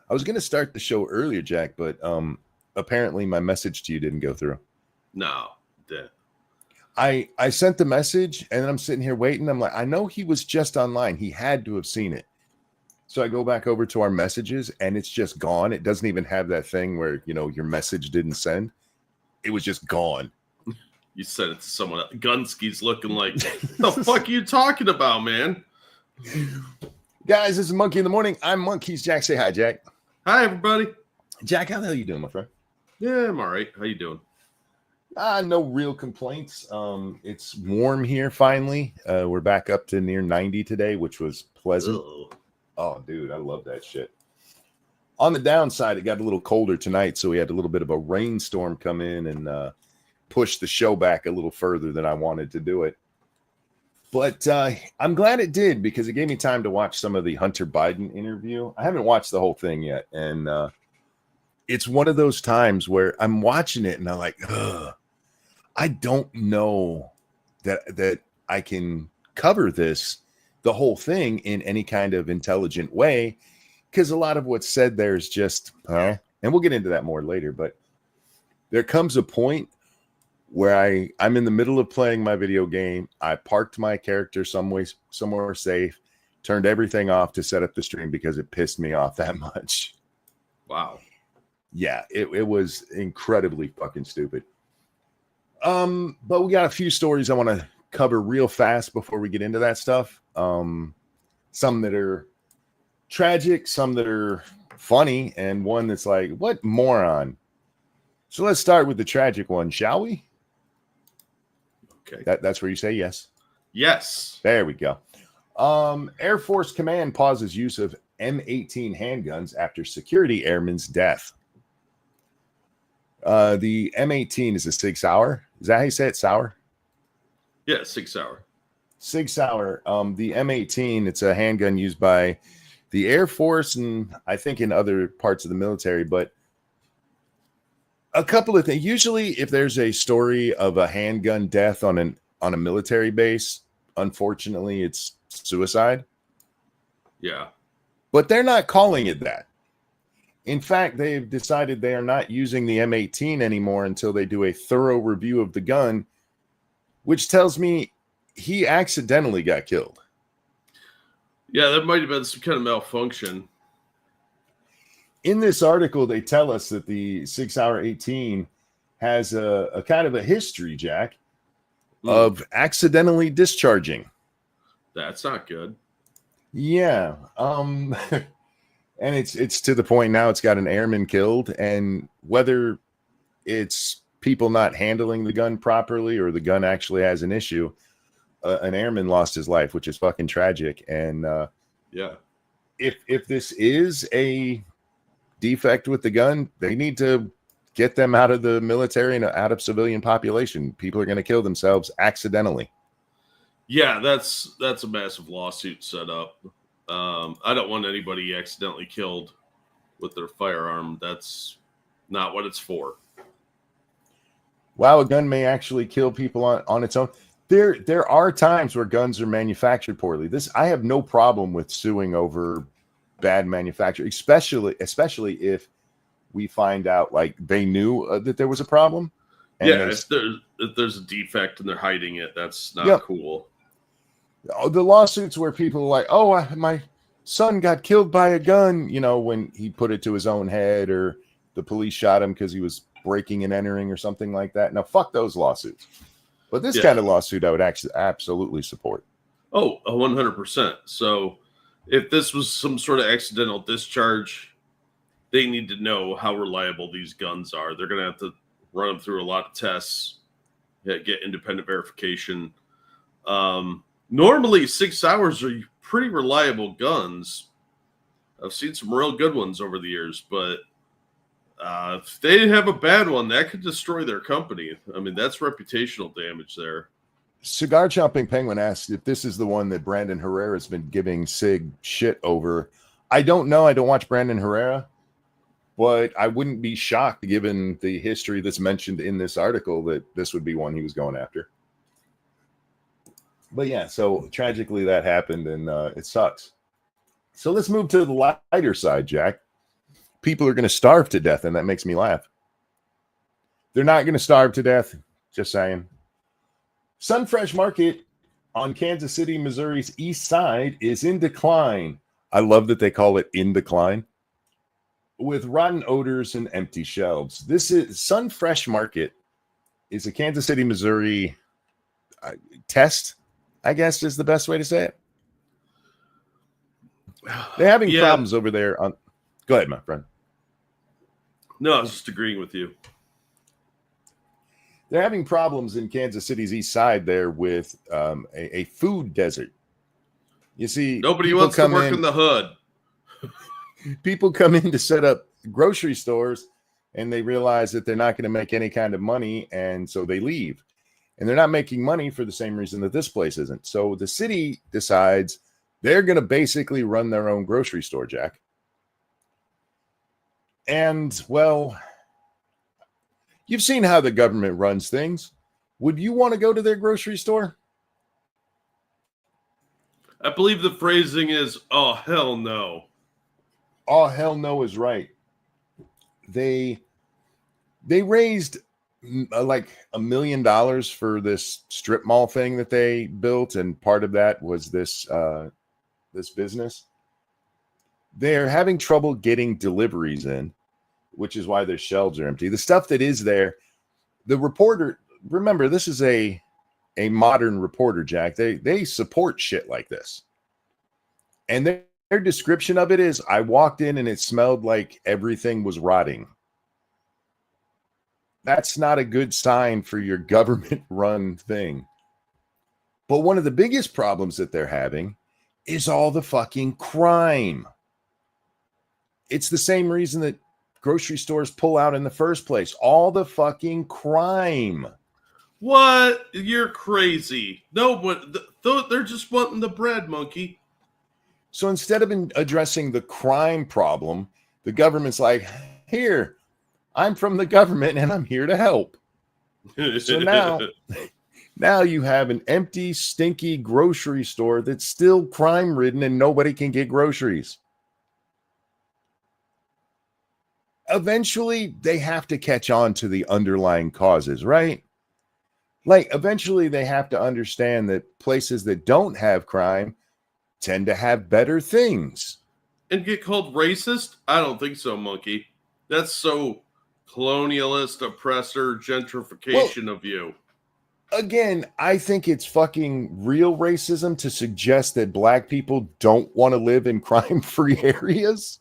I was going to start the show earlier, Jack, but apparently my message to you didn't go through. No, did. I sent the message, and then I'm sitting here waiting. I'm like, I know he was just online. He had to have seen it. So I go back over to our messages, and it's just gone. It doesn't even have that thing where, your message didn't send. It was just gone. You sent it to someone else. Gunski's looking like, the fuck are you talking about, man? Guys, this is Monkey in the Morning. I'm Monkeys. Jack, say hi, Jack. Hi, everybody. Jack, how the hell you doing, my friend? Yeah, I'm all right. How you doing? No real complaints. It's warm here finally. We're back up to near 90 today, which was pleasant. Ugh. Oh, dude, I love that shit. On the downside, it got a little colder tonight, so we had a little bit of a rainstorm come in and push the show back a little further than I wanted to do it. But I'm glad it did, because it gave me time to watch some of the Hunter Biden interview. I haven't watched the whole thing yet, and it's one of those times where I'm watching it and I'm like, ugh, I don't know that I can cover the whole thing in any kind of intelligent way, because a lot of what's said there is just, and we'll get into that more later, but there comes a point where I'm in the middle of playing my video game. I parked my character somewhere safe, turned everything off to set up the stream because it pissed me off that much. Wow. Yeah, it was incredibly fucking stupid. But we got a few stories I want to cover real fast before we get into that stuff. Some that are tragic, some that are funny, and one that's like, what moron. So let's start with the tragic one, shall we? Okay. That's where you say yes. Yes. There we go. Air Force Command pauses use of M18 handguns after security airman's death. The M18 is a Sig Sauer. Is that how you say it? Sauer? Yeah, 6 hour. Sig Sauer. The M18, it's a handgun used by the Air Force and I think in other parts of the military, but a couple of things. Usually if there's a story of a handgun death on a military base, unfortunately it's suicide. Yeah. But they're not calling it that. In fact, they've decided they are not using the M18 anymore until they do a thorough review of the gun, which tells me he accidentally got killed. Yeah, there might have been some kind of malfunction. In this article, they tell us that the 6 Hour 18 has a kind of a history, Jack, of accidentally discharging. That's not good. Yeah. And it's to the point now it's got an airman killed, and whether it's people not handling the gun properly or the gun actually has an issue, an airman lost his life, which is fucking tragic. And yeah, if this is a defect with the gun, they need to get them out of the military and out of civilian population. People are going to kill themselves accidentally. Yeah, that's a massive lawsuit set up. I don't want anybody accidentally killed with their firearm. That's not what it's for. Wow, a gun may actually kill people on its own. There are times where guns are manufactured poorly. I have no problem with suing over bad manufacture, especially if we find out like they knew that there was a problem. And yeah, if there's a defect and they're hiding it, that's not cool. The lawsuits where people are like, oh, my son got killed by a gun, when he put it to his own head, or the police shot him because he was breaking and entering or something like that. Now, fuck those lawsuits. But this kind of lawsuit I would actually absolutely support. Oh, 100%. So if this was some sort of accidental discharge, they need to know how reliable these guns are. They're going to have to run them through a lot of tests, get independent verification. Normally, 6 hours are pretty reliable guns. I've seen some real good ones over the years, but if they have a bad one, that could destroy their company. I mean, that's reputational damage there. Cigar Chomping Penguin asked if this is the one that Brandon Herrera has been giving Sig shit over. I don't know. I don't watch Brandon Herrera, but I wouldn't be shocked, given the history that's mentioned in this article, that this would be one he was going after. But yeah, so tragically that happened, and it sucks. So let's move to the lighter side, Jack. people are going to starve to death, and that makes me laugh. They're not going to starve to death. Just saying. Sunfresh Market on Kansas City, Missouri's east side is in decline. I love that they call it in decline. With rotten odors and empty shelves. This is Sunfresh Market is a Kansas City, Missouri test, I guess is the best way to say it. They're having problems over there. Go ahead, my friend. No, I was just agreeing with you. They're having problems in Kansas City's east side there with a food desert. You see, nobody wants to work in the hood. People come in to set up grocery stores, and they realize that they're not going to make any kind of money, and so they leave. And they're not making money for the same reason that this place isn't. So the city decides they're going to basically run their own grocery store, Jack. And, well, you've seen how the government runs things. Would you want to go to their grocery store? I believe the phrasing is, oh, hell no. Oh, hell no is right. They raised like $1 million for this strip mall thing that they built, and part of that was this business. They're having trouble getting deliveries in, which is why their shelves are empty. The stuff that is there, the reporter, remember, this is a modern reporter, Jack. They support shit like this. And their description of it is, I walked in and it smelled like everything was rotting. That's not a good sign for your government-run thing. But one of the biggest problems that they're having is all the fucking crime. It's the same reason that grocery stores pull out in the first place. All the fucking crime. What? You're crazy. No, but they're just wanting the bread, monkey. So instead of addressing the crime problem, the government's like, here, I'm from the government and I'm here to help. So now you have an empty, stinky grocery store that's still crime-ridden and nobody can get groceries. Eventually, they have to catch on to the underlying causes, right? Like, eventually they have to understand that places that don't have crime tend to have better things. And get called racist? I don't think so, monkey. That's so colonialist, oppressor, gentrification of you. Again, I think it's fucking real racism to suggest that black people don't want to live in crime-free areas.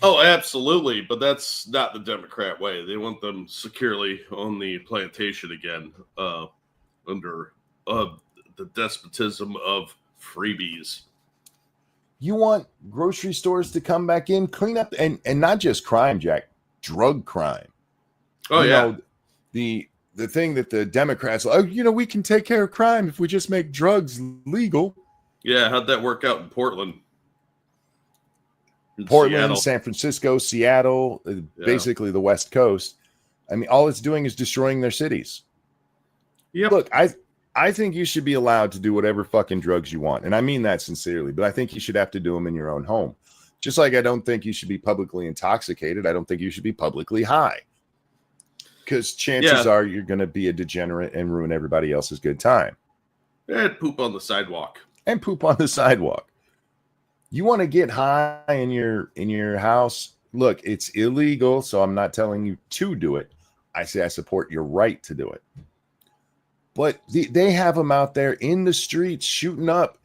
Oh, absolutely. But that's not the Democrat way. They want them securely on the plantation again under the despotism of freebies. You want grocery stores to come back in, clean up, and not just crime, Jack, drug crime. Oh, you yeah. know, the thing that the Democrats, we can take care of crime if we just make drugs legal. Yeah, how'd that work out in Portland? Seattle. San Francisco, Seattle, basically the West Coast. I mean, all it's doing is destroying their cities. Yep. Look, I think you should be allowed to do whatever fucking drugs you want. And I mean that sincerely, but I think you should have to do them in your own home. Just like I don't think you should be publicly intoxicated. I don't think you should be publicly high. Because chances are you're going to be a degenerate and ruin everybody else's good time. And poop on the sidewalk. You want to get high in your house? Look, it's illegal, so I'm not telling you to do it. I say I support your right to do it. But they have them out there in the streets shooting up.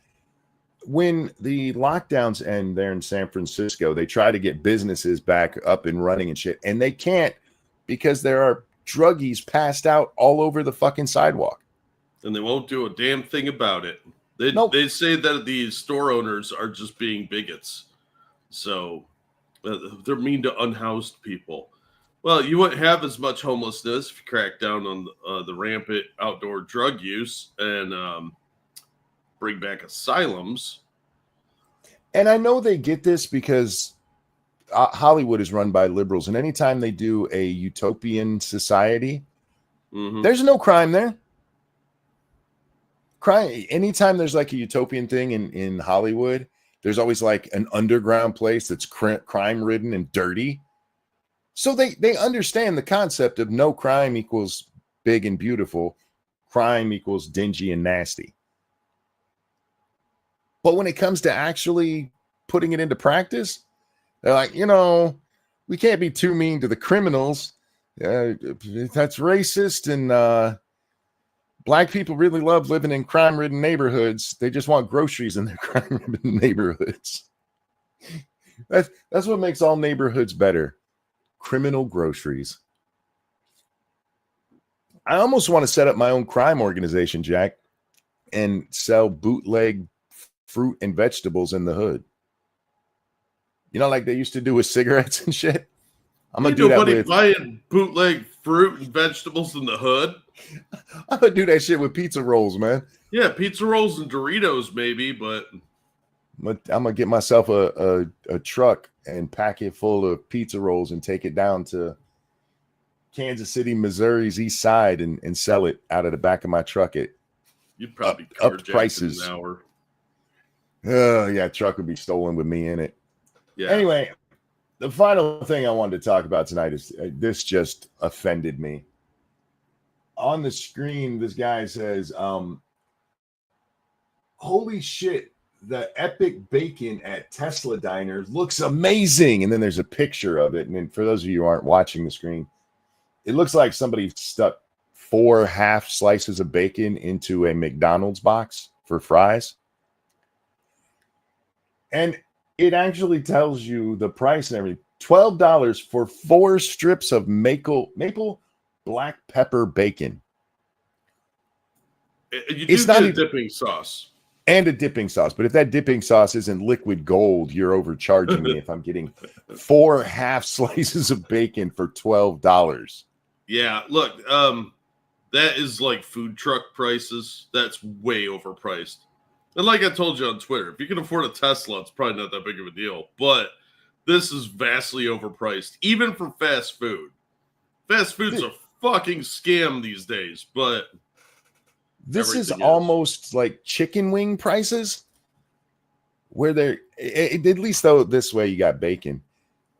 When the lockdowns end there in San Francisco, they try to get businesses back up and running and shit, and they can't because there are druggies passed out all over the fucking sidewalk. And they won't do a damn thing about it. They say that the store owners are just being bigots. So they're mean to unhoused people. Well, you wouldn't have as much homelessness if you crack down on the rampant outdoor drug use and bring back asylums. And I know they get this because Hollywood is run by liberals. And anytime they do a utopian society, there's no crime there. Anytime there's like a utopian thing in Hollywood, There's always like an underground place that's crime ridden and dirty. So they understand the concept of no crime equals big and beautiful. Crime equals dingy and nasty. But when it comes to actually putting it into practice, they're like, we can't be too mean to the criminals. That's racist. And black people really love living in crime-ridden neighborhoods. They just want groceries in their crime-ridden neighborhoods. That's what makes all neighborhoods better. Criminal groceries. I almost want to set up my own crime organization, Jack, and sell bootleg fruit and vegetables in the hood. Like they used to do with cigarettes and shit. I'm gonna do that with buying bootleg fruit and vegetables in the hood. I'm gonna do that shit with pizza rolls, man. Yeah, pizza rolls and Doritos, maybe, but I'm gonna get myself a truck and pack it full of pizza rolls and take it down to Kansas City, Missouri's east side and sell it out of the back of my truck at you'd probably up prices. An hour. Yeah, truck would be stolen with me in it. Yeah. Anyway, the final thing I wanted to talk about tonight is this just offended me. On the screen, this guy says, holy shit, the epic bacon at Tesla Diner looks amazing. And then there's a picture of it. And then for those of you who aren't watching the screen, it looks like somebody stuck 4 half slices of bacon into a McDonald's box for fries. And it actually tells you the price and everything. $12 for 4 strips of maple black pepper bacon. It's not a dipping sauce. And a dipping sauce. But if that dipping sauce isn't liquid gold, you're overcharging me if I'm getting 4 half slices of bacon for $12. Yeah, look, that is like food truck prices. That's way overpriced. And like I told you on Twitter, if you can afford a Tesla, it's probably not that big of a deal. But this is vastly overpriced, even for fast food. Fast food's a fucking scam these days, but this is almost like chicken wing prices, where they're at least though this way you got bacon.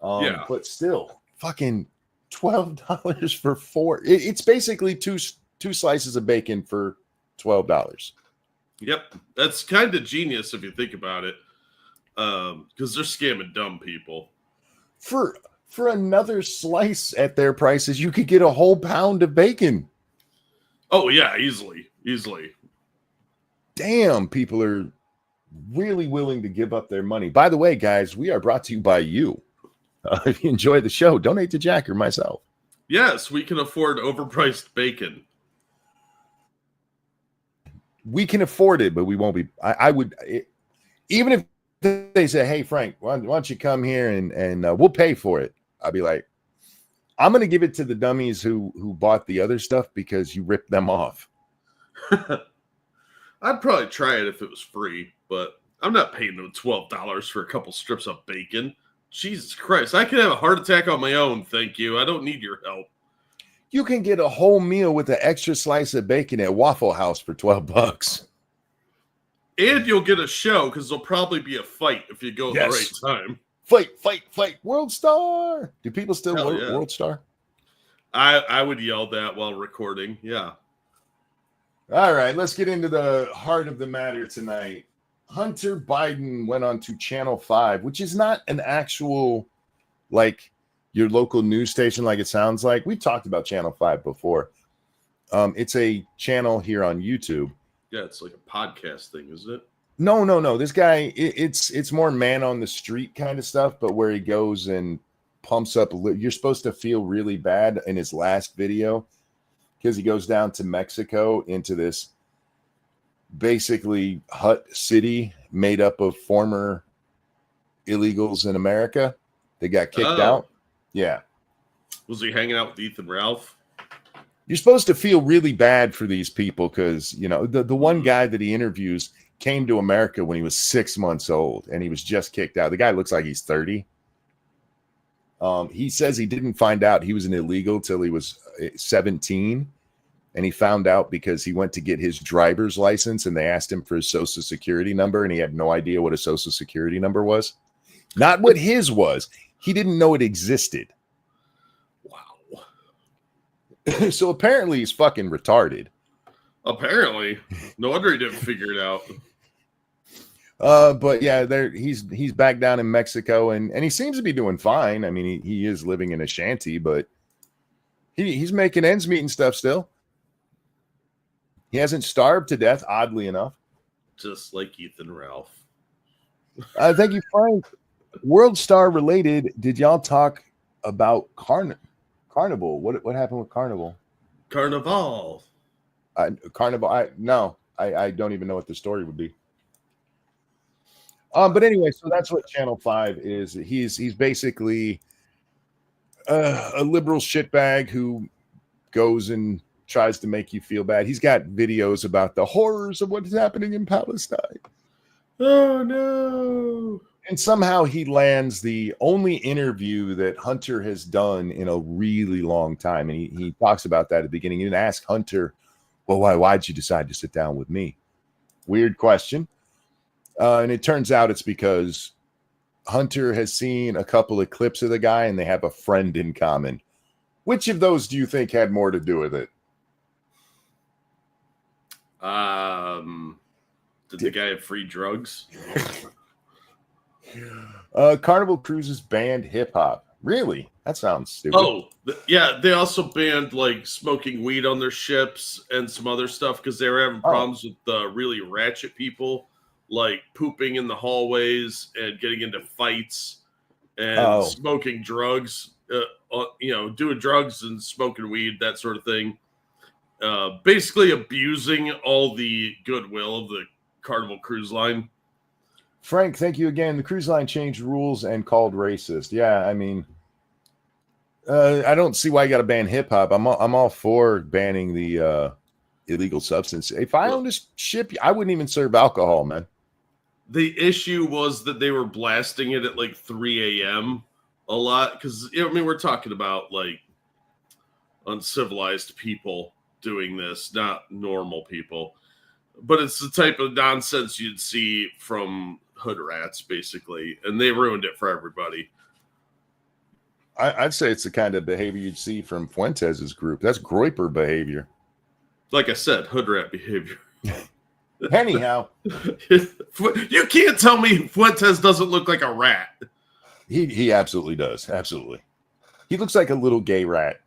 Yeah, but still, fucking $12 for 4. It's basically two slices of bacon for $12. Yep, that's kind of genius if you think about it, because they're scamming dumb people. For another slice at their prices, you could get a whole pound of bacon. Oh yeah, easily. Damn, people are really willing to give up their money. By the way, guys, we are brought to you by you. If you enjoy the show, donate to Jack or myself. Yes, we can afford overpriced bacon. We can afford it, but we won't be. I would, even if they say, "Hey, Frank, why don't you come here and we'll pay for it?" I'll be like, "I'm going to give it to the dummies who bought the other stuff because you ripped them off." I'd probably try it if it was free, but I'm not paying them $12 for a couple strips of bacon. Jesus Christ, I could have a heart attack on my own. Thank you. I don't need your help. You can get a whole meal with an extra slice of bacon at Waffle House for $12. And you'll get a show because there'll probably be a fight if you go at the right time. Fight. World Star. Do people still World Star? I would yell that while recording. Yeah. All right, let's get into the heart of the matter tonight. Hunter Biden went on to Channel 5, which is not an actual, like, your local news station like it sounds like. We've talked about Channel 5 before. It's a channel here on YouTube. Yeah, it's like a podcast thing, isn't it? No. This guy, it's more man on the street kind of stuff, but where he goes and pumps up. You're supposed to feel really bad in his last video because he goes down to Mexico into this basically hut city made up of former illegals in America. They got kicked out. Yeah. Was he hanging out with Ethan Ralph? You're supposed to feel really bad for these people because, you know, the one guy that he interviews came to America when he was 6 months old and he was just kicked out. The guy looks like he's 30. He says he didn't find out he was an illegal till he was 17. And he found out because he went to get his driver's license and they asked him for his social security number and he had no idea what a social security number was. Not what his was. He didn't know it existed. Wow. So apparently he's fucking retarded. Apparently. No wonder he didn't figure it out. But yeah, he's back down in Mexico and he seems to be doing fine. I mean, he is living in a shanty, but he's making ends meet and stuff still. He hasn't starved to death, oddly enough. Just like Ethan Ralph. Thank you, Frank. World Star related. Did y'all talk about Carnival? What happened with Carnival? Carnival. Carnival. I don't even know what the story would be. But anyway, so that's what Channel 5 is. He's basically a liberal shitbag who goes and tries to make you feel bad. He's got videos about the horrors of what is happening in Palestine. Oh no. And somehow he lands the only interview that Hunter has done in a really long time. And he talks about that at the beginning. He didn't ask Hunter, well, why'd you decide to sit down with me? Weird question. And it turns out it's because Hunter has seen a couple of clips of the guy and they have a friend in common. Which of those do you think had more to do with it? Did the guy have free drugs? Carnival Cruises banned hip hop. Really? That sounds stupid. Oh, yeah. They also banned like smoking weed on their ships and some other stuff because they were having problems with the really ratchet people, like pooping in the hallways and getting into fights and smoking drugs. Doing drugs and smoking weed, that sort of thing. Basically abusing all the goodwill of the Carnival Cruise Line. Frank, thank you again. The cruise line changed rules and called racist. Yeah, I mean, I don't see why you got to ban hip hop. I'm all for banning the illegal substance. If I owned a ship, I wouldn't even serve alcohol, man. The issue was that they were blasting it at like 3 a.m. a lot because we're talking about like uncivilized people doing this, not normal people. But it's the type of nonsense you'd see from hood rats, basically, and they ruined it for everybody. I'd say it's the kind of behavior you'd see from Fuentes' group. That's Groyper behavior. Like I said, hood rat behavior. Anyhow, you can't tell me Fuentes doesn't look like a rat. He absolutely does. Absolutely. He looks like a little gay rat.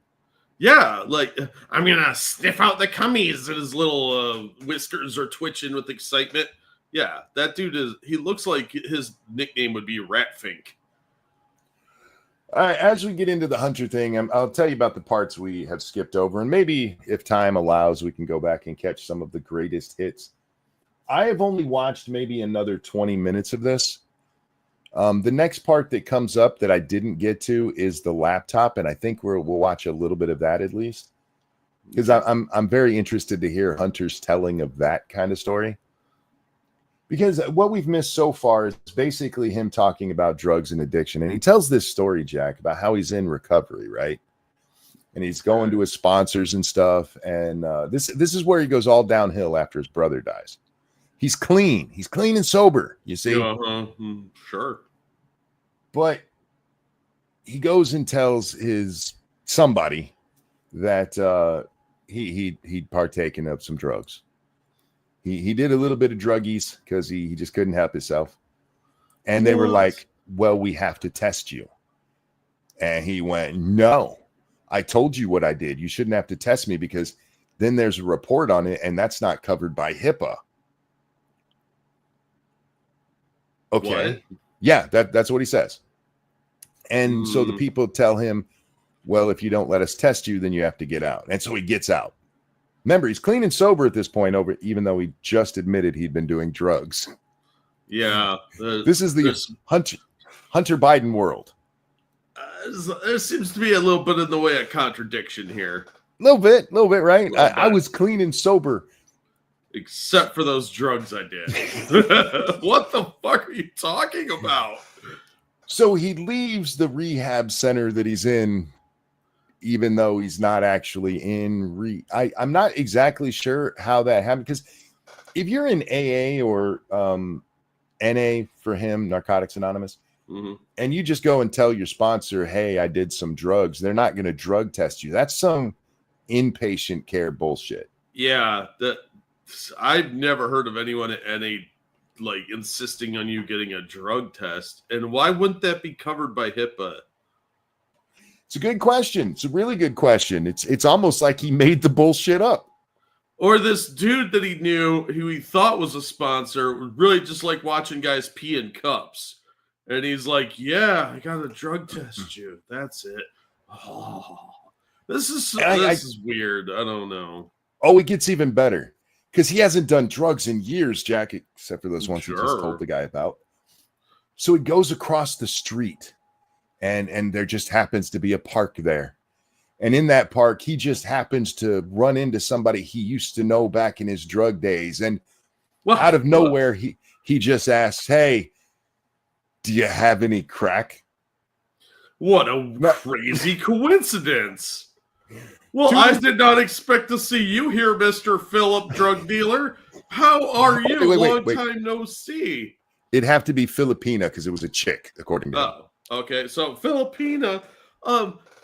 Yeah, like I'm gonna sniff out the cummies, and his little whiskers are twitching with excitement. Yeah, that dude he looks like his nickname would be Ratfink. All right, as we get into the Hunter thing, I'll tell you about the parts we have skipped over, and maybe if time allows, we can go back and catch some of the greatest hits. I have only watched maybe another 20 minutes of this. The next part that comes up that I didn't get to is the laptop, and I think we'll watch a little bit of that at least, because I'm very interested to hear Hunter's telling of that kind of story. Because what we've missed so far is basically him talking about drugs and addiction, and he tells this story, Jack, about how he's in recovery, right? And he's going to his sponsors and stuff, and this is where he goes all downhill after his brother dies. He's clean. He's clean and sober, you see? Sure. But he goes and tells somebody that he'd partaken of some drugs. He did a little bit of druggies because he just couldn't help himself. And they were like, well, we have to test you. And he went, no, I told you what I did. You shouldn't have to test me because then there's a report on it and that's not covered by HIPAA. Okay. What? Yeah, that's what he says. And so the people tell him, well, if you don't let us test you, then you have to get out. And so he gets out. Remember, he's clean and sober at this point, even though he just admitted he'd been doing drugs. Yeah. This is the Hunter Biden world. There seems to be a little bit in the way of contradiction here. A little bit, right? I was clean and sober. Except for those drugs I did. What the fuck are you talking about? So he leaves the rehab center that he's in even though he's not actually in I'm not exactly sure how that happened, because if you're in AA or NA for him, Narcotics Anonymous, and you just go and tell your sponsor, hey, I did some drugs, they're not going to drug test you. That's some inpatient care bullshit. Yeah, I've never heard of anyone at NA like insisting on you getting a drug test. And why wouldn't that be covered by HIPAA? It's a good question. It's a really good question. It's almost like he made the bullshit up. Or this dude that he knew, who he thought was a sponsor, would really just like watching guys pee in cups. And he's like, yeah, I got to drug test you. That's it. Oh, this is weird. I don't know. Oh, it gets even better, because he hasn't done drugs in years, Jack, except for those ones he just told the guy about. So he goes across the street, and there just happens to be a park there. And in that park, he just happens to run into somebody he used to know back in his drug days. And out of nowhere, he just asks, hey, do you have any crack? What a crazy coincidence. Well, I did not expect to see you here, Mr. Philip Drug Dealer. How are you? Long time no see. It'd have to be Filipina, because it was a chick, according to him. Okay. So Filipina,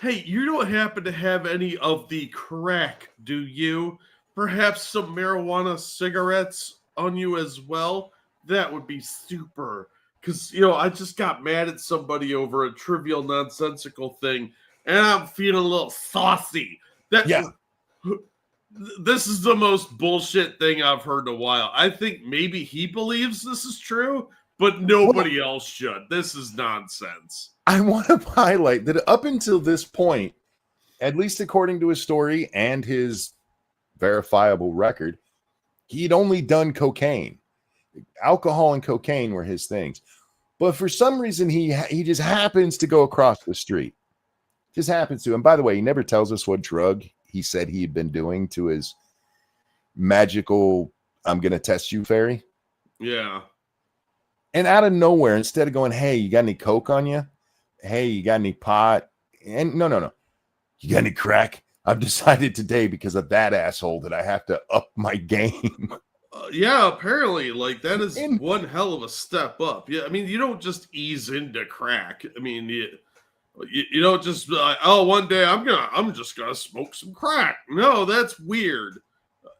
hey, you don't happen to have any of the crack, do you? Perhaps some marijuana cigarettes on you as well? That would be super. Because, I just got mad at somebody over a trivial, nonsensical thing, and I'm feeling a little saucy. This is the most bullshit thing I've heard in a while. I think maybe he believes this is true, but nobody else should. This is nonsense. I want to highlight that up until this point, at least according to his story and his verifiable record, he'd only done cocaine. Alcohol and cocaine were his things. But for some reason, he just happens to go across the street. Just happens to. And by the way, he never tells us what drug he said he'd been doing to his magical, I'm going to test you fairy. Yeah. And out of nowhere, instead of going, hey, you got any coke on you? Hey, you got any pot? And no. You got any crack? I've decided today, because of that asshole, that I have to up my game. Yeah, apparently, like, that is one hell of a step up. Yeah, I mean, you don't just ease into crack. I mean, you don't just be like, oh, one day I'm just gonna smoke some crack. No, that's weird.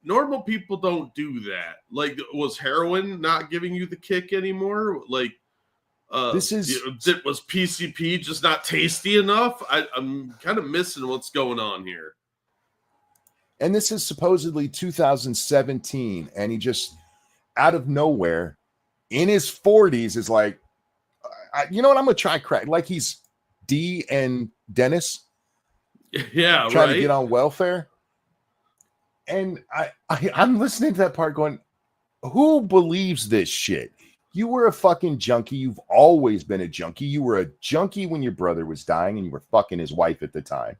Normal people don't do that. Like, was heroin not giving you the kick anymore? Like, was PCP just not tasty enough? I'm kind of missing what's going on here. And this is supposedly 2017, and he just, out of nowhere, in his 40s, is like, you know what? I'm gonna try crack. Like he's D and Dennis, trying to get on welfare. And I'm listening to that part, going, who believes this shit? You were a fucking junkie. You've always been a junkie. You were a junkie when your brother was dying, and you were fucking his wife at the time.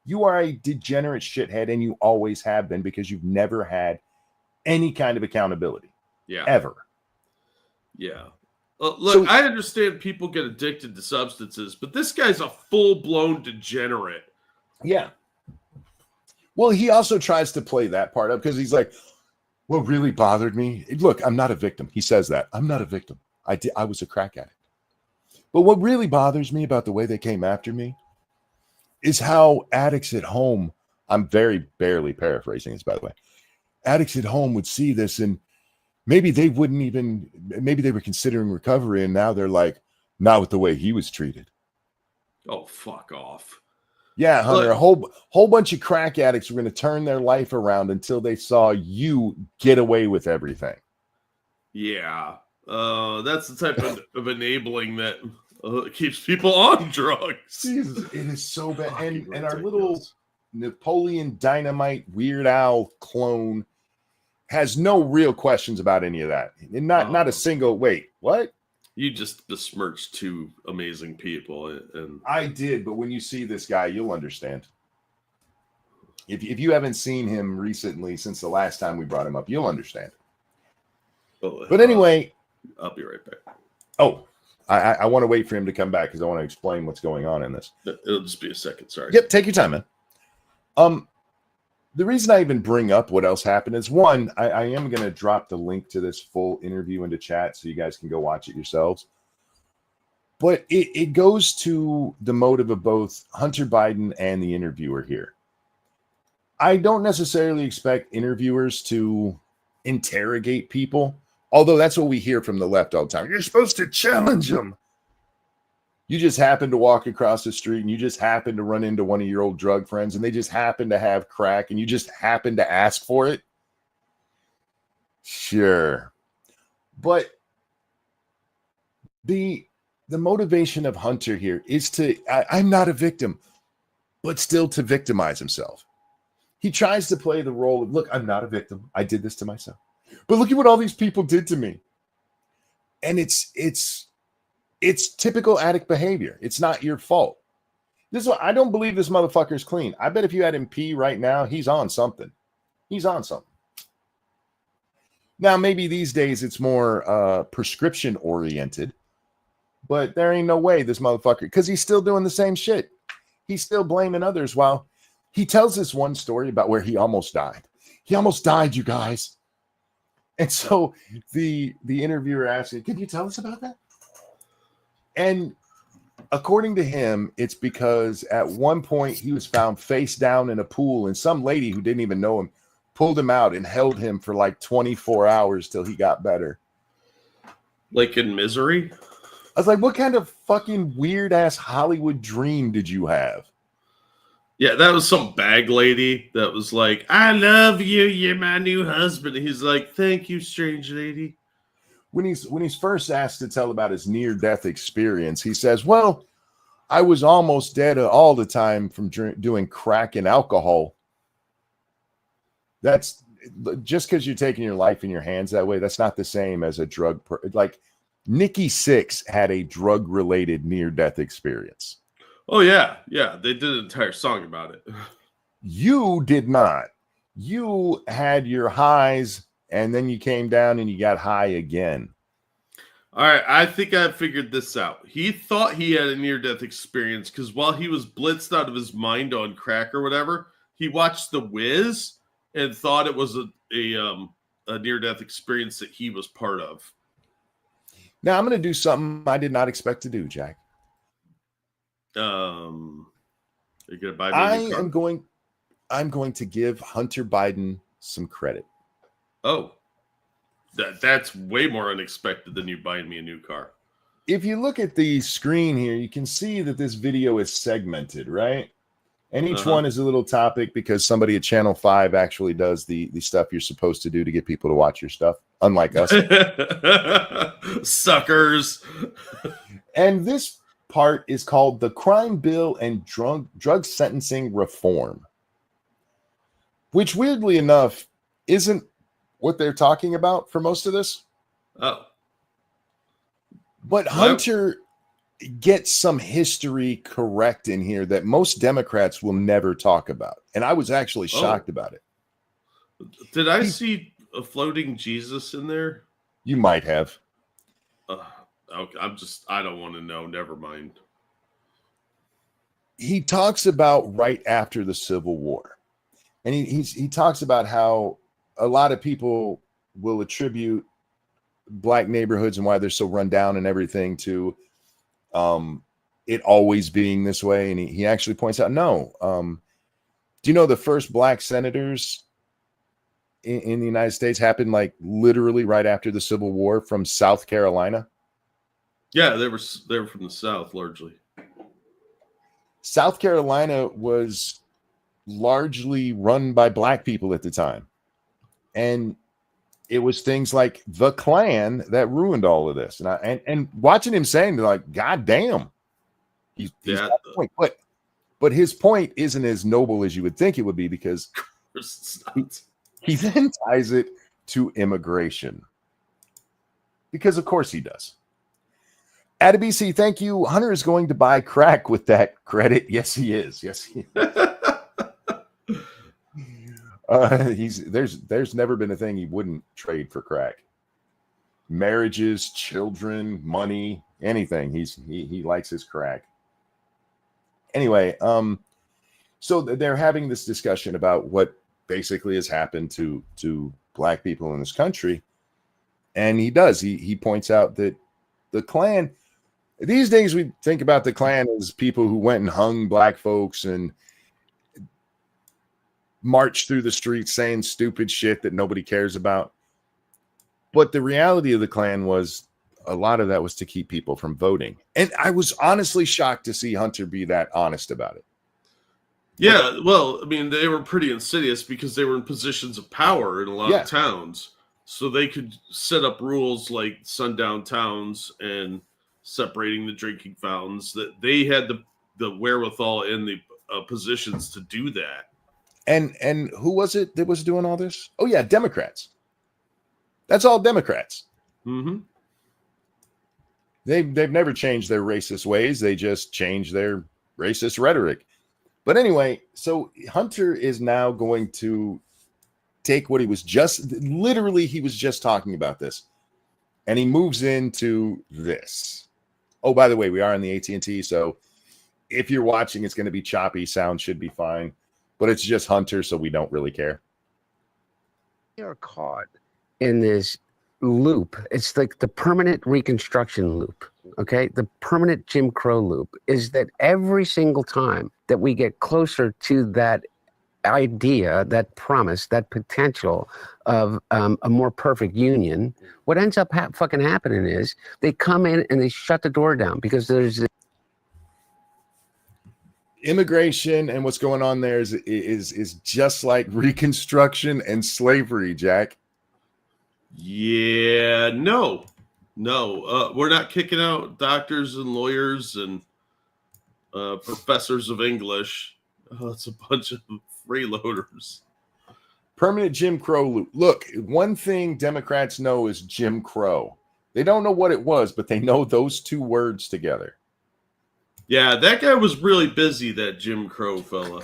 You are a degenerate shithead, and you always have been, because you've never had any kind of accountability. Yeah. Ever. Yeah. Look, I understand people get addicted to substances, but this guy's a full-blown degenerate. Yeah. Well, he also tries to play that part up, because he's like, what really bothered me? Look, I'm not a victim. He says that. I'm not a victim. I was a crack addict. But what really bothers me about the way they came after me is how addicts at home, I'm very barely paraphrasing this, by the way, addicts at home would see this, and maybe they were considering recovery, and now they're like, not with the way he was treated. Oh, fuck off. Yeah, Hunter, a whole bunch of crack addicts were going to turn their life around until they saw you get away with everything. Yeah. That's the type of enabling that keeps people on drugs. Jesus, it is so bad. And our little Napoleon Dynamite Weird Al clone has no real questions about any of that. And not a single, wait, what? You just besmirched two amazing people. And I did, but when you see this guy, you'll understand. If you haven't seen him recently, since the last time we brought him up, you'll understand. But anyway, I'll be right back. Oh, I want to wait for him to come back because I want to explain what's going on in this. It'll just be a second. Sorry. Yep, take your time, man. The reason I even bring up what else happened is one, I am going to drop the link to this full interview into chat so you guys can go watch it yourselves. But it goes to the motive of both Hunter Biden and the interviewer here. I don't necessarily expect interviewers to interrogate people, although that's what we hear from the left all the time. You're supposed to challenge them. You just happen to walk across the street and you just happen to run into one of your old drug friends and they just happen to have crack and you just happen to ask for it. Sure. But the motivation of Hunter here is to, I'm not a victim, but still to victimize himself. He tries to play the role of, look, I'm not a victim. I did this to myself. But look at what all these people did to me. And it's typical addict behavior. It's not your fault. This is what I don't believe this motherfucker's clean. I bet if you had him pee right now, he's on something. He's on something. Now, maybe these days it's more prescription oriented, but there ain't no way this motherfucker, because he's still doing the same shit. He's still blaming others while he tells this one story about where he almost died. He almost died, you guys. And so the interviewer asked him, could you tell us about that? And according to him, it's because at one point he was found face down in a pool and some lady who didn't even know him pulled him out and held him for like 24 hours till he got better. Like in Misery? I was like, what kind of fucking weird ass Hollywood dream did you have? Yeah, that was some bag lady that was like, I love you. You're my new husband. And he's like, thank you, strange lady. When he's first asked to tell about his near-death experience, he says, well, I was almost dead all the time from doing crack and alcohol. That's just because you're taking your life in your hands that way. That's not the same as a drug. Like Nikki Sixx had a drug-related near-death experience. Oh, yeah. Yeah, they did an entire song about it. You did not. You had your highs, and then you came down and you got high again. All right, I think I figured this out. He thought he had a near-death experience because while he was blitzed out of his mind on crack or whatever, he watched The Wiz and thought it was a near-death experience that he was part of. Now, I'm going to do something I did not expect to do, Jack. Are you gonna buy me a new car? I'm going to give Hunter Biden some credit. Oh, that's way more unexpected than you buying me a new car. If you look at the screen here, you can see that this video is segmented, right? And each one is a little topic because somebody at Channel 5 actually does the stuff you're supposed to do to get people to watch your stuff, unlike us. Suckers. And this part is called the Crime Bill and Drug Sentencing Reform, which weirdly enough isn't what they're talking about for most of this. Oh. But Hunter gets some history correct in here that most Democrats will never talk about. And I was actually shocked about it. Did I see a floating Jesus in there? You might have. Okay, I don't want to know. Never mind. He talks about right after the Civil War. And he talks about how a lot of people will attribute black neighborhoods and why they're so run down and everything to it always being this way. And he actually points out, no. Do you know the first black senators in the United States happened like literally right after the Civil War from South Carolina? Yeah, they were from the South largely. South Carolina was largely run by black people at the time. And it was things like the Klan that ruined all of this. And watching him saying, like, God damn, he's got a point. But his point isn't as noble as you would think it would be because he then ties it to immigration. Because of course he does. Adabisi, thank you. Hunter is going to buy crack with that credit. Yes, he is. Yes, he is. There's never been a thing he wouldn't trade for crack. Marriages, children, money, anything. He likes his crack. Anyway, so they're having this discussion about what basically has happened to black people in this country, and he points out that the Klan, these days we think about the Klan as people who went and hung black folks and marched through the streets saying stupid shit that nobody cares about. But the reality of the Klan was a lot of that was to keep people from voting. And I was honestly shocked to see Hunter be that honest about it. Yeah, well, I mean, they were pretty insidious because they were in positions of power in a lot of towns. So they could set up rules like sundown towns and separating the drinking fountains, that they had the wherewithal in the positions to do that. And who was it that was doing all this? Oh yeah, Democrats. That's all Democrats. Mm-hmm. They've never changed their racist ways. They just changed their racist rhetoric. But anyway, so Hunter is now going to take what he was just talking about this, and he moves into this. Oh, by the way, we are on the AT&T, so if you're watching, it's going to be choppy. Sound should be fine, but it's just Hunter, so we don't really care. You're caught in this loop. It's like the permanent Reconstruction loop. Okay, the permanent Jim Crow loop is that every single time that we get closer to that idea, that promise, that potential of a more perfect union, what ends up fucking happening is they come in and they shut the door down because there's immigration, and what's going on there is just like Reconstruction and slavery, Jack. Yeah, no, we're not kicking out doctors and lawyers and professors of English. It's a bunch of freeloaders. Permanent Jim Crow loop. Look, one thing Democrats know is Jim Crow. They don't know what it was, but they know those two words together. Yeah, that guy was really busy, that Jim Crow fella.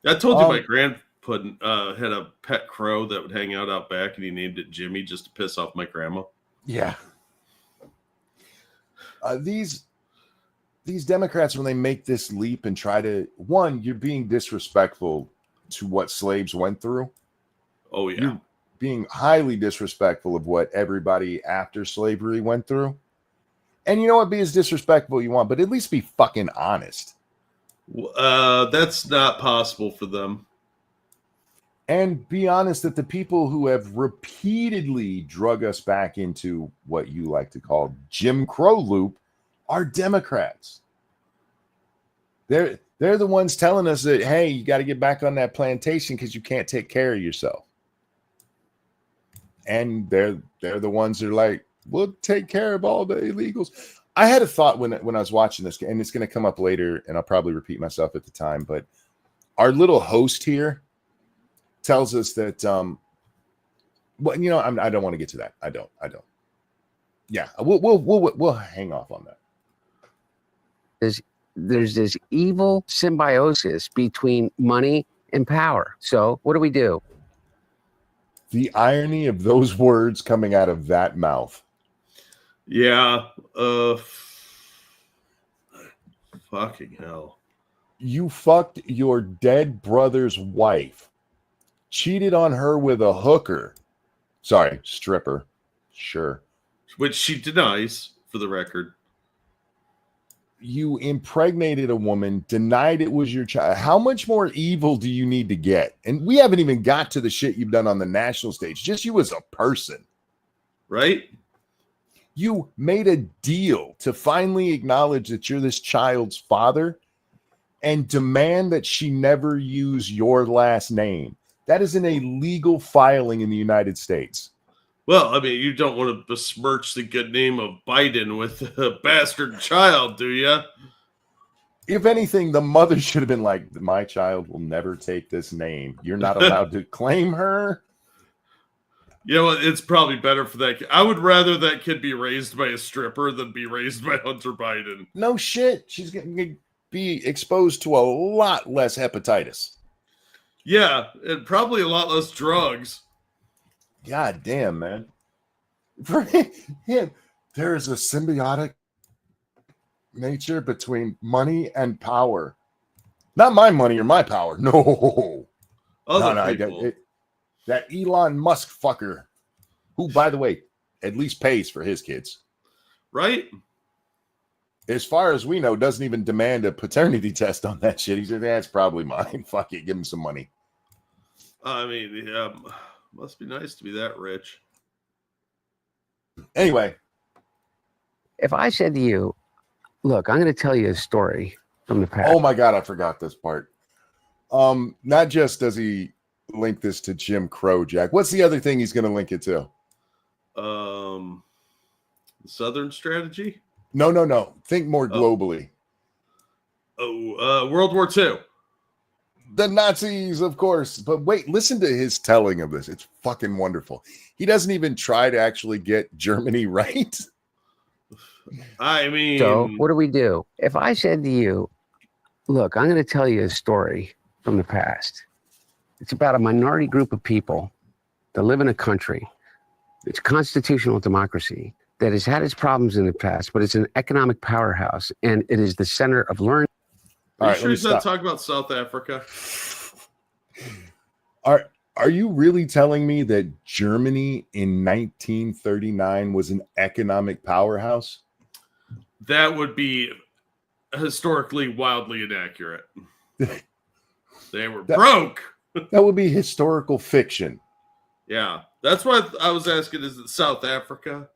I told you my grandpa had a pet crow that would hang out back, and he named it Jimmy just to piss off my grandma. Yeah. These Democrats, when they make this leap and try to, one, you're being disrespectful to what slaves went through. Oh, yeah. You're being highly disrespectful of what everybody after slavery went through. And you know what? Be as disrespectful you want, but at least be fucking honest. That's not possible for them. And be honest that the people who have repeatedly drug us back into what you like to call Jim Crow loop are Democrats. They're the ones telling us that, hey, you got to get back on that plantation because you can't take care of yourself. And they're the ones that are like, we'll take care of all the illegals. I had a thought when I was watching this, and it's going to come up later, and I'll probably repeat myself at the time, but our little host here tells us that, well, you know, I don't want to get to that. I don't. Yeah, we'll hang off on that. There's this evil symbiosis between money and power. So what do? The irony of those words coming out of that mouth. Yeah. Fucking hell. You fucked your dead brother's wife. Cheated on her with a hooker. Sorry, stripper. Sure. Which she denies, for the record. You impregnated a woman, denied it was your child. How much more evil do you need to get? And we haven't even got to the shit you've done on the national stage. Just you as a person. Right? You made a deal to finally acknowledge that you're this child's father and demand that she never use your last name. That is an illegal filing in the United States. Well, I mean, you don't want to besmirch the good name of Biden with a bastard child, do you? If anything, the mother should have been like, my child will never take this name. You're not allowed to claim her. You know what? It's probably better for that kid. I would rather that kid be raised by a stripper than be raised by Hunter Biden. No shit. She's going to be exposed to a lot less hepatitis. Yeah, and probably a lot less drugs. God damn, man. For him, There is a symbiotic nature between money and power. Not my money or my power. No. Other No, people. That Elon Musk fucker, who, by the way, at least pays for his kids. Right? As far as we know, doesn't even demand a paternity test on that shit. He said, that's probably mine. Fuck it, give him some money. I mean, yeah, must be nice to be that rich. Anyway, If I said to you, look, I'm going to tell you a story from the past. oh my God, I forgot this part. Not just does he link this to Jim Crow, Jack. What's the other thing he's going to link it to? Southern strategy? No. Think more globally. World War II. The Nazis, of course. But wait, listen to his telling of this. It's fucking wonderful. He doesn't even try to actually get Germany right. I mean, So what do we do? If I said to you, look, I'm going to tell you a story from the past. It's about a minority group of people that live in a country. It's constitutional democracy that has had its problems in the past, but it's an economic powerhouse, and it is the center of learning. are All you right, sure let me he's not stop. talking about South Africa? Are you really telling me that Germany in 1939 was an economic powerhouse? That would be historically wildly inaccurate. They were broke. That would be historical fiction. Yeah, that's why I was asking, is it South Africa?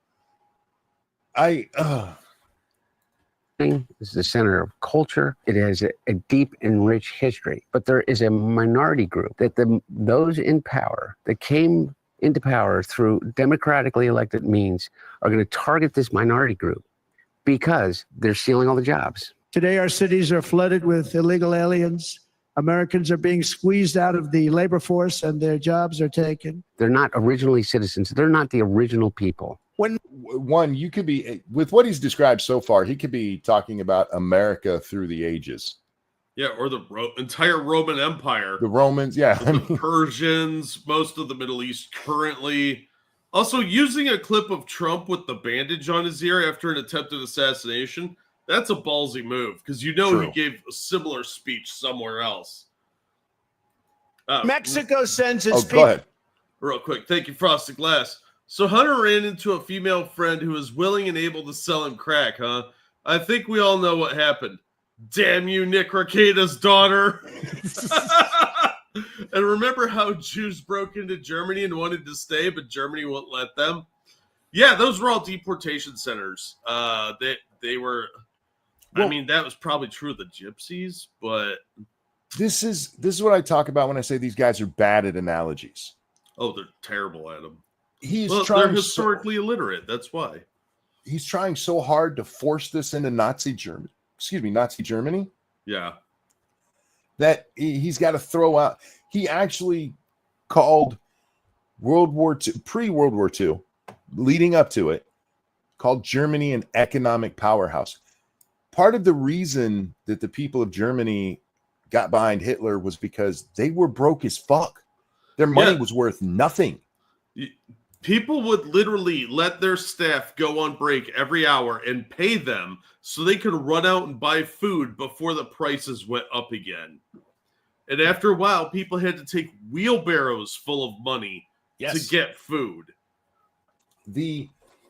It's the center of culture. It has a deep and rich history, but there is a minority group that those in power that came into power through democratically elected means are going to target this minority group because they're stealing all the jobs. Today, our cities are flooded with illegal aliens. Americans are being squeezed out of the labor force and their jobs are taken. They're not originally citizens. They're not the original people. One, you could be, with what he's described so far, he could be talking about America through the ages. Yeah, or the entire Roman Empire. The Romans, yeah. The Persians, most of the Middle East currently. Also, using a clip of Trump with the bandage on his ear after an attempted assassination, that's a ballsy move because you know True. he gave a similar speech somewhere else. Mexico sends its Oh, people. go ahead. Real quick. Thank you, Frosted Glass. So Hunter ran into a female friend who was willing and able to sell him crack, huh? I think we all know what happened. Damn you, Nick Rekieta's daughter. And remember how Jews broke into Germany and wanted to stay, but Germany wouldn't let them? Yeah, those were all deportation centers. They were, I mean, that was probably true of the gypsies, but This is what I talk about when I say these guys are bad at analogies. oh, they're terrible at them. He's Well, they're trying historically illiterate. That's why. he's trying so hard to force this into Nazi Germany, Yeah. that he's got to throw out. He actually called World War II, pre-World War II, leading up to it, called Germany an economic powerhouse. Part of the reason that the people of Germany got behind Hitler was because they were broke as fuck. Their money Yeah. was worth nothing. People would literally let their staff go on break every hour and pay them so they could run out and buy food before the prices went up again. And after a while, people had to take wheelbarrows full of money to get food. The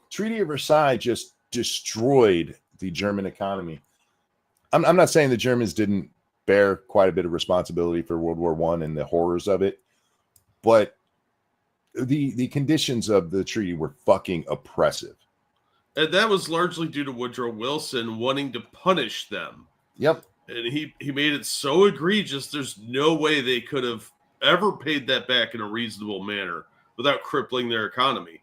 Treaty of Versailles just destroyed the German economy. I'm not saying the Germans didn't bear quite a bit of responsibility for World War I and the horrors of it, but the conditions of the treaty were fucking oppressive. And that was largely due to Woodrow Wilson wanting to punish them. Yep. And he made it so egregious, there's no way they could have ever paid that back in a reasonable manner without crippling their economy.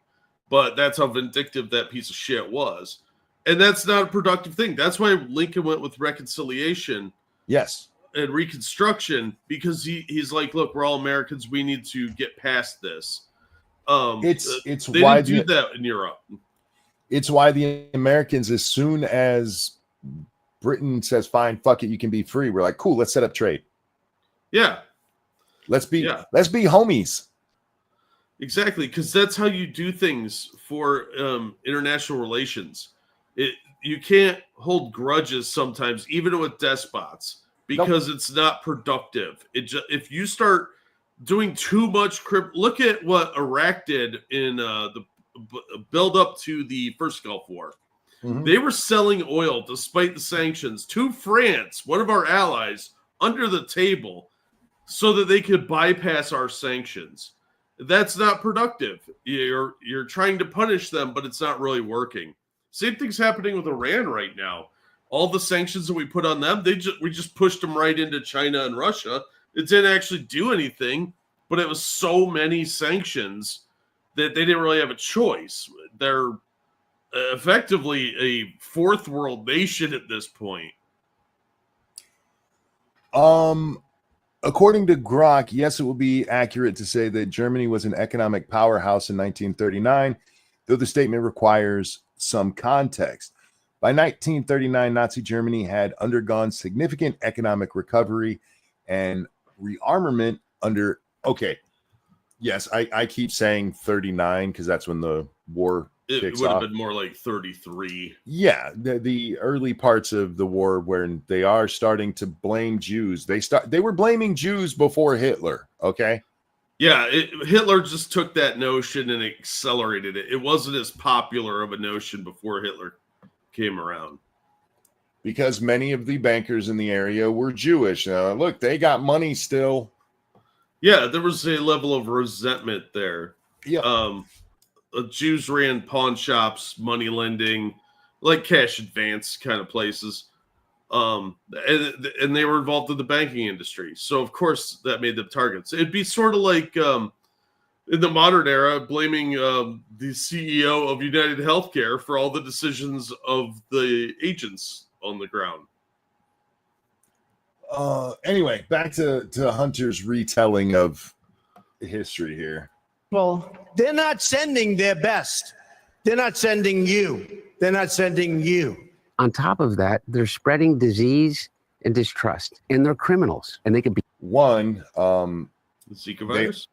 But that's how vindictive that piece of shit was. And that's not a productive thing. That's why Lincoln went with reconciliation Yes. and reconstruction, because he's like, look, we're all Americans. We need to get past this. It's they why didn't do that in Europe. It's why the Americans, as soon as Britain says, fine, fuck it, you can be free, we're like, cool, let's set up trade. Yeah. Let's be homies. Exactly, because that's how you do things for international relations. You can't hold grudges sometimes, even with despots, because it's not productive. If you start doing too much look at what Iraq did in the build up to the first Gulf War. Mhm. They were selling oil despite the sanctions to France, one of our allies, under the table, so that they could bypass our sanctions. That's not productive. You're trying to punish them, but it's not really working. Same thing's happening with Iran right now. All the sanctions that we put on them, we just pushed them right into China and Russia. It didn't actually do anything, but it was so many sanctions that they didn't really have a choice. They're effectively a fourth world nation at this point. According to Grok, yes, it will be accurate to say that Germany was an economic powerhouse in 1939, though the statement requires some context. By 1939, Nazi Germany had undergone significant economic recovery and rearmament under, okay, yes, I keep saying 39 because that's when the war It kicks would have off. been more like 33. Yeah, the early parts of the war when they are starting to blame Jews. They were blaming Jews before Hitler, okay? Yeah, Hitler just took that notion and accelerated it. It wasn't as popular of a notion before Hitler came around. Because many of the bankers in the area were Jewish. Look, they got money still. Yeah, there was a level of resentment there. Yeah. Jews ran pawn shops, money lending, like cash advance kind of places. And they were involved in the banking industry. So, of course, that made them targets. It'd be sort of like in the modern era, blaming the CEO of United Healthcare for all the decisions of the agents on the ground. Anyway, back to Hunter's retelling of history here. Well, they're not sending their best. They're not sending you. They're not sending you. On top of that, they're spreading disease and distrust, and they're criminals, and they could be. One, The Zika virus?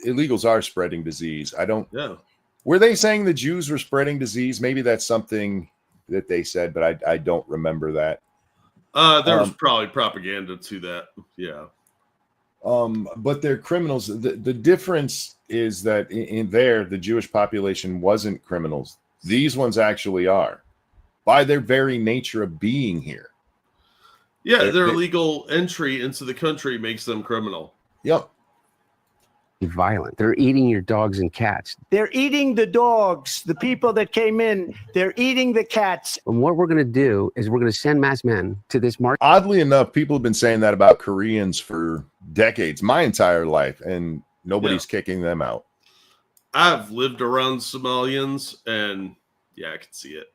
illegals are spreading disease. Yeah. Were they saying the Jews were spreading disease? Maybe that's something that they said, but I don't remember that. There was probably propaganda to that. Yeah. But they're criminals. The difference is that in there, the Jewish population wasn't criminals. These ones actually are, by their very nature of being here. Yeah, their illegal entry into the country makes them criminal. Yep. Violent. They're eating your dogs and cats. They're eating the dogs, the people that came in. They're eating the cats. And what we're going to do is we're going to send mass men to this market. Oddly enough, people have been saying that about Koreans for decades, my entire life, and nobody's kicking them out. I've lived around Somalians, and yeah, I can see it.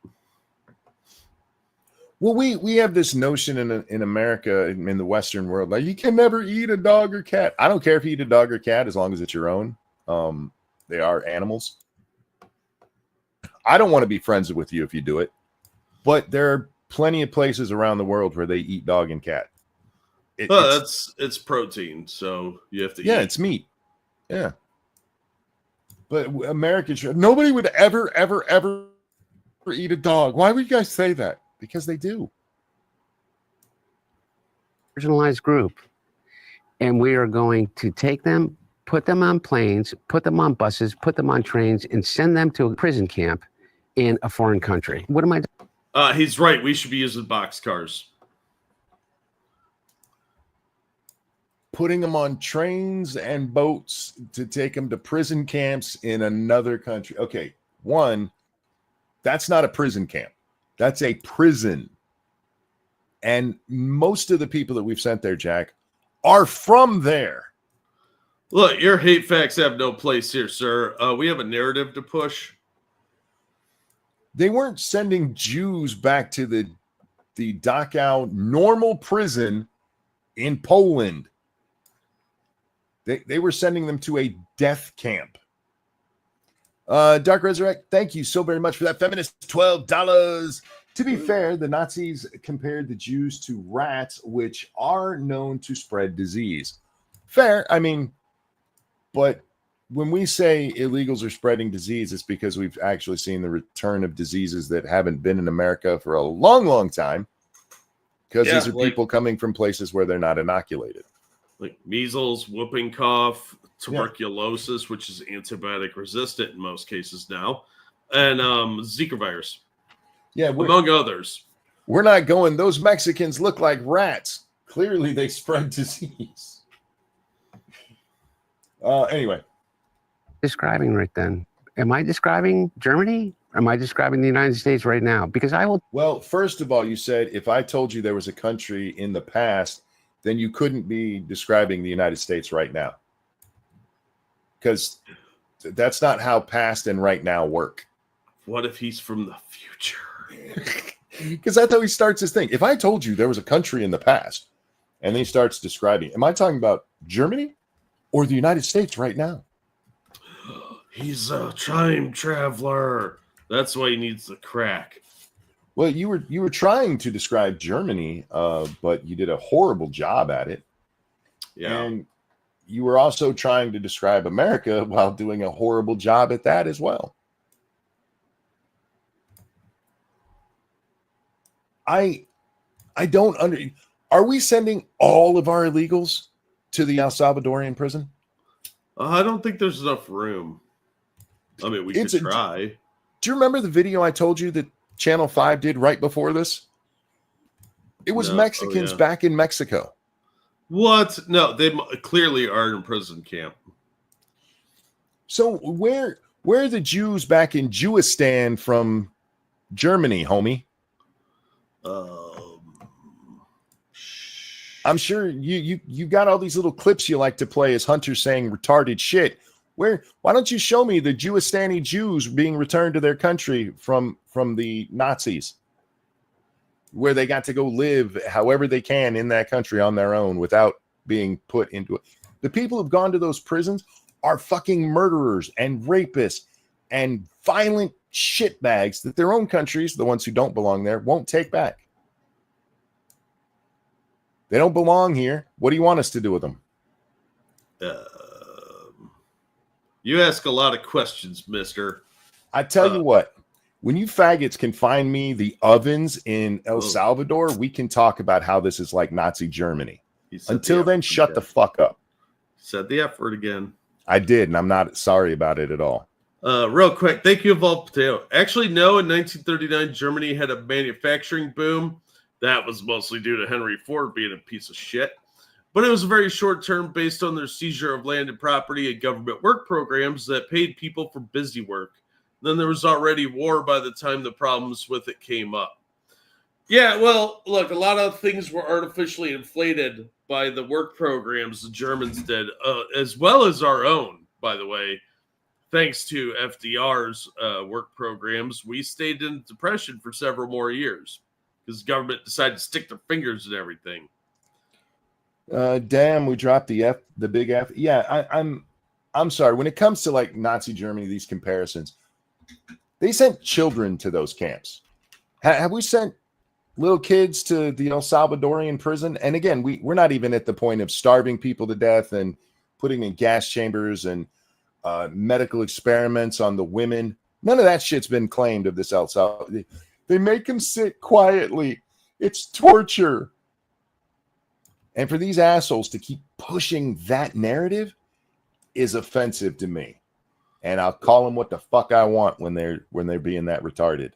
Well, we have this notion in America, in the Western world, like you can never eat a dog or cat. I don't care if you eat a dog or cat as long as it's your own. They are animals. I don't want to be friends with you if you do it, but there are plenty of places around the world where they eat dog and cat. It's protein, so you have to eat. Yeah, it's meat. Yeah. But Americans, nobody would ever eat a dog. Why would you guys say that? Because they do. Marginalized group, and we are going to take them, put them on planes, put them on buses, put them on trains, and send them to a prison camp in a foreign country. What am I doing? He's right. We should be using boxcars. Putting them on trains and boats to take them to prison camps in another country. Okay, one, that's not a prison camp. That's a prison. And most of the people that we've sent there, Jack, are from there. Look, your hate facts have no place here, sir. We have a narrative to push. They weren't sending Jews back to the Dachau normal prison in Poland. They were sending them to a death camp. Dark Resurrect, thank you so very much for that. Feminist, $12. To be fair, the Nazis compared the Jews to rats, which are known to spread disease. Fair, I mean, but when we say illegals are spreading disease, it's because we've actually seen the return of diseases that haven't been in America for a long, long time. Because these are people coming from places where they're not inoculated. Like measles, whooping cough, tuberculosis, which is antibiotic resistant in most cases now, and Zika virus. Yeah, among others. We're not going, those Mexicans look like rats. Clearly they spread disease. Anyway. Describing right then. Am I describing Germany? Am I describing the United States right now? Because I will. Well, first of all, you said if I told you there was a country in the past, then you couldn't be describing the United States right now. Because that's not how past and right now work. What if he's from the future? Because that's how he starts his thing. If I told you there was a country in the past and then he starts describing, am I talking about Germany or the United States right now? He's a time traveler. That's why he needs the crack. Well, you were trying to describe Germany, but you did a horrible job at it. Yeah. And you were also trying to describe America while doing a horrible job at that as well. I don't are we sending all of our illegals to the El Salvadorian prison? I don't think there's enough room. I mean, we could try. Do you remember the video I told you that Channel 5 did right before this? It was Mexicans back in Mexico. What? No, they clearly are in prison camp. So where are the Jews back in Jewistan from Germany, homie? I'm sure you got all these little clips you like to play as Hunter saying retarded shit. Why don't you show me the Jewistani Jews being returned to their country from the Nazis, where they got to go live however they can in that country on their own without being put into it. The people who've gone to those prisons are fucking murderers and rapists and violent shitbags that their own countries, the ones who don't belong there, won't take back. They don't belong here. What do you want us to do with them? You ask a lot of questions, mister. I tell you what, when you faggots can find me the ovens in El Salvador, we can talk about how this is like Nazi Germany. Until then, shut the fuck up. Said the F word again. I did, and I'm not sorry about it at all. Real quick, thank you, Evolved Potato. Actually, no, in 1939, Germany had a manufacturing boom. That was mostly due to Henry Ford being a piece of shit. But it was a very short term based on their seizure of land and property and government work programs that paid people for busy work. Then there was already war by the time the problems with it came up. Yeah, well, look, a lot of things were artificially inflated by the work programs the Germans did, as well as our own, by the way. Thanks to FDR's work programs, we stayed in depression for several more years because the government decided to stick their fingers in everything. Damn, we dropped the big F. Yeah, I'm sorry. When it comes to like Nazi Germany, these comparisons, they sent children to those camps. Have we sent little kids to the El Salvadorian prison? And again, we're not even at the point of starving people to death and putting in gas chambers and medical experiments on the women. None of that shit's been claimed of this El Salvador. They make them sit quietly. It's torture. And for these assholes to keep pushing that narrative is offensive to me. And I'll call them what the fuck I want when they're being that retarded.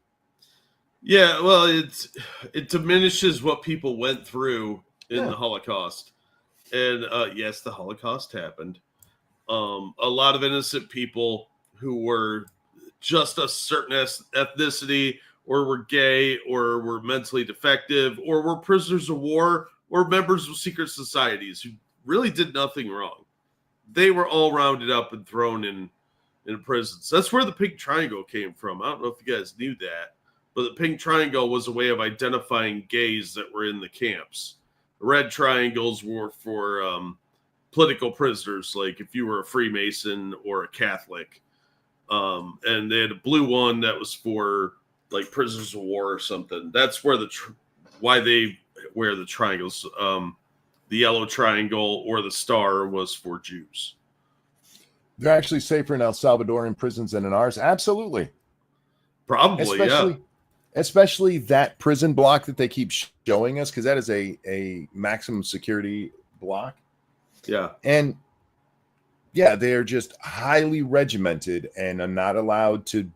Yeah, well, it diminishes what people went through in the Holocaust. And yes, the Holocaust happened. A lot of innocent people who were just a certain ethnicity or were gay or were mentally defective or were prisoners of war or members of secret societies who really did nothing wrong. They were all rounded up and thrown in prisons. That's where the Pink Triangle came from. I don't know if you guys knew that, but the Pink Triangle was a way of identifying gays that were in the camps. The red triangles were for political prisoners, like if you were a Freemason or a Catholic. And they had a blue one that was for like prisoners of war or something. That's where why they wear the triangles. The yellow triangle or the star was for Jews. They're actually safer in El Salvadoran prisons than in ours. Absolutely. Probably, Especially that prison block that they keep showing us, because that is a maximum security block. yeah. And yeah, they're just highly regimented and are not allowed to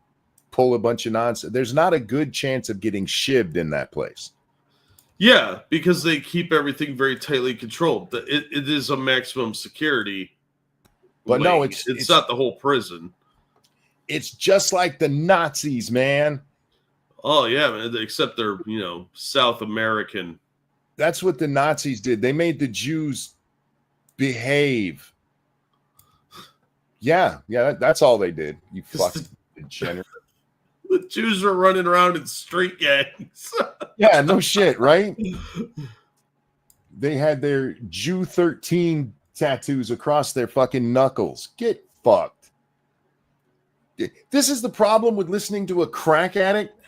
pull a bunch of nonsense. There's not a good chance of getting shivved in that place. Yeah, because they keep everything very tightly controlled. It is a maximum security. But no, wing. it's not the whole prison. It's just like the Nazis, man. Oh yeah, man, except they're South American. That's what the Nazis did. They made the Jews behave. Yeah, that's all they did. You fucking degenerate. The Jews are running around in street gangs. Yeah, no shit, right? They had their Jew 13 tattoos across their fucking knuckles. Get fucked. This is the problem with listening to a crack addict,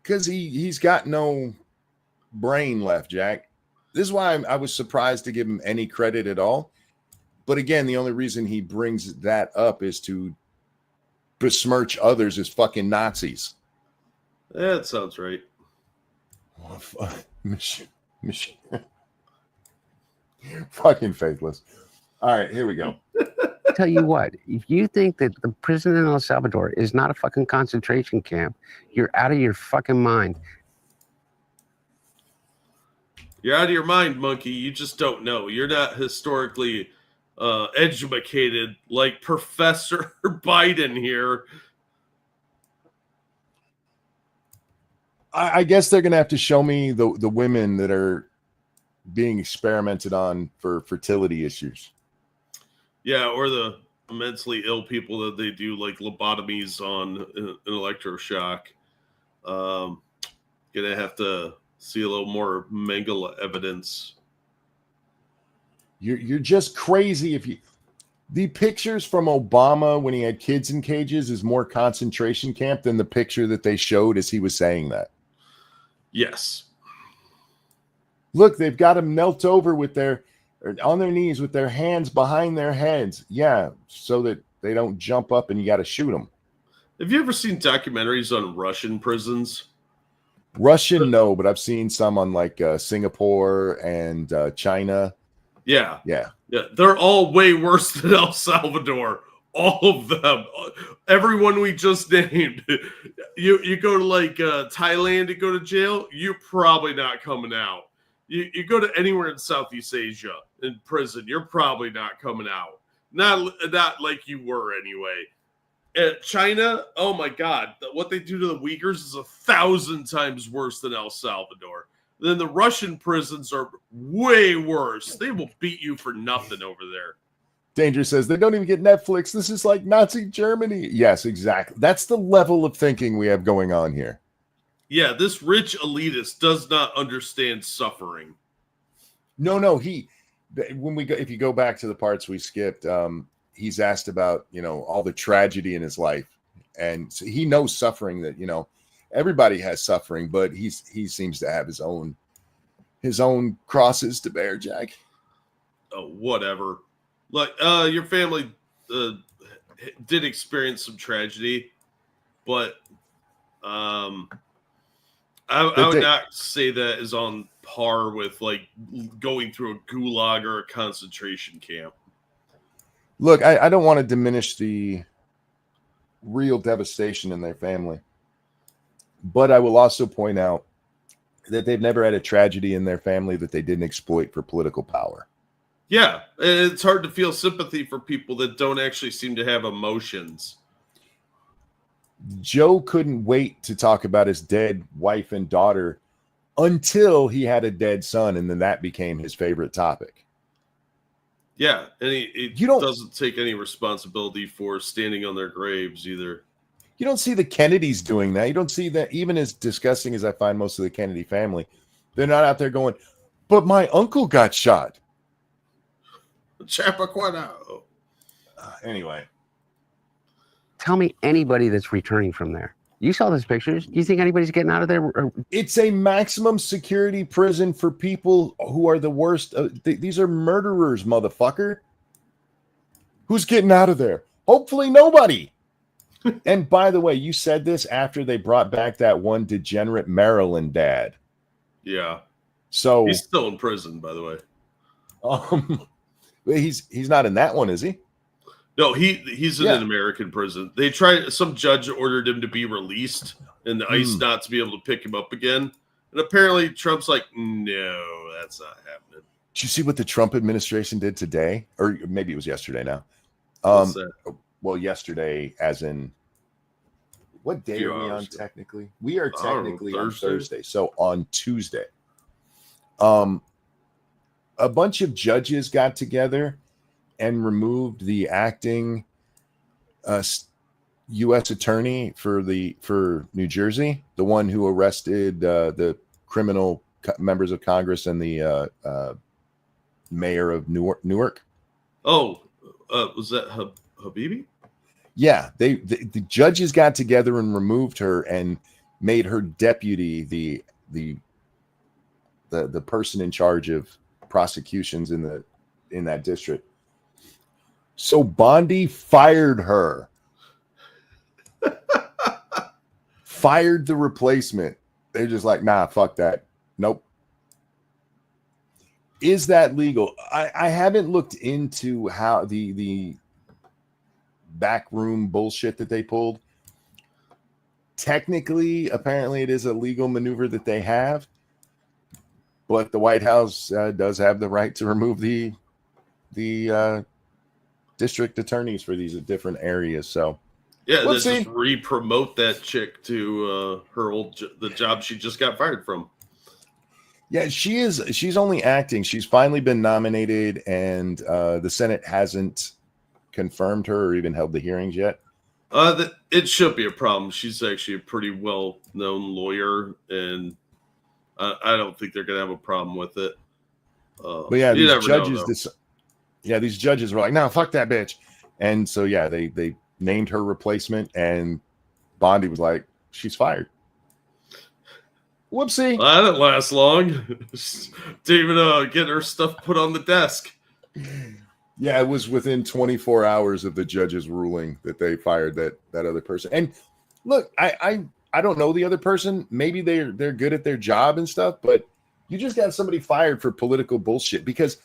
because he's got no brain left, Jack. This is why I was surprised to give him any credit at all. But again, the only reason he brings that up is to besmirch others as fucking Nazis. That sounds right. Fucking faithless. All right, here we go. Tell you what, if you think that the prison in El Salvador is not a fucking concentration camp, you're out of your fucking mind. You're out of your mind, monkey. You just don't know. You're not historically educated like Professor Biden here. I guess they're gonna have to show me the women that are being experimented on for fertility issues. Yeah, or the mentally ill people that they do like lobotomies on an electroshock. Gonna have to see a little more Mengele evidence. You're just crazy if you. The pictures from Obama when he had kids in cages is more concentration camp than the picture that they showed as he was saying that. Yes. Look, they've got them knelt over on their knees with their hands behind their heads. Yeah, so that they don't jump up and you got to shoot them. Have you ever seen documentaries on Russian prisons? Russian, no, but I've seen some on like Singapore and China. Yeah. Yeah. They're all way worse than El Salvador. All of them. Everyone we just named. You go to like Thailand to go to jail, you're probably not coming out. You go to anywhere in Southeast Asia in prison, you're probably not coming out. Not like you were anyway. China, oh my God, what they do to the Uyghurs is 1,000 times worse than El Salvador. Then the Russian prisons are way worse. They will beat you for nothing over there. Danger says they don't even get Netflix. This is like Nazi Germany. Yes, exactly. That's the level of thinking we have going on here. Yeah, this rich elitist does not understand suffering. No, if you go back to the parts we skipped, he's asked about, all the tragedy in his life. And so he knows suffering, that, everybody has suffering, but he seems to have his own crosses to bear, Jack. Oh, whatever. Like, your family did experience some tragedy, but I would not say that is on par with like going through a gulag or a concentration camp. Look, I don't want to diminish the real devastation in their family, but I will also point out that they've never had a tragedy in their family that they didn't exploit for political power. Yeah, it's hard to feel sympathy for people that don't actually seem to have emotions. Joe couldn't wait to talk about his dead wife and daughter until he had a dead son, and then that became his favorite topic. Yeah, and he doesn't take any responsibility for standing on their graves either. You don't see the Kennedys doing that. You don't see that, even as disgusting as I find most of the Kennedy family. They're not out there going, but my uncle got shot. Chapaquano. Anyway. Tell me anybody that's returning from there. You saw those pictures. Do you think anybody's getting out of there? It's a maximum security prison for people who are the worst. These are murderers, motherfucker. Who's getting out of there? Hopefully nobody. And by the way, you said this after they brought back that one degenerate Maryland dad. Yeah. So He's still in prison, by the way. he's not in that one, is he? No, he's in Yeah. an American prison. They tried. Some judge ordered him to be released and the ICE not to be able to pick him up again. And apparently Trump's like, no, that's not happening. Did you see what the Trump administration did today? Or maybe it was yesterday now. What's that? Well, yesterday, as in what day Few are we on hours ago. technically? We are I don't know, technically on Thursday? Thursday. So on Tuesday. A bunch of judges got together and removed the acting U.S. attorney for New Jersey, the one who arrested the criminal members of Congress and the mayor of Newark. Oh, was that Habibi? Yeah, the judges got together and removed her and made her deputy the person in charge of prosecutions in that district. So Bondi fired her. Fired the replacement. They're just like, nah, fuck that. Nope. Is that legal? I haven't looked into how the backroom bullshit that they pulled. Technically, apparently it is a legal maneuver that they have, but the White House does have the right to remove the district attorneys for these different areas. So Yeah, Let's just see. re-promote that chick to the job she just got fired from. yeah, she's only acting. She's finally been nominated, and the Senate hasn't confirmed her or even held the hearings yet. It should be a problem. She's actually a pretty well-known lawyer, and I don't think they're going to have a problem with it. But yeah, you these never know, judges, though. these judges were like, "No, fuck that bitch," and so yeah, they named her replacement, and Bondi was like, "She's fired." Whoopsie. That didn't last long. Didn't even get her stuff put on the desk. Yeah, it was within 24 hours of the judge's ruling that they fired that other person. And look, I don't know the other person. Maybe they're good at their job and stuff, but you just got somebody fired for political bullshit, because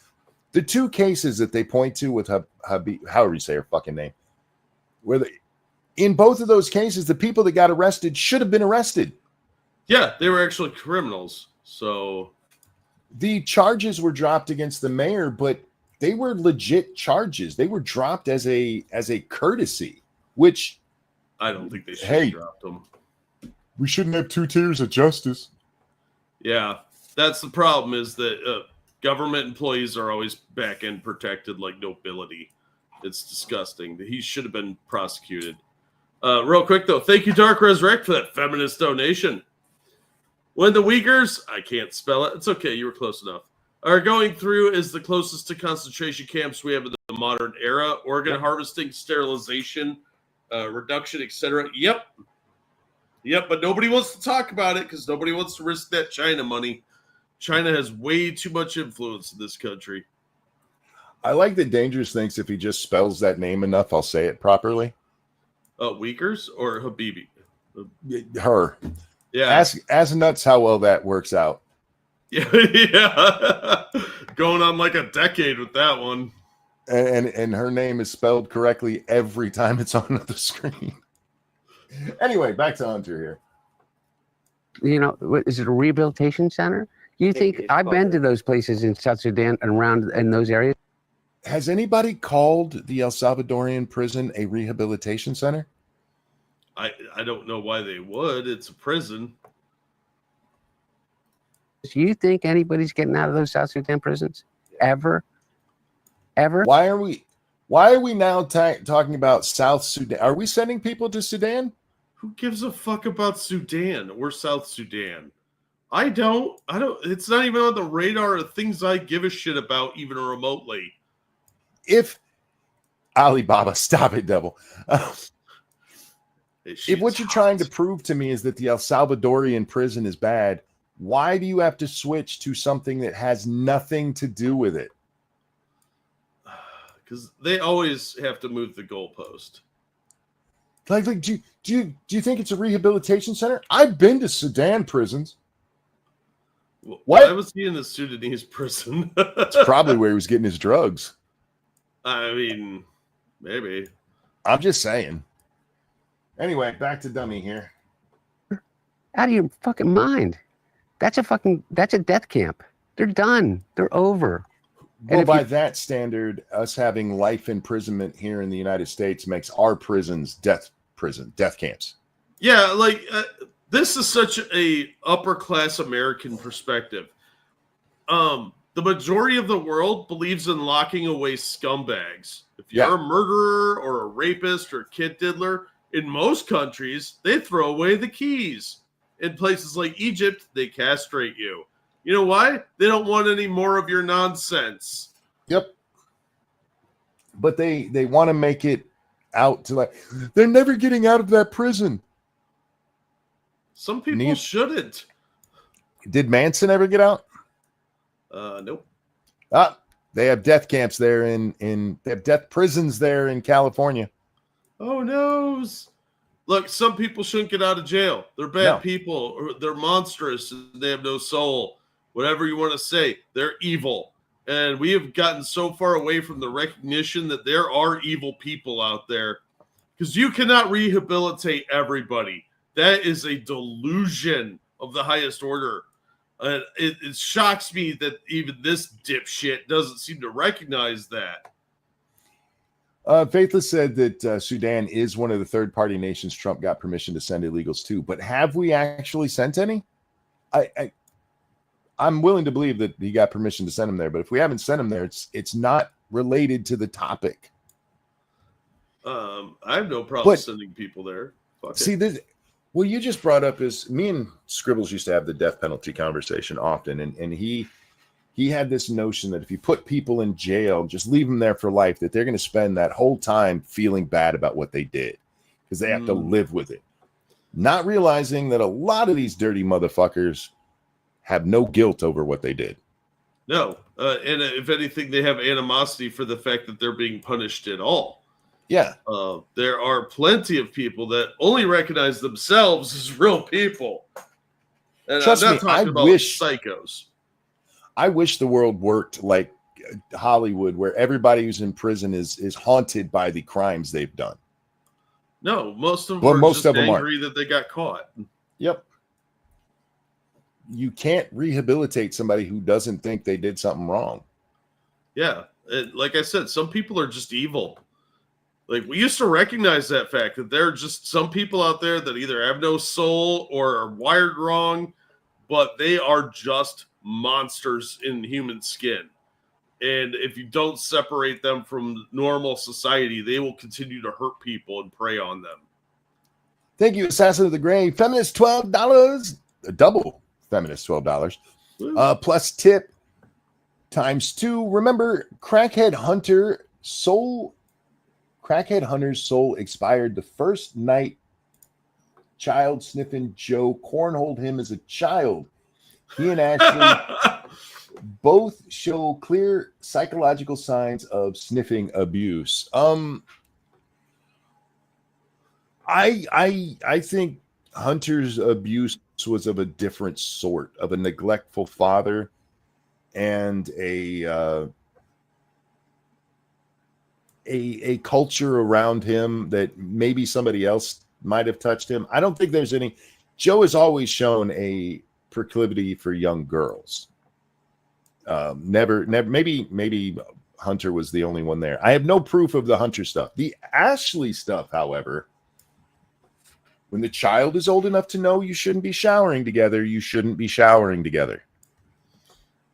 the two cases that they point to with however you say her fucking name, in both of those cases, the people that got arrested should have been arrested. Yeah, they were actually criminals. So The charges were dropped against the mayor, but they were legit charges. They were dropped as a courtesy, which I don't think they should Hey. have dropped them. we shouldn't have two tiers of justice. Yeah, that's the problem, is that government employees are always back end protected like nobility. It's disgusting. He should have been prosecuted. Real quick, though, thank you, Dark Resurrect, for that feminist donation. When the Uyghurs, I can't spell it. It's okay. You were close enough. Are going through is the closest to concentration camps we have in the modern era. Organ harvesting, sterilization, reduction, etc. Yep. But nobody wants to talk about it because nobody wants to risk that China money. China has way too much influence in this country. I like that Dangerous thinks if he just spells that name enough, I'll say it properly. Uyghurs or Habibi? Her. Yeah. Ask nuts how well that works out. Yeah. Going on like a decade with that one. And her name is spelled correctly every time it's on the screen. Anyway, back to Hunter here. You know, is it a rehabilitation center? You think I've been to those places in South Sudan and around in those areas? Has anybody called the El Salvadorian prison a rehabilitation center? I don't know why they would. It's a prison. Do you think anybody's getting out of those South Sudan prisons ever? Why are we now talking about South Sudan? Are we sending people to Sudan? Who gives a fuck about Sudan or South Sudan? I don't. It's not even on the radar of things I give a shit about, even remotely. If Alibaba, stop it, devil. If what you're trying to prove to me is that the El Salvadorian prison is bad, why do you have to switch to something that has nothing to do with it? because they always have to move the goalpost. Like, do you think it's a rehabilitation center? I've been to Sudan prisons. What? Why was he in the Sudanese prison? It's probably where he was getting his drugs. I mean, maybe. I'm just saying. Anyway, back to dummy here. Out of your fucking mind. That's a death camp. They're done. They're over. And Well, if by you- that standard, us having life imprisonment here in the United States makes our prisons death camps. Yeah, like this is such a upper class American perspective. The majority of the world believes in locking away scumbags. If you're Yeah. a murderer or a rapist or a kid diddler, in most countries, they throw away the keys. In places like Egypt, they castrate you. You know why? They don't want any more of your nonsense. Yep. But they want to make it out to like they're never getting out of that prison. Some people Neat. shouldn't. Did Manson ever get out? Nope. They have death camps there they have death prisons there in California. Oh no! Look, some people shouldn't get out of jail. They're bad No. people, or they're monstrous. And they have no soul. Whatever you want to say, they're evil. And we have gotten so far away from the recognition that there are evil people out there, because you cannot rehabilitate everybody. That is a delusion of the highest order. It shocks me that even this dipshit doesn't seem to recognize that. Faithless said that Sudan is one of the third-party nations Trump got permission to send illegals to, but have we actually sent any? I'm willing to believe that he got permission to send them there, but if we haven't sent them there, it's not related to the topic. I have no problem But- sending people there. Fuck it. See this. Well, you just brought up is me and Scribbles used to have the death penalty conversation often, and he had this notion that if you put people in jail, just leave them there for life, that they're going to spend that whole time feeling bad about what they did because they have to live with it, not realizing that a lot of these dirty motherfuckers have no guilt over what they did. No, and if anything, they have animosity for the fact that they're being punished at all. Yeah, There are plenty of people that only recognize themselves as real people. And Trust I'm me, not talking I about wish- psychos. I wish the world worked like Hollywood, where everybody who's in prison is haunted by the crimes they've done. No, most of them Well, are most just of them aren't. angry that they got caught. Yep. You can't rehabilitate somebody who doesn't think they did something wrong. Yeah, like I said, some people are just evil. Like, we used to recognize that fact that there are just some people out there that either have no soul or are wired wrong, but they are just monsters in human skin. And if you don't separate them from normal society, they will continue to hurt people and prey on them. Thank you, Assassin of the Grave. Feminist $12. A double feminist $12. Woo. Plus tip times 2. Remember, Crackhead Hunter's soul expired the first night child sniffing Joe cornholed him as a child. He and Ashley both show clear psychological signs of sniffing abuse. I think Hunter's abuse was of a different sort, of a neglectful father and a culture around him that maybe somebody else might have touched him. I don't think there's any. Joe has always shown a proclivity for young girls. Never. Maybe Hunter was the only one there. I have no proof of the Hunter stuff. The Ashley stuff, however, when the child is old enough to know you shouldn't be showering together, you shouldn't be showering together.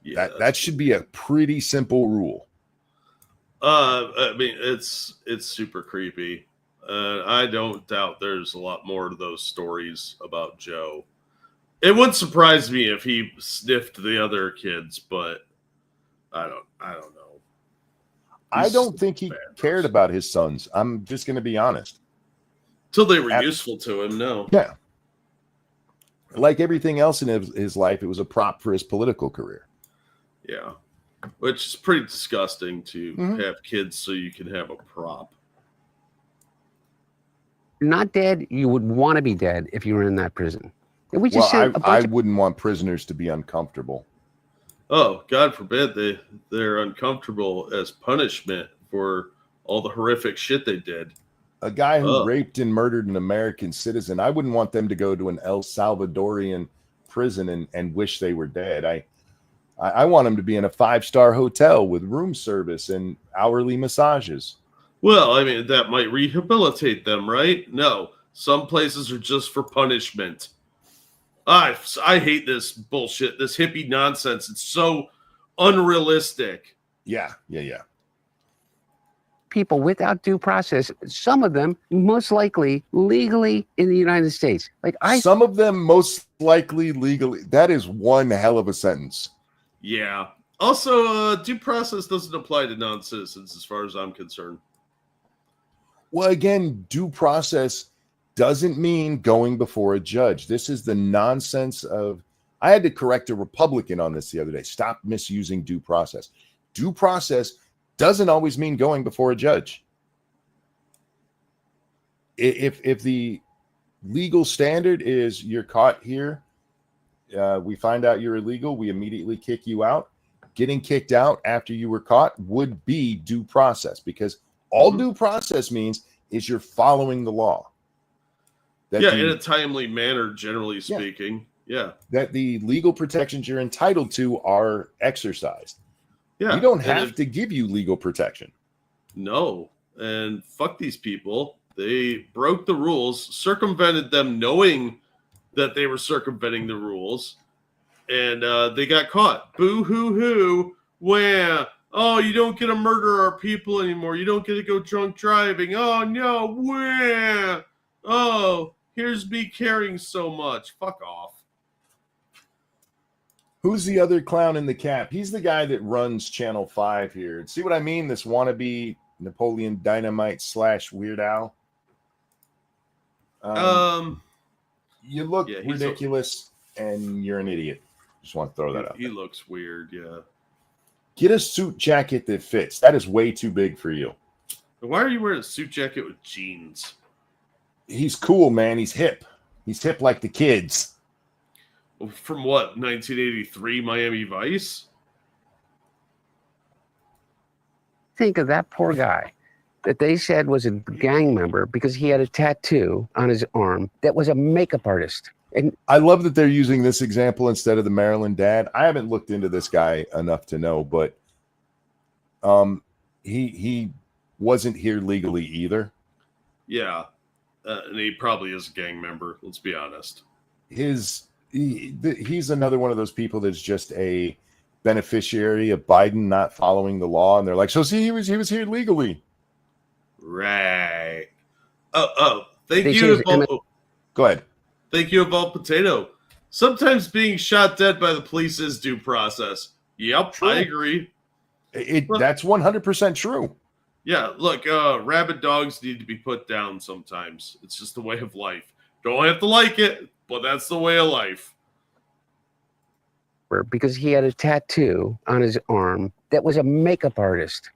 Yeah, That should be a pretty simple rule. I mean, it's super creepy. I don't doubt there's a lot more to those stories about Joe. It wouldn't surprise me if he sniffed the other kids, but I don't know. I don't think he bad cared person. about his sons. I'm just going to be honest. Till they were useful to him, no. Yeah. Like everything else in his life, it was a prop for his political career. Yeah. which is pretty disgusting to Mhm. have kids so you can have a prop. You're not dead. You would want to be dead if you were in that prison. And we just Well, sent a I bunch of wouldn't want prisoners to be uncomfortable. Oh, God forbid they're uncomfortable as punishment for all the horrific shit they did. A guy who Ugh. raped and murdered an American citizen, I wouldn't want them to go to an El Salvadorian prison and wish they were dead. I want them to be in a 5-star hotel with room service and hourly massages. Well, I mean, that might rehabilitate them, right? No, some places are just for punishment. I hate this bullshit, this hippie nonsense. It's so unrealistic. Yeah. people without due process. Some of them, most likely, legally in the United States. Some of them most likely legally. That is one hell of a sentence. Yeah. Also, due process doesn't apply to non-citizens as far as I'm concerned. Well, again, due process doesn't mean going before a judge. This is the nonsense of. I had to correct a Republican on this the other day. Stop misusing due process. Due process doesn't always mean going before a judge. If the legal standard is you're caught here, we find out you're illegal, we immediately kick you out. Getting kicked out after you were caught would be due process, because all due process means is you're following the law. In a timely manner, generally speaking. Yeah. That the legal protections you're entitled to are exercised. Yeah. We don't have to give you legal protection. No. And fuck these people. They broke the rules, circumvented them knowing that they were circumventing the rules, and they got caught. Boo hoo hoo. Wah. Oh, you don't get to murder our people anymore. You don't get to go drunk driving. Oh, no. Wah. Oh, here's me caring so much. Fuck off. Who's the other clown in the cap? He's the guy that runs Channel 5 here. See what I mean? This wannabe Napoleon Dynamite / Weird Al. You look ridiculous and you're an idiot. Just want to throw that out. He looks weird, yeah. Get a suit jacket that fits. That is way too big for you. Why are you wearing a suit jacket with jeans? He's cool, man. He's hip. He's hip like the kids. From what, 1983 Miami Vice? Think of that poor guy that they said was a gang member because he had a tattoo on his arm that was a makeup artist. And I love that they're using this example instead of the Maryland dad. I haven't looked into this guy enough to know, but he wasn't here legally either. Yeah. And he probably is a gang member, let's be honest. He's another one of those people that's just a beneficiary of Biden not following the law, and they're like, so see, he was here legally. Right. Thank you. Go ahead. Thank you, Evolved Potato. Sometimes being shot dead by the police is due process. Yep, true. I agree. That's 100% true. Yeah, look, rabid dogs need to be put down sometimes. It's just the way of life. Don't have to like it, but that's the way of life. Because he had a tattoo on his arm that was a makeup artist.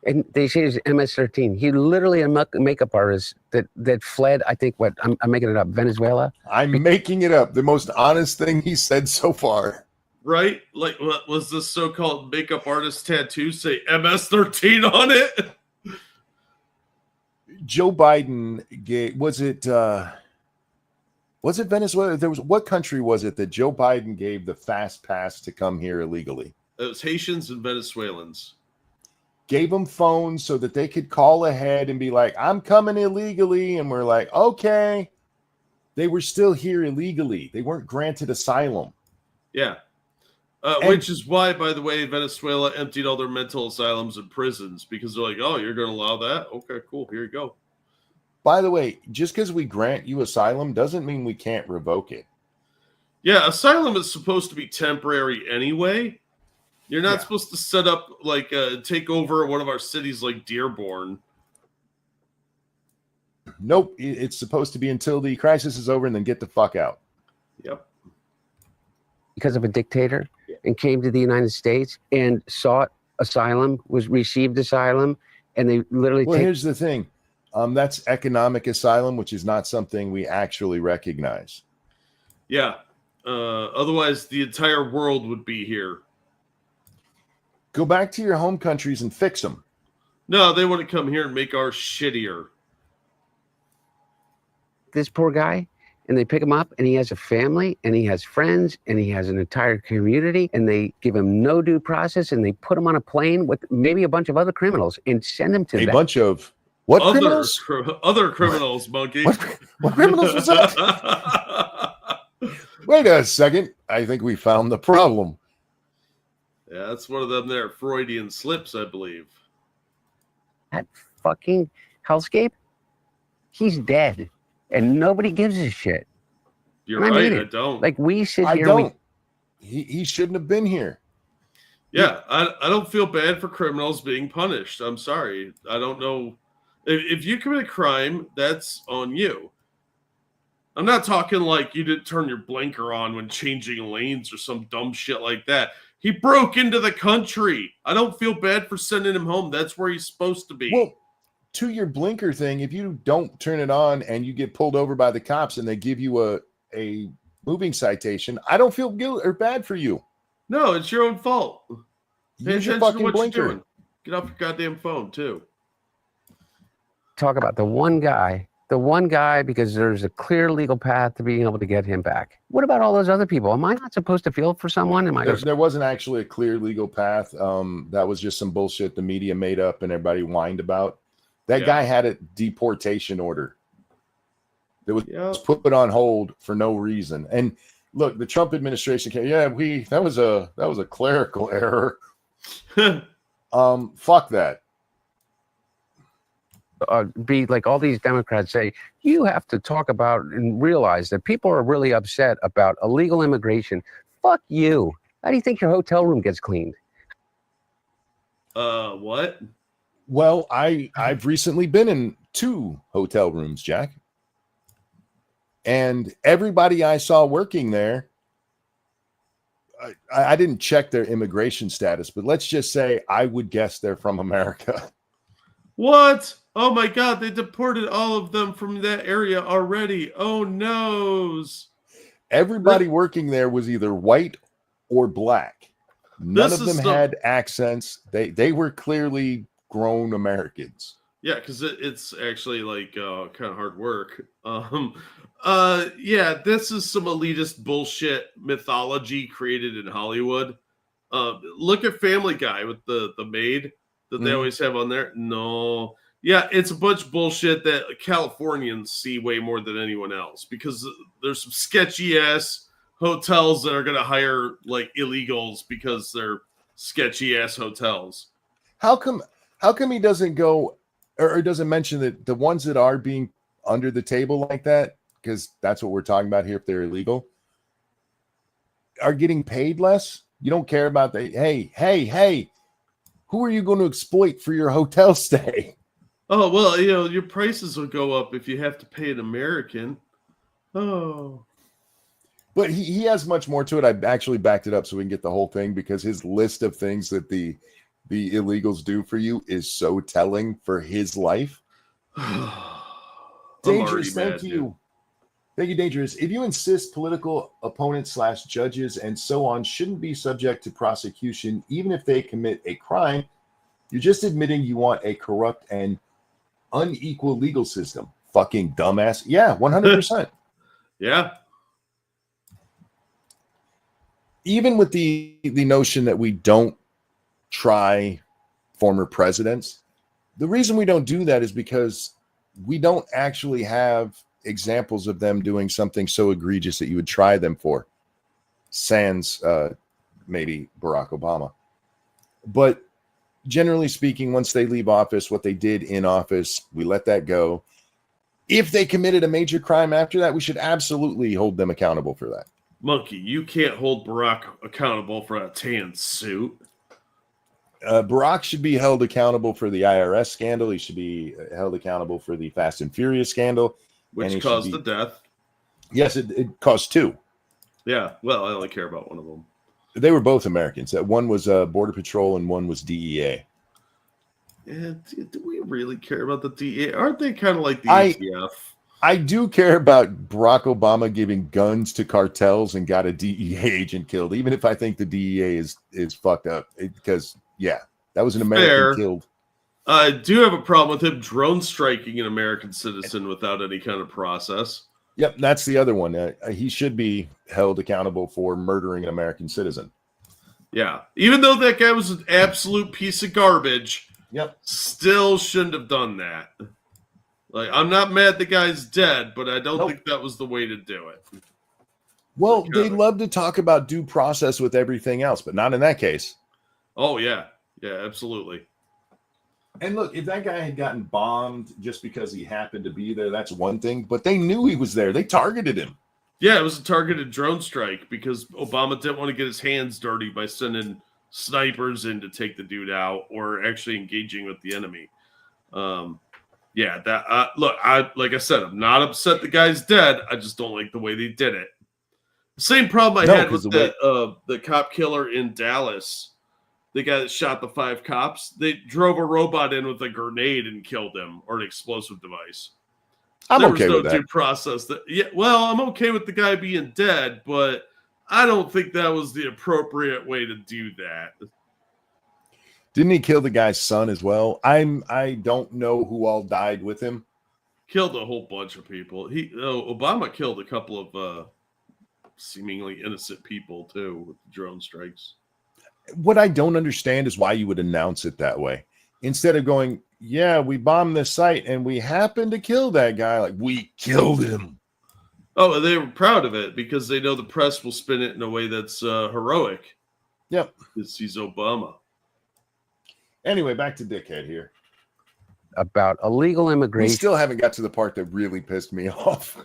And they say he's MS-13. He literally a makeup artist that fled, I think, I'm making it up, Venezuela? I'm making it up. The most honest thing he said so far. Right? Like, what was this so-called makeup artist tattoo say MS-13 on it? Joe Biden gave, was it Venezuela? What country was it that Joe Biden gave the fast pass to come here illegally? It was Haitians and Venezuelans. Gave them phones so that they could call ahead and be like, I'm coming illegally. And we're like, okay. They were still here illegally. They weren't granted asylum. Yeah. Which is why, by the way, Venezuela emptied all their mental asylums and prisons, because they're like, oh, you're going to allow that? Okay, cool. Here you go. By the way, just because we grant you asylum doesn't mean we can't revoke it. Yeah, asylum is supposed to be temporary anyway. You're not supposed to set up, take over one of our cities like Dearborn. Nope. It's supposed to be until the crisis is over and then get the fuck out. Yep. Because of a dictator. and came to the United States and sought asylum, received asylum, and they literally Well, here's the thing. That's economic asylum, which is not something we actually recognize. Yeah. Otherwise, the entire world would be here. Go back to your home countries and fix them. No, they want to come here and make ours shittier. this poor guy, and they pick him up, and he has a family, and he has friends, and he has an entire community, and they give him no due process, and they put him on a plane with maybe a bunch of other criminals and send him to A that. bunch of what criminals? Other criminals, Monkey. What criminals was that? Wait a second. I think we found the problem. Yeah, that's one of them there Freudian slips, I believe. That fucking hellscape, he's dead, and nobody gives a shit. You're And I right, mean I it. don't. Like we sit I here, don't. He shouldn't have been here. Yeah, I don't feel bad for criminals being punished. I'm sorry. I don't know. If you commit a crime, that's on you. I'm not talking like you didn't turn your blinker on when changing lanes or some dumb shit like that. He broke into the country. I don't feel bad for sending him home. That's where he's supposed to be. Well, to your blinker thing, if you don't turn it on and you get pulled over by the cops and they give you a moving citation, I don't feel guilt or bad for you. No, it's your own fault. Pay Use your attention to fucking what blinker. you're doing. Get off your goddamn phone, too. talk about the one guy, because there's a clear legal path to being able to get him back. What about all those other people? Am I not supposed to feel for someone? Am I? There wasn't actually a clear legal path. That was just some bullshit the media made up and everybody whined about. That Yeah. guy had a deportation order that was Yeah. put on hold for no reason. And look, the Trump administration came. Yeah, that was a clerical error. Fuck that. Be like all these Democrats say, you have to talk about and realize that people are really upset about illegal immigration. Fuck you. How do you think your hotel room gets cleaned? What? Well, I've recently been in 2 hotel rooms, Jack. And everybody I saw working there, I didn't check their immigration status, but let's just say I would guess they're from America. What? Oh my God, they deported all of them from that area already. Oh noes. Everybody working there was either white or black. None This of is them the- had accents. They were clearly grown Americans. Yeah, because it's actually like kind of hard work. Yeah, this is some elitist bullshit mythology created in Hollywood. Look at Family Guy with the maid that they Mhm. always have on there. No, yeah, it's a bunch of bullshit that Californians see way more than anyone else because there's some sketchy ass hotels that are going to hire like illegals because they're sketchy ass hotels. How come he doesn't go or doesn't mention that the ones that are being under the table like that, because that's what we're talking about here if they're illegal, are getting paid less? You don't care about the hey, who are you going to exploit for your hotel stay? Oh, well, your prices will go up if you have to pay an American. Oh. But he has much more to it. I actually backed it up so we can get the whole thing because his list of things that the illegals do for you is so telling for his life. Dangerous, thank you. Thank you, Dangerous. If you insist political opponents / judges and so on shouldn't be subject to prosecution, even if they commit a crime, you're just admitting you want a corrupt and unequal legal system. Fucking dumbass. Yeah, 100%. Yeah. Even with the notion that we don't try former presidents, the reason we don't do that is because we don't actually have examples of them doing something so egregious that you would try them for. Sans maybe Barack Obama. But generally speaking, once they leave office, what they did in office, we let that go. If they committed a major crime after that, we should absolutely hold them accountable for that. Monkey, you can't hold Barack accountable for a tan suit. Barack should be held accountable for the IRS scandal. He should be held accountable for the Fast and Furious scandal. And he Which should caused be- the death. Yes, it caused 2. Yeah, well, I only care about one of them. They were both Americans. One was Border Patrol and one was DEA. Yeah, do we really care about the DEA? Aren't they kind of like the I- ATF? I do care about Barack Obama giving guns to cartels and got a DEA agent killed, even if I think the DEA is fucked up. Because that was an American Fair. killed. I do have a problem with him drone striking an American citizen without any kind of process. Yep, that's the other one. He should be held accountable for murdering an American citizen. Yeah, even though that guy was an absolute piece of garbage, Yep. still shouldn't have done that. Like, I'm not mad the guy's dead, but I don't Nope. think that was the way to do it. Well, Okay. they love to talk about due process with everything else, but not in that case. Oh yeah, absolutely. And look, if that guy had gotten bombed just because he happened to be there, that's one thing. But they knew he was there. They targeted him. Yeah, it was a targeted drone strike because Obama didn't want to get his hands dirty by sending snipers in to take the dude out or actually engaging with the enemy. Look, like I said, I'm not upset the guy's dead. I just don't like the way they did it. Same problem I had with the cop killer in Dallas, the guy that shot the 5 cops. They drove a robot in with a grenade and killed him, or an explosive device. I'm There okay was no with that. due process. I'm okay with the guy being dead, but I don't think that was the appropriate way to do that. Didn't he kill the guy's son as well? I don't know who all died with him. Killed a whole bunch of people. Obama killed a couple of seemingly innocent people too with the drone strikes. What I don't understand is why you would announce it that way. Instead of going, yeah, we bombed this site and we happened to kill that guy. Like, we killed him. Oh, they were proud of it because they know the press will spin it in a way that's heroic. Yep. Because he's Obama. Anyway, back to Dickhead here. About illegal We immigration. still haven't got to the part that really pissed me off.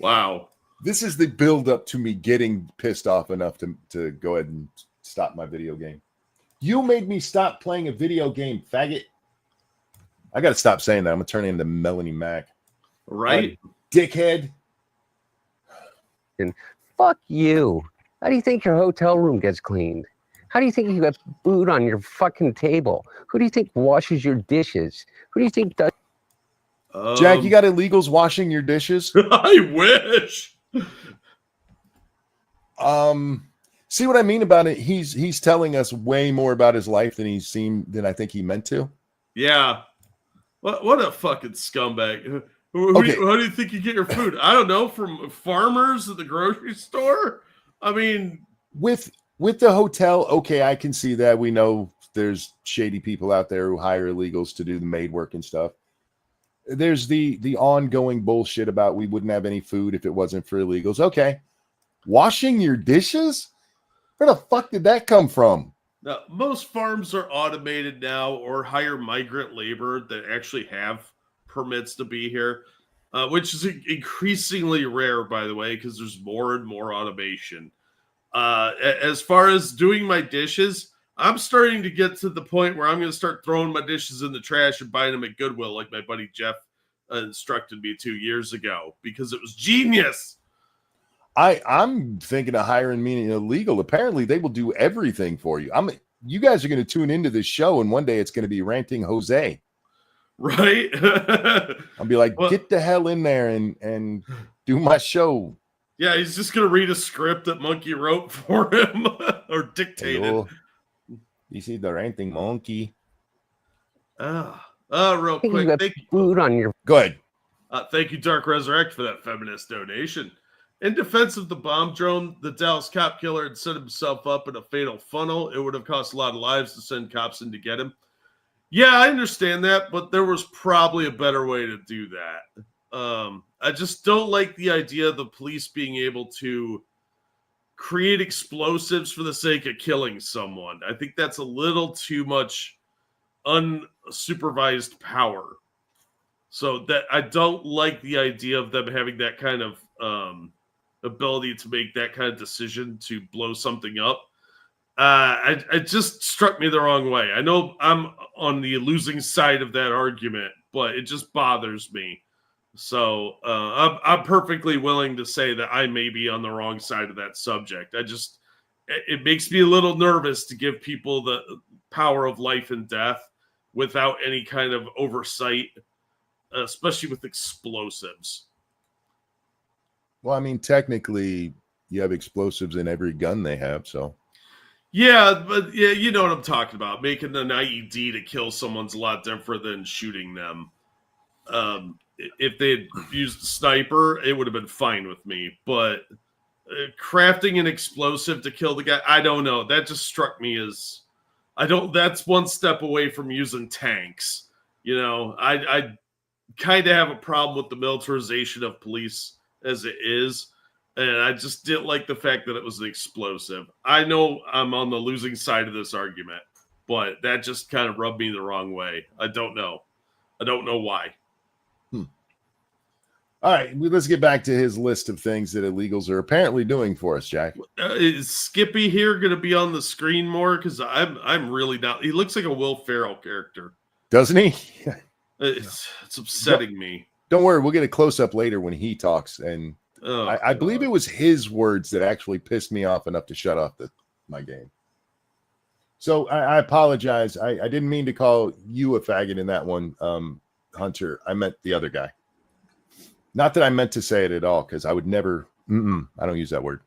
Wow. This is the build up to me getting pissed off enough to go ahead and stop my video game. You made me stop playing a video game, faggot. I got to stop saying that. I'm going to turn into Melanie Mac. Right? Dickhead. Fuck you. How do you think your hotel room gets cleaned? How do you think you got food on your fucking table? Who do you think washes your dishes? Who do you think does? Jack, you got illegals washing your dishes? I wish. See what I mean about it? He's telling us way more about his life than I think he meant to. Yeah. What a fucking scumbag. How do you think you get your food? I don't know, from farmers at the grocery store? I mean, With the hotel, okay, I can see that. We know there's shady people out there who hire illegals to do the maid work and stuff. There's the ongoing bullshit about we wouldn't have any food if it wasn't for illegals. Okay. Washing your dishes? Where the fuck did that come from? now, most farms are automated now or hire migrant labor that actually have permits to be here, which is increasingly rare, by the way, because there's more and more automation. As far as doing my dishes, I'm starting to get to the point where I'm going to start throwing my dishes in the trash and buying them at Goodwill, like my buddy Jeff instructed me 2 years ago, because it was genius. I'm thinking of hiring me an illegal. Apparently, they will do everything for you. You guys are going to tune into this show, and one day it's going to be Ranting Jose. Right? I'll be like, Well- get the hell in there and do my show. Yeah, he's just going to read a script that Monkey wrote for him or dictated. Hello. This is the Ranting Monkey. Real You quick. got food on your. Go ahead. Thank you, Dark Resurrect, for that feminist donation. In defense of the bomb drone, the Dallas cop killer had set himself up in a fatal funnel. It would have cost a lot of lives to send cops in to get him. Yeah, I understand that, but there was probably a better way to do that. I just don't like the idea of the police being able to create explosives for the sake of killing someone. I think that's a little too much unsupervised power. So that I don't like the idea of them having that kind of ability to make that kind of decision to blow something up. It just struck me the wrong way. I know I'm on the losing side of that argument, but it just bothers me. So I'm perfectly willing to say that I may be on the wrong side of that subject. it makes me a little nervous to give people the power of life and death without any kind of oversight, especially with explosives. Well, I mean, technically, you have explosives in every gun they have, so. Yeah, but yeah, you know what I'm talking about. Making an IED to kill someone's a lot different than shooting them. If they had used a sniper, it would have been fine with me. But crafting an explosive to kill the guy, I don't know. That just struck me as that's one step away from using tanks. You know, I kind of have a problem with the militarization of police as it is. And I just didn't like the fact that it was an explosive. I know I'm on the losing side of this argument, but that just kind of rubbed me the wrong way. I don't know why. All right, let's get back to his list of things that illegals are apparently doing for us, Jack. Is Skippy here going to be on the screen more? Because I'm really down. He looks like a Will Ferrell character, Doesn't he? It's upsetting me. Don't worry, we'll get a close up later when he talks. And I believe it was his words that actually pissed me off enough to shut off my game. So I apologize. I didn't mean to call you a faggot in that one, Hunter. I meant the other guy. Not that I meant to say it at all, because I would never. I don't use that word.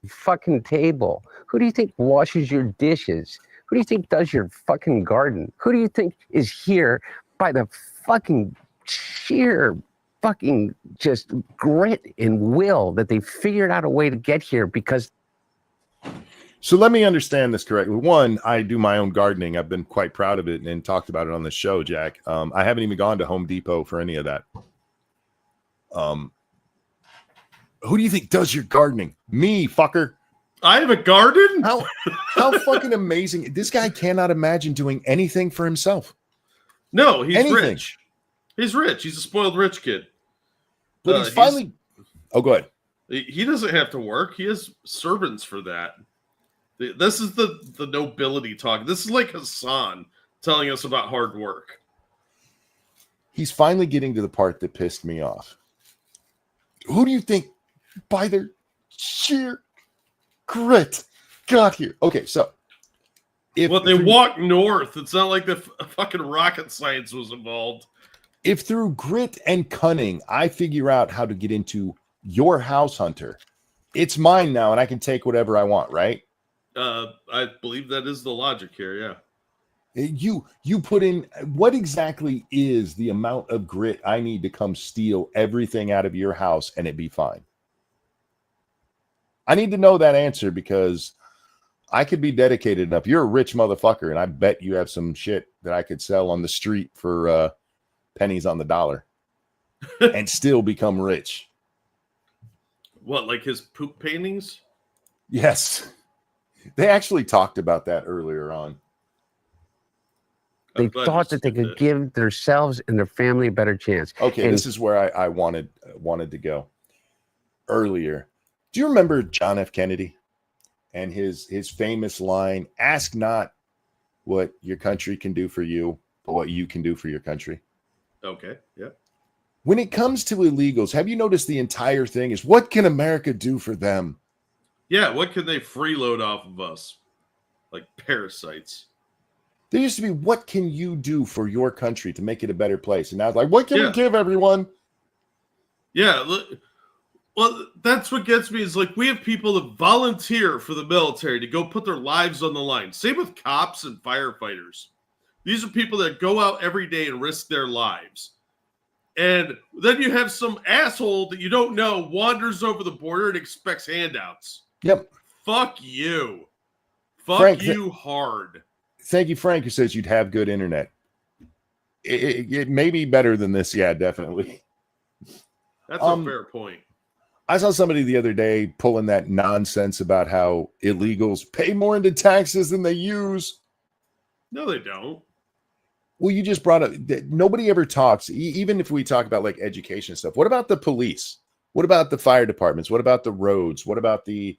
Fucking table. Who do you think washes your dishes? Who do you think does your fucking garden? Who do you think is here by the fucking sheer fucking just grit and will that they figured out a way to get here? Because So let me understand this correctly. One, I do my own gardening. I've been quite proud of it and talked about it on the show, Jack. I haven't even gone to Home Depot for any of that. Who do you think does your gardening? Me, fucker. I have a garden? How fucking amazing. This guy cannot imagine doing anything for himself. No, he's Anything. rich. He's rich. He's a spoiled rich kid. But he's finally. Oh, go ahead. He doesn't have to work. He has servants for that. This is the nobility talk. This is like Hassan telling us about hard work. He's finally getting to the part that pissed me off. Who do you think, by their sheer grit, got here? Okay, so They walk north. It's not like the fucking rocket science was involved. If through grit and cunning I figure out how to get into your house, Hunter, it's mine now, and I can take whatever I want, right? I believe that is the logic here. Yeah. You put in, what exactly is the amount of grit I need to come steal everything out of your house and it be fine? I need to know that answer, because I could be dedicated enough. You're a rich motherfucker, and I bet you have some shit that I could sell on the street for pennies on the dollar and still become rich. What, like his poop paintings? Yes. They actually talked about that earlier on. they thought that they could give themselves and their family a better chance. Okay, And this is where I wanted to go earlier. Do you remember John F. Kennedy and his famous line, "Ask not what your country can do for you, but what you can do for your country"? Okay, yeah. When it comes to illegals, have you noticed the entire thing is, what can America do for them? Yeah, what can they freeload off of us? Like parasites. There used to be, what can you do for your country to make it a better place? And now it's like, what can we Yeah. give everyone? Yeah, look, well, that's what gets me is like we have people that volunteer for the military to go put their lives on the line. Same with cops and firefighters. These are people that go out every day and risk their lives. And then you have some asshole that you don't know wanders over the border and expects handouts. Yep. Fuck you. Fuck Frank, you hard. Thank you, Frank, who says you'd have good internet. It may be better than this. Yeah, definitely. That's a fair point. I saw somebody the other day pulling that nonsense about how illegals pay more into taxes than they use. No, they don't. Well, you just brought up that nobody ever talks, even if we talk about like education stuff. What about the police? What about the fire departments? What about the roads? What about the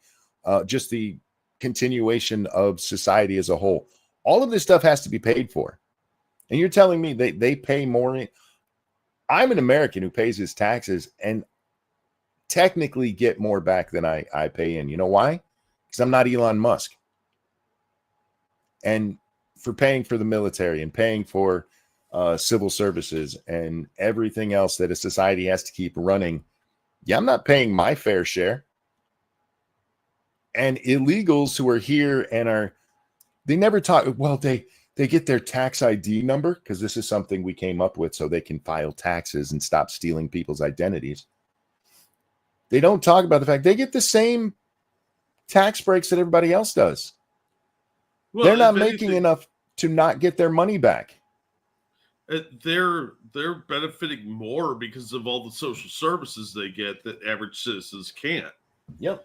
just the continuation of society as a whole? All of this stuff has to be paid for. And you're telling me they pay more. I'm an American who pays his taxes, and technically get more back than I pay in. You know why? Because I'm not Elon Musk. And for paying for the military and paying for civil services and everything else that a society has to keep running, yeah, I'm not paying my fair share. And illegals who are here and they never talk, well, they get their tax ID number, because this is something we came up with so they can file taxes and stop stealing people's identities. They don't talk about the fact they get the same tax breaks that everybody else does. Well, They're not if making anything, enough to not get their money back. They're benefiting more because of all the social services they get that average citizens can't. Yep.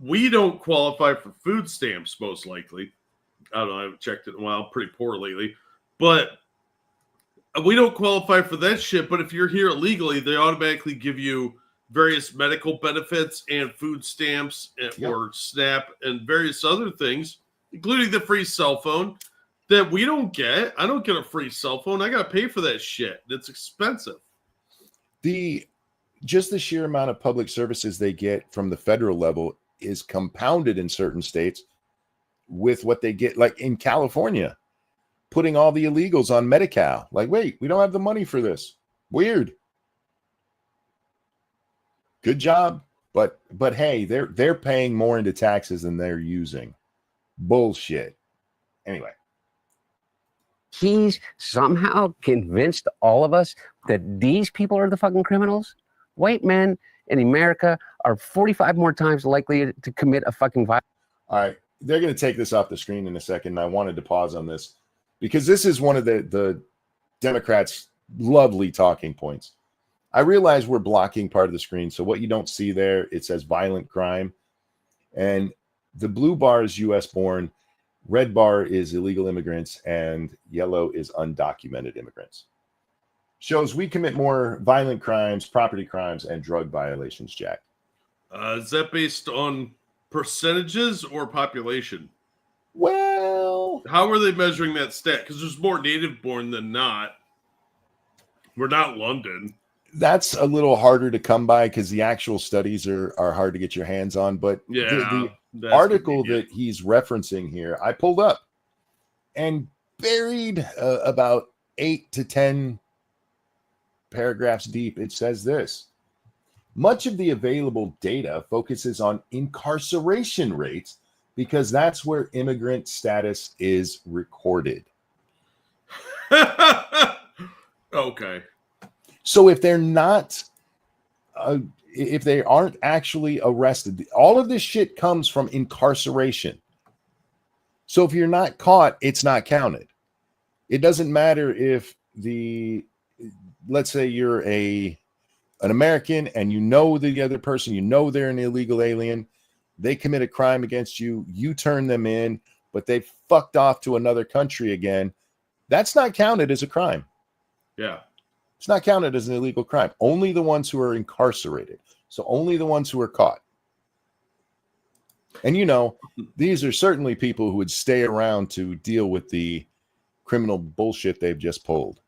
We don't qualify for food stamps, most likely. I don't know. I haven't checked it in a while. Pretty poor lately. But we don't qualify for that shit. But if you're here illegally, they automatically give you various medical benefits and food stamps or SNAP and various other things, including the free cell phone that we don't get. I don't get a free cell phone. I got to pay for that shit. It's expensive. Just the sheer amount of public services they get from the federal level is compounded in certain states with what they get, like in California, putting all the illegals on Medi-Cal. Like, wait, we don't have the money for this. Weird. Good job, but hey, they're paying more into taxes than they're using. Bullshit. Anyway, He's somehow convinced all of us that these people are the fucking criminals. White men in America are 45 more times likely to commit a fucking violence. all right, they're going to take this off the screen in a second. And I wanted to pause on this because this is one of the Democrats' lovely talking points. I realize we're blocking part of the screen, so what you don't see there, it says violent crime, and the blue bar is U.S. born, red bar is illegal immigrants, and yellow is undocumented immigrants. Shows we commit more violent crimes, property crimes, and drug violations, Jack. Is that based on percentages or population? Well, How are they measuring that stat? Because there's more native born than not. We're not London. that's a little harder to come by because the actual studies are hard to get your hands on. But the that's article convenient. that he's referencing here, I pulled up and buried about 8 to 10 paragraphs deep. It says this: much of the available data focuses on incarceration rates because that's where immigrant status is recorded. Okay. So if they're not, if they aren't actually arrested, all of this shit comes from incarceration. So if you're not caught, it's not counted. It doesn't matter if let's say you're an American and you know the other person, you know they're an illegal alien, they commit a crime against you, you turn them in, but they fucked off to another country again. That's not counted as a crime. Yeah. It's not counted as an illegal crime. Only the ones who are incarcerated. So only the ones who are caught. And these are certainly people who would stay around to deal with the criminal bullshit they've just pulled.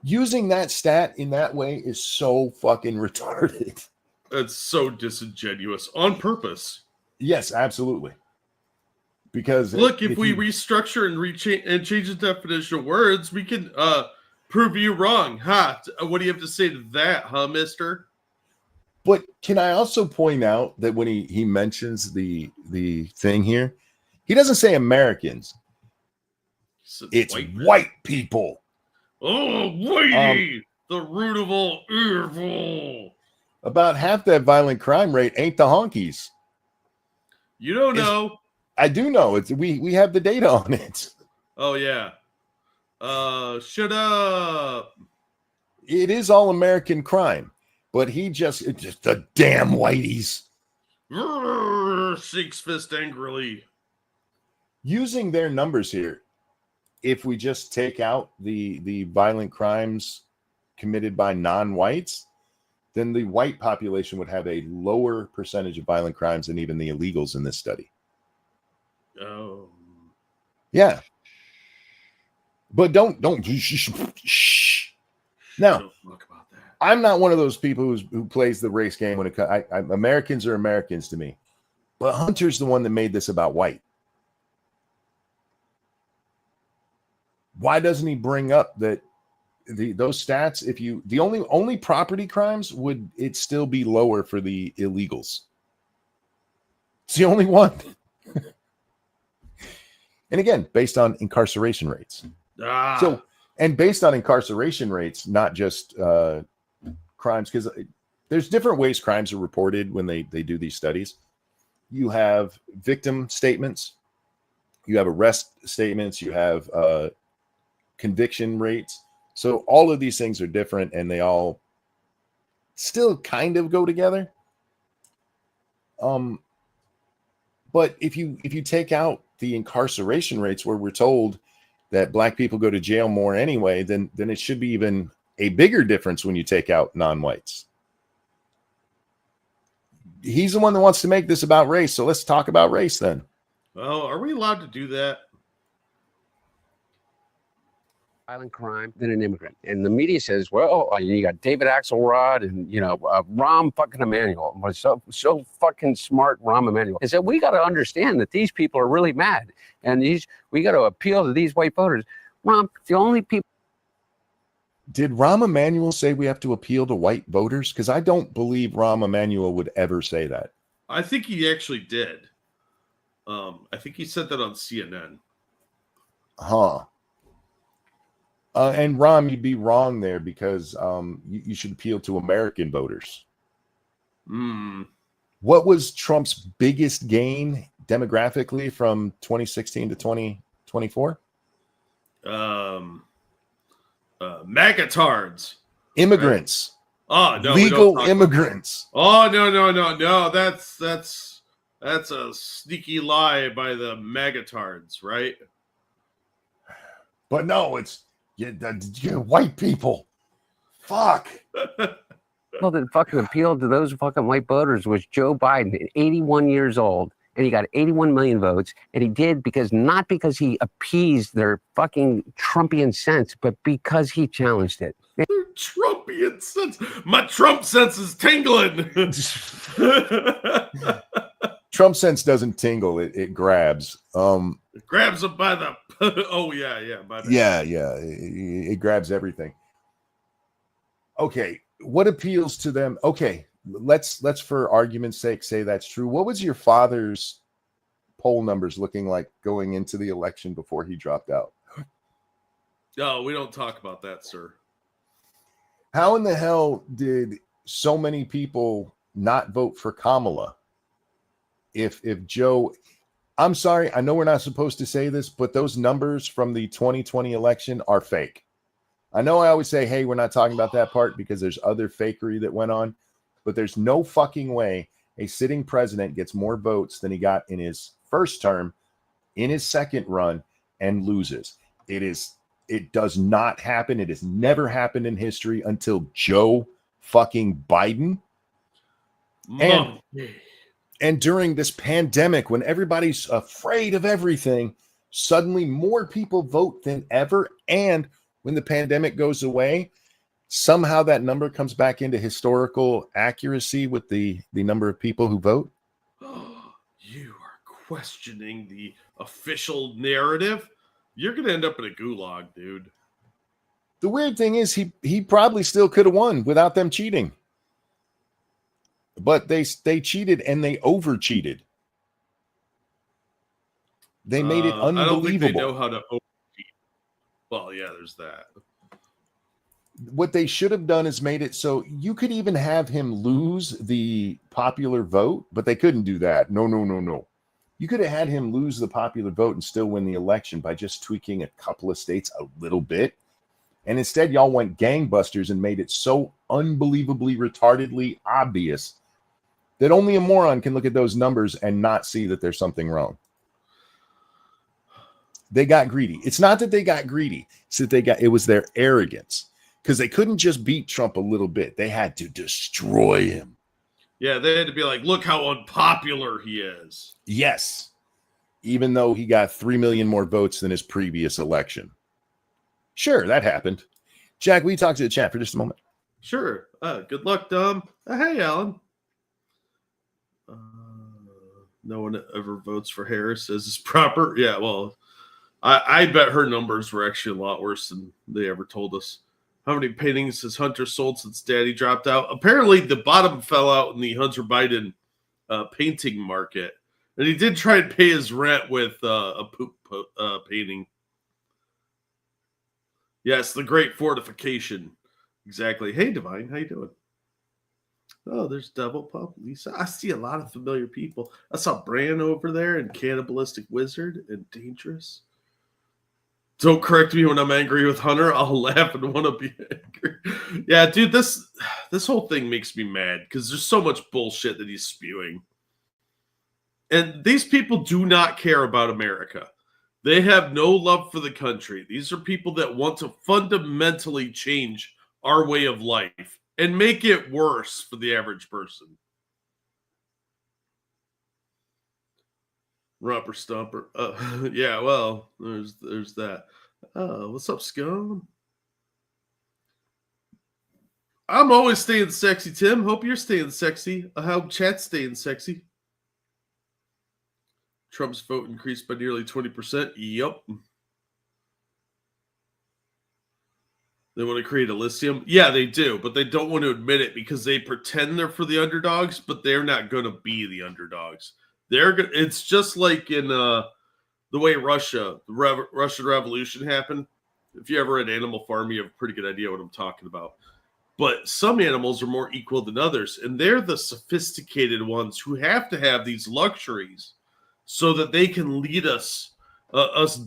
Using that stat in that way is so fucking retarded. It's so disingenuous on purpose. Yes, absolutely. Because Look, if we restructure and change the definition of words, we can prove you wrong. Ha! What do you have to say to that, huh, mister? But can I also point out that when he mentions the thing here, he doesn't say Americans. It's white people. Oh, whitey! The root of all evil. About half that violent crime rate ain't the honkies. You don't know. I do know. We have the data on it. Oh, yeah. Shut up. It is all American crime, but it's just the damn whiteys. Shakes fist angrily. Using their numbers here, if we just take out the violent crimes committed by non-whites, then the white population would have a lower percentage of violent crimes than even the illegals in this study. Oh. Yeah. But don't shh. Now, Don't talk about I'm not one of those people who plays the race game when it comes. Americans are Americans to me, but Hunter's the one that made this about white. Why doesn't he bring up that those stats? If you the only property crimes, would it still be lower for the illegals? It's the only one. And again, based on incarceration rates. So, and based on incarceration rates, not just crimes, because there's different ways crimes are reported when they do these studies. You have victim statements, you have arrest statements, you have conviction rates. So all of these things are different, and they all still kind of go together. But if you take out the incarceration rates, where we're told that black people go to jail more anyway, then it should be even a bigger difference when you take out non-whites. He's the one that wants to make this about race, so let's talk about race then. Well, are we allowed to do that? Violent crime than an immigrant. And the media says, well, you got David Axelrod and, Rahm fucking Emanuel. So fucking smart, Rahm Emanuel. And said, we got to understand that these people are really mad. And we got to appeal to these white voters. Rahm, the only people. Did Rahm Emanuel say we have to appeal to white voters? Because I don't believe Rahm Emanuel would ever say that. I think he actually did. I think he said that on CNN. Huh. And Rahm, you'd be wrong there, because you should appeal to American voters. What was Trump's biggest gain demographically from 2016 to 2024? Magatards. Immigrants. Right? Oh no, legal immigrants. No. That's a sneaky lie by the Magatards, right? But no, it's white people. Fuck. Well, that fucking appealed to those fucking white voters was Joe Biden, 81 years old, and he got 81 million votes. And he did not because he appeased their fucking Trumpian sense, but because he challenged it. Trumpian sense. My Trump sense is tingling. Trump sense doesn't tingle; it grabs. It grabs him by the. Oh yeah. It grabs everything. Okay, what appeals to them? Okay, let's for argument's sake say that's true. What was your father's poll numbers looking like going into the election before he dropped out? No, we don't talk about that, sir. How in the hell did so many people not vote for Kamala? If Joe, I'm sorry, I know we're not supposed to say this, but those numbers from the 2020 election are fake. I know I always say, hey, we're not talking about that part because there's other fakery that went on, but there's no fucking way a sitting president gets more votes than he got in his first term, in his second run, and loses. It does not happen. It has never happened in history until Joe fucking Biden. And during this pandemic, when everybody's afraid of everything, suddenly more people vote than ever. And when the pandemic goes away, somehow that number comes back into historical accuracy with the number of people who vote. You are questioning the official narrative. You're going to end up in a gulag, dude. The weird thing is he probably still could have won without them cheating. But they cheated, and they over cheated. They made it unbelievable. I don't think they know how to over cheat. Well, yeah, there's that. What they should have done is made it so you could even have him lose the popular vote, but they couldn't do that. No. You could have had him lose the popular vote and still win the election by just tweaking a couple of states a little bit. And instead, y'all went gangbusters and made it so unbelievably retardedly obvious that only a moron can look at those numbers and not see that there's something wrong. They got greedy. It's not that they got greedy. It's that it was their arrogance, because they couldn't just beat Trump a little bit. They had to destroy him. Yeah, they had to be like, look how unpopular he is. Yes. Even though he got 3 million more votes than his previous election. Sure, that happened. Jack, will you talk to the chat for just a moment? Sure. Good luck, Dom. Hey, Alan. No one ever votes for Harris as is proper. Yeah, well, I bet her numbers were actually a lot worse than they ever told us. How many paintings has Hunter sold since Daddy dropped out? Apparently, the bottom fell out in the Hunter Biden painting market. And he did try and pay his rent with a poop painting. Yes, the Great Fortification. Exactly. Hey, Divine, how you doing? Oh, there's Devil Pup, Lisa. I see a lot of familiar people. I saw Bran over there and Cannibalistic Wizard and Dangerous. Don't correct me when I'm angry with Hunter. I'll laugh and want to be angry. Yeah, dude, this whole thing makes me mad because there's so much bullshit that he's spewing. And these people do not care about America. They have no love for the country. These are people that want to fundamentally change our way of life and make it worse for the average person. Romper Stomper. Yeah, well, there's that. What's up, Scone? I'm always staying sexy, Tim. Hope you're staying sexy. I hope chat's staying sexy. Trump's vote increased by nearly 20%. Yup. They want to create Elysium. Yeah, they do, but they don't want to admit it because they pretend they're for the underdogs, but they're not going to be the underdogs. It's just like in the way Russian Revolution happened. If you ever read Animal Farm, you have a pretty good idea what I'm talking about. But some animals are more equal than others, and they're the sophisticated ones who have to have these luxuries so that they can lead us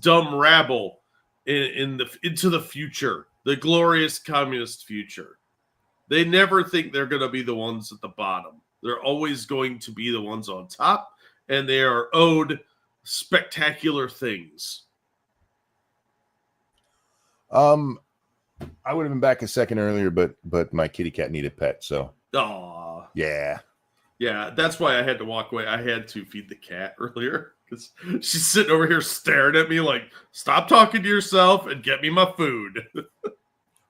dumb rabble into the future, the glorious communist future. They never think they're going to be the ones at the bottom. They're always going to be the ones on top, and they are owed spectacular things. I would have been back a second earlier, but my kitty cat needed pet, so yeah. Yeah, that's why I had to walk away. I had to feed the cat earlier because she's sitting over here staring at me like, stop talking to yourself and get me my food.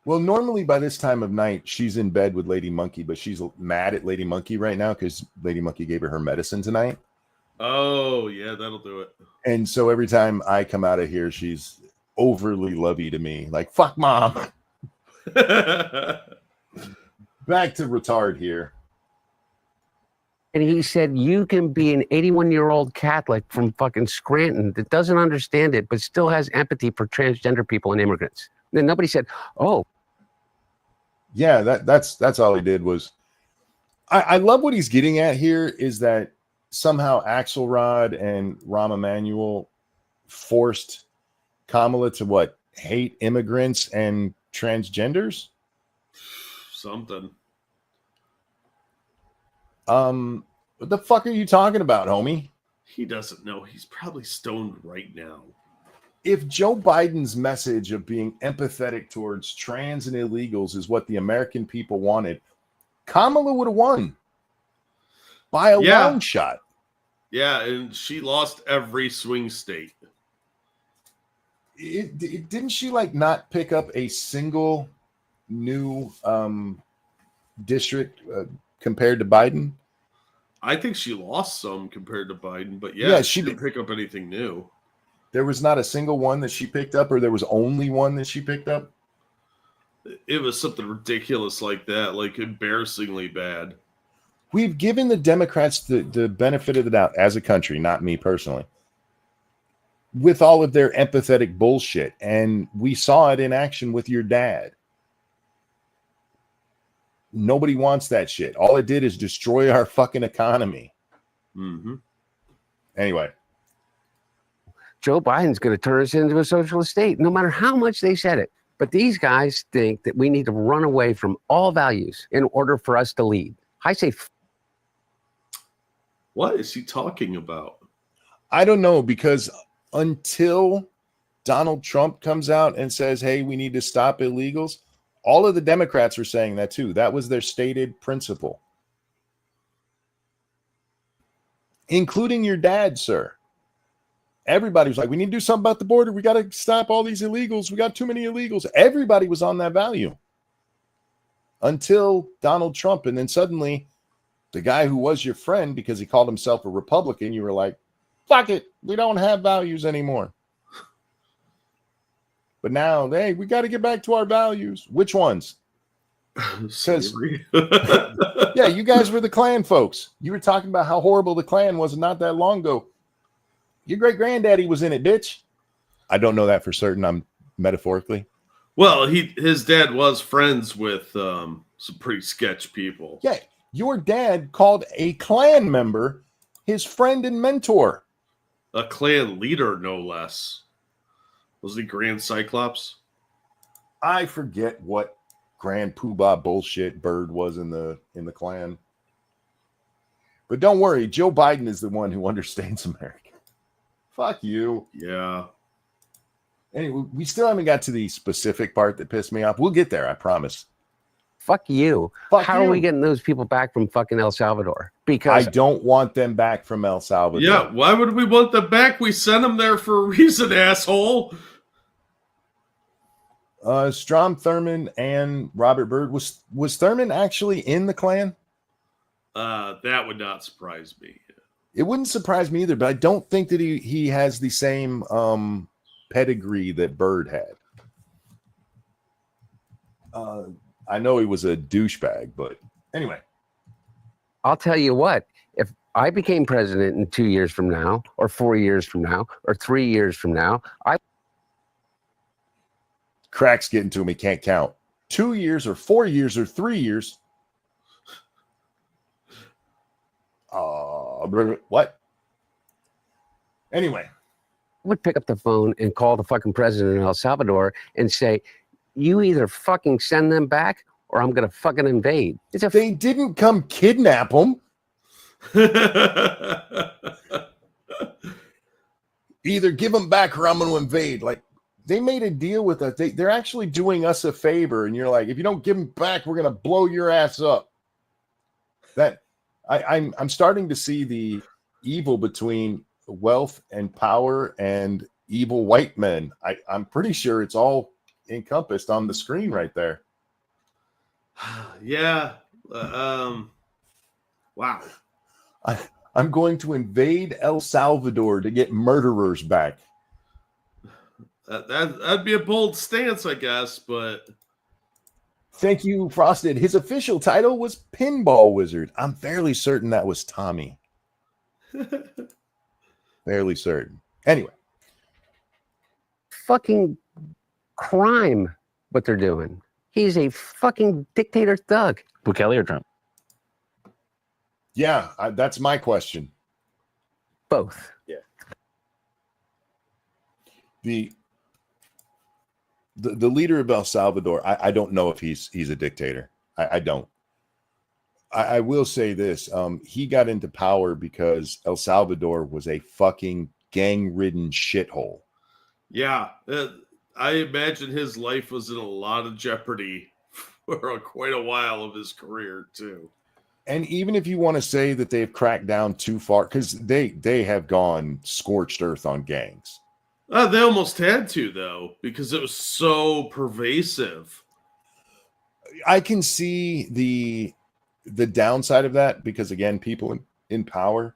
Well, normally by this time of night, she's in bed with Lady Monkey, but she's mad at Lady Monkey right now because Lady Monkey gave her medicine tonight. Oh, yeah, that'll do it. And so every time I come out of here, she's overly lovey to me. Like, fuck mom. Back to retard here. And he said, you can be an 81-year-old Catholic from fucking Scranton that doesn't understand it, but still has empathy for transgender people and immigrants. And then nobody said, oh. Yeah, that's all he did was. I love what he's getting at here is that somehow Axelrod and Rahm Emanuel forced Kamala to what? Hate immigrants and transgenders? Something. What the fuck are you talking about, homie? He doesn't know. He's probably stoned right now. If Joe Biden's message of being empathetic towards trans and illegals is what the American people wanted, Kamala would have won by a long shot. Yeah, and she lost every swing state. Didn't she like not pick up a single new district compared to Biden? I think she lost some compared to Biden, but yeah she didn't pick up anything new. There was not a single one that she picked up, or there was only one that she picked up? It was something ridiculous like that, like embarrassingly bad. We've given the Democrats the benefit of the doubt as a country, not me personally, with all of their empathetic bullshit. And we saw it in action with your dad. Nobody wants that shit. All it did is destroy our fucking economy. Mm-hmm. Anyway. Joe Biden's going to turn us into a socialist state, no matter how much they said it. But these guys think that we need to run away from all values in order for us to lead. I say, what is he talking about? I don't know, because until Donald Trump comes out and says, hey, we need to stop illegals, all of the Democrats were saying that too. That was their stated principle. Including your dad, sir. Everybody was like, we need to do something about the border. We got to stop all these illegals. We got too many illegals. Everybody was on that value. until Donald Trump. And then suddenly the guy who was your friend because he called himself a Republican, you were like, fuck it. We don't have values anymore. But now, hey, we got to get back to our values. Which ones? Slavery. Yeah, you guys were the Klan folks. You were talking about how horrible the Klan was not that long ago. Your great granddaddy was in it, bitch. I don't know that for certain. I'm metaphorically. Well, his dad was friends with some pretty sketch people. Yeah, your dad called a Klan member his friend and mentor. A Klan leader, no less. Was he Grand Cyclops? I forget what Grand Poobah bullshit Bird was in the Klan. But don't worry, Joe Biden is the one who understands America. Fuck you. Yeah. Anyway, we still haven't got to the specific part that pissed me off. We'll get there, I promise. Fuck you. Fuck How you. are we getting those people back from fucking El Salvador? I Because don't want them back from El Salvador. Yeah, why would we want them back? We sent them there for a reason, asshole. Strom Thurmond and Robert Byrd. Was Thurmond actually in the Klan? That would not surprise me. It wouldn't surprise me either, but I don't think that he has the same pedigree that Byrd had. I know he was a douchebag, but anyway. I'll tell you what, if I became president in 2 years from now, or 4 years from now, or 3 years from now, Crack's getting to him. He can't count. 2 years or 4 years or 3 years. What? Anyway. would pick up the phone and call the fucking president of El Salvador and say, you either fucking send them back or I'm going to fucking invade. They didn't come kidnap him. Either give them back or I'm going to invade. Like, they made a deal with us. They're actually doing us a favor. And you're like, if you don't give them back, we're going to blow your ass up. That I'm starting to see the evil between wealth and power and evil white men. I'm pretty sure it's all encompassed on the screen right there. Yeah. Wow. I'm going to invade El Salvador to get murderers back. That'd be a bold stance, I guess, but Thank you, Frosted. His official title was Pinball Wizard. I'm fairly certain that was Tommy. Fairly certain. Anyway. Fucking crime, what they're doing. He's a fucking dictator thug. Bukele or Trump? Yeah, that's my question. Both. The leader of El Salvador, I don't know if he's a dictator. I don't. I will say this. He got into power because El Salvador was a fucking gang-ridden shithole. yeah, I imagine his life was in a lot of jeopardy for quite a while of his career, too. And even if you want to say that they've cracked down too far, because they have gone scorched earth on gangs. They almost had to, though, because it was so pervasive. I can see the downside of that because, again, people in power,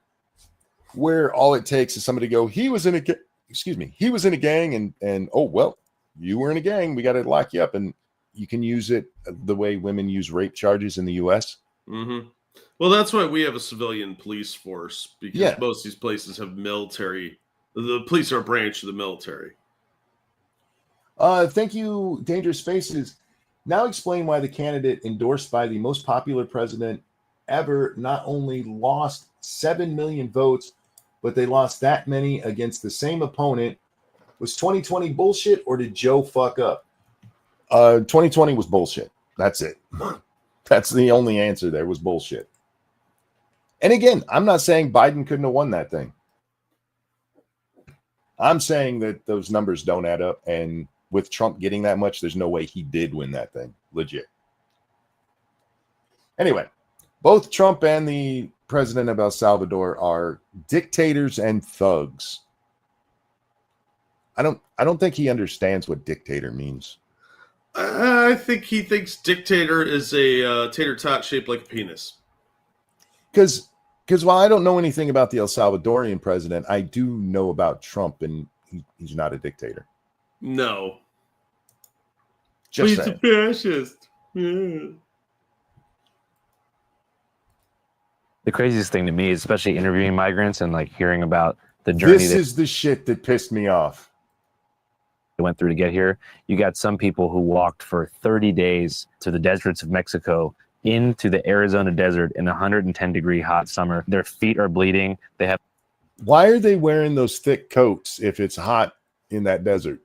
where all it takes is somebody to go, he was in a gang, and oh, well, you were in a gang, we got to lock you up. And you can use it the way women use rape charges in the U.S. Mm-hmm. Well, that's why we have a civilian police force, because most of these places have military. The police are a branch of the military. Thank you, Dangerous Faces. Now explain why the candidate endorsed by the most popular president ever not only lost 7 million votes, but they lost that many against the same opponent. Was 2020 bullshit, or did Joe fuck up? 2020 was bullshit. That's it. That's the only answer there, was bullshit. And again, I'm not saying Biden couldn't have won that thing. I'm saying that those numbers don't add up, and with Trump getting that much, there's no way he did win that thing. Legit. Anyway, both Trump and the president of El Salvador are dictators and thugs. I don't think he understands what dictator means. I think he thinks dictator is a tater tot shaped like a penis. Because while I don't know anything about the El Salvadorian president, I do know about Trump, and he's not a dictator. No. Just He's saying. a fascist. Yeah. The craziest thing to me, is especially interviewing migrants and like hearing about the journey This they is the shit that pissed me off. went through to get here. You got some people who walked for 30 days to the deserts of Mexico into the Arizona desert in 110-degree hot summer. Their feet are bleeding. They have Why are they wearing those thick coats if it's hot in that desert?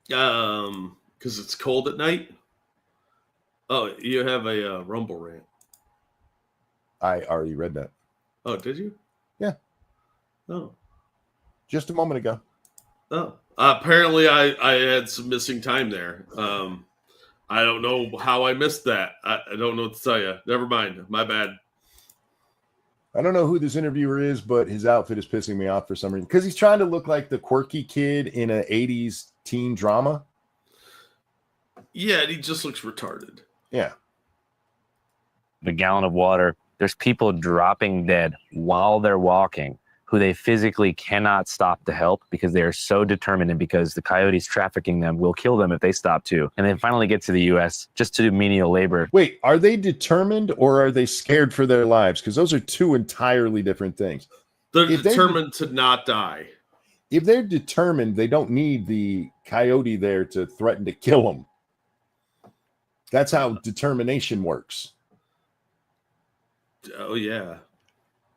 Because it's cold at night. Oh, you have a Rumble rant. I already read that Oh, did you? Yeah. Oh. just a moment ago. Oh. Apparently, I had some missing time there. I don't know how I missed that. I don't know what to tell you. Never mind. My bad. I don't know who this interviewer is, but his outfit is pissing me off for some reason. Because he's trying to look like the quirky kid in an 80s teen drama. Yeah, he just looks retarded. Yeah. a gallon of water. There's people dropping dead while they're walking who they physically cannot stop to help because they are so determined, and because the coyotes trafficking them will kill them if they stop too. And then finally get to the U.S. just to do menial labor. Wait, are they determined or are they scared for their lives? Because those are two entirely different things. They're If they're determined to not die. If they're determined, they don't need the coyote there to threaten to kill them. That's how determination works. Oh, yeah.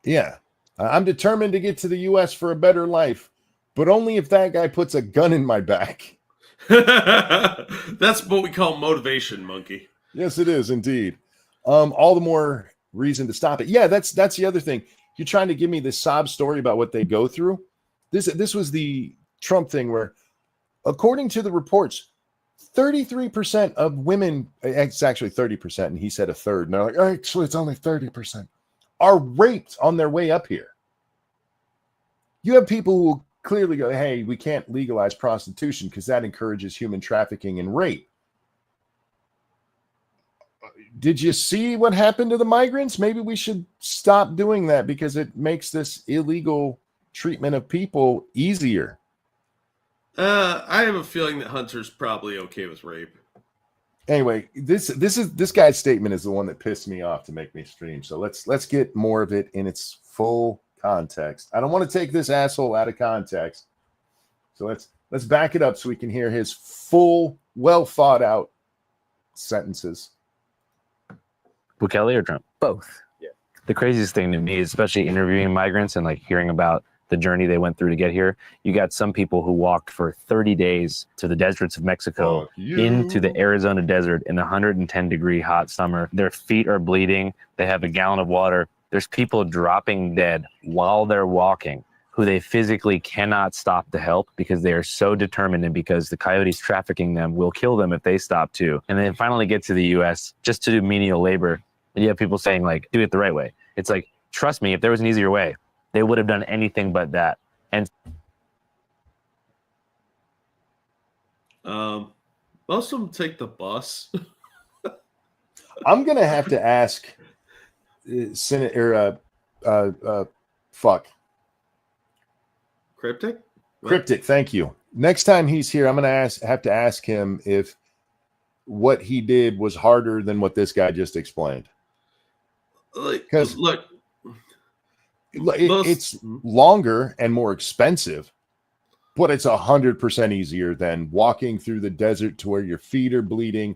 Yeah. I'm determined to get to the U.S. for a better life, but only if that guy puts a gun in my back. That's what we call motivation, monkey. Yes, it is indeed. All the more reason to stop it. Yeah, that's the other thing. You're trying to give me this sob story about what they go through. This was the Trump thing where, according to the reports, 33% of women, it's actually 30%, and he said a third, and they're like, actually, it's only 30%, are raped on their way up here. You have people who will clearly go, hey, we can't legalize prostitution because that encourages human trafficking and rape. Did you see what happened to the migrants? Maybe we should stop doing that because it makes this illegal treatment of people easier. I have a feeling that Hunter's probably okay with rape. Anyway, this guy's statement is the one that pissed me off to make me stream. So let's get more of it in its full context. I don't want to take this asshole out of context. So let's back it up so we can hear his full, well thought out sentences. Bukele or Trump? Both. Yeah. The craziest thing to me, especially interviewing migrants and like hearing about the journey they went through to get here. You got some people who walked for 30 days to the deserts of Mexico into the Arizona desert in 110-degree hot summer. Their feet are bleeding. They have a gallon of water. There's people dropping dead while they're walking who they physically cannot stop to help because they are so determined, and because the coyotes trafficking them will kill them if they stop too. And then finally get to the U.S. just to do menial labor. And you have people saying, like, do it the right way. It's like, trust me, if there was an easier way, they would have done anything but that. And most of them take the bus. I'm gonna have to ask Senate or Cryptic? Cryptic. Thank you. Next time he's here, I'm gonna have to ask him if what he did was harder than what this guy just explained. Because look, it's longer and more expensive, but it's 100% easier than walking through the desert to where your feet are bleeding.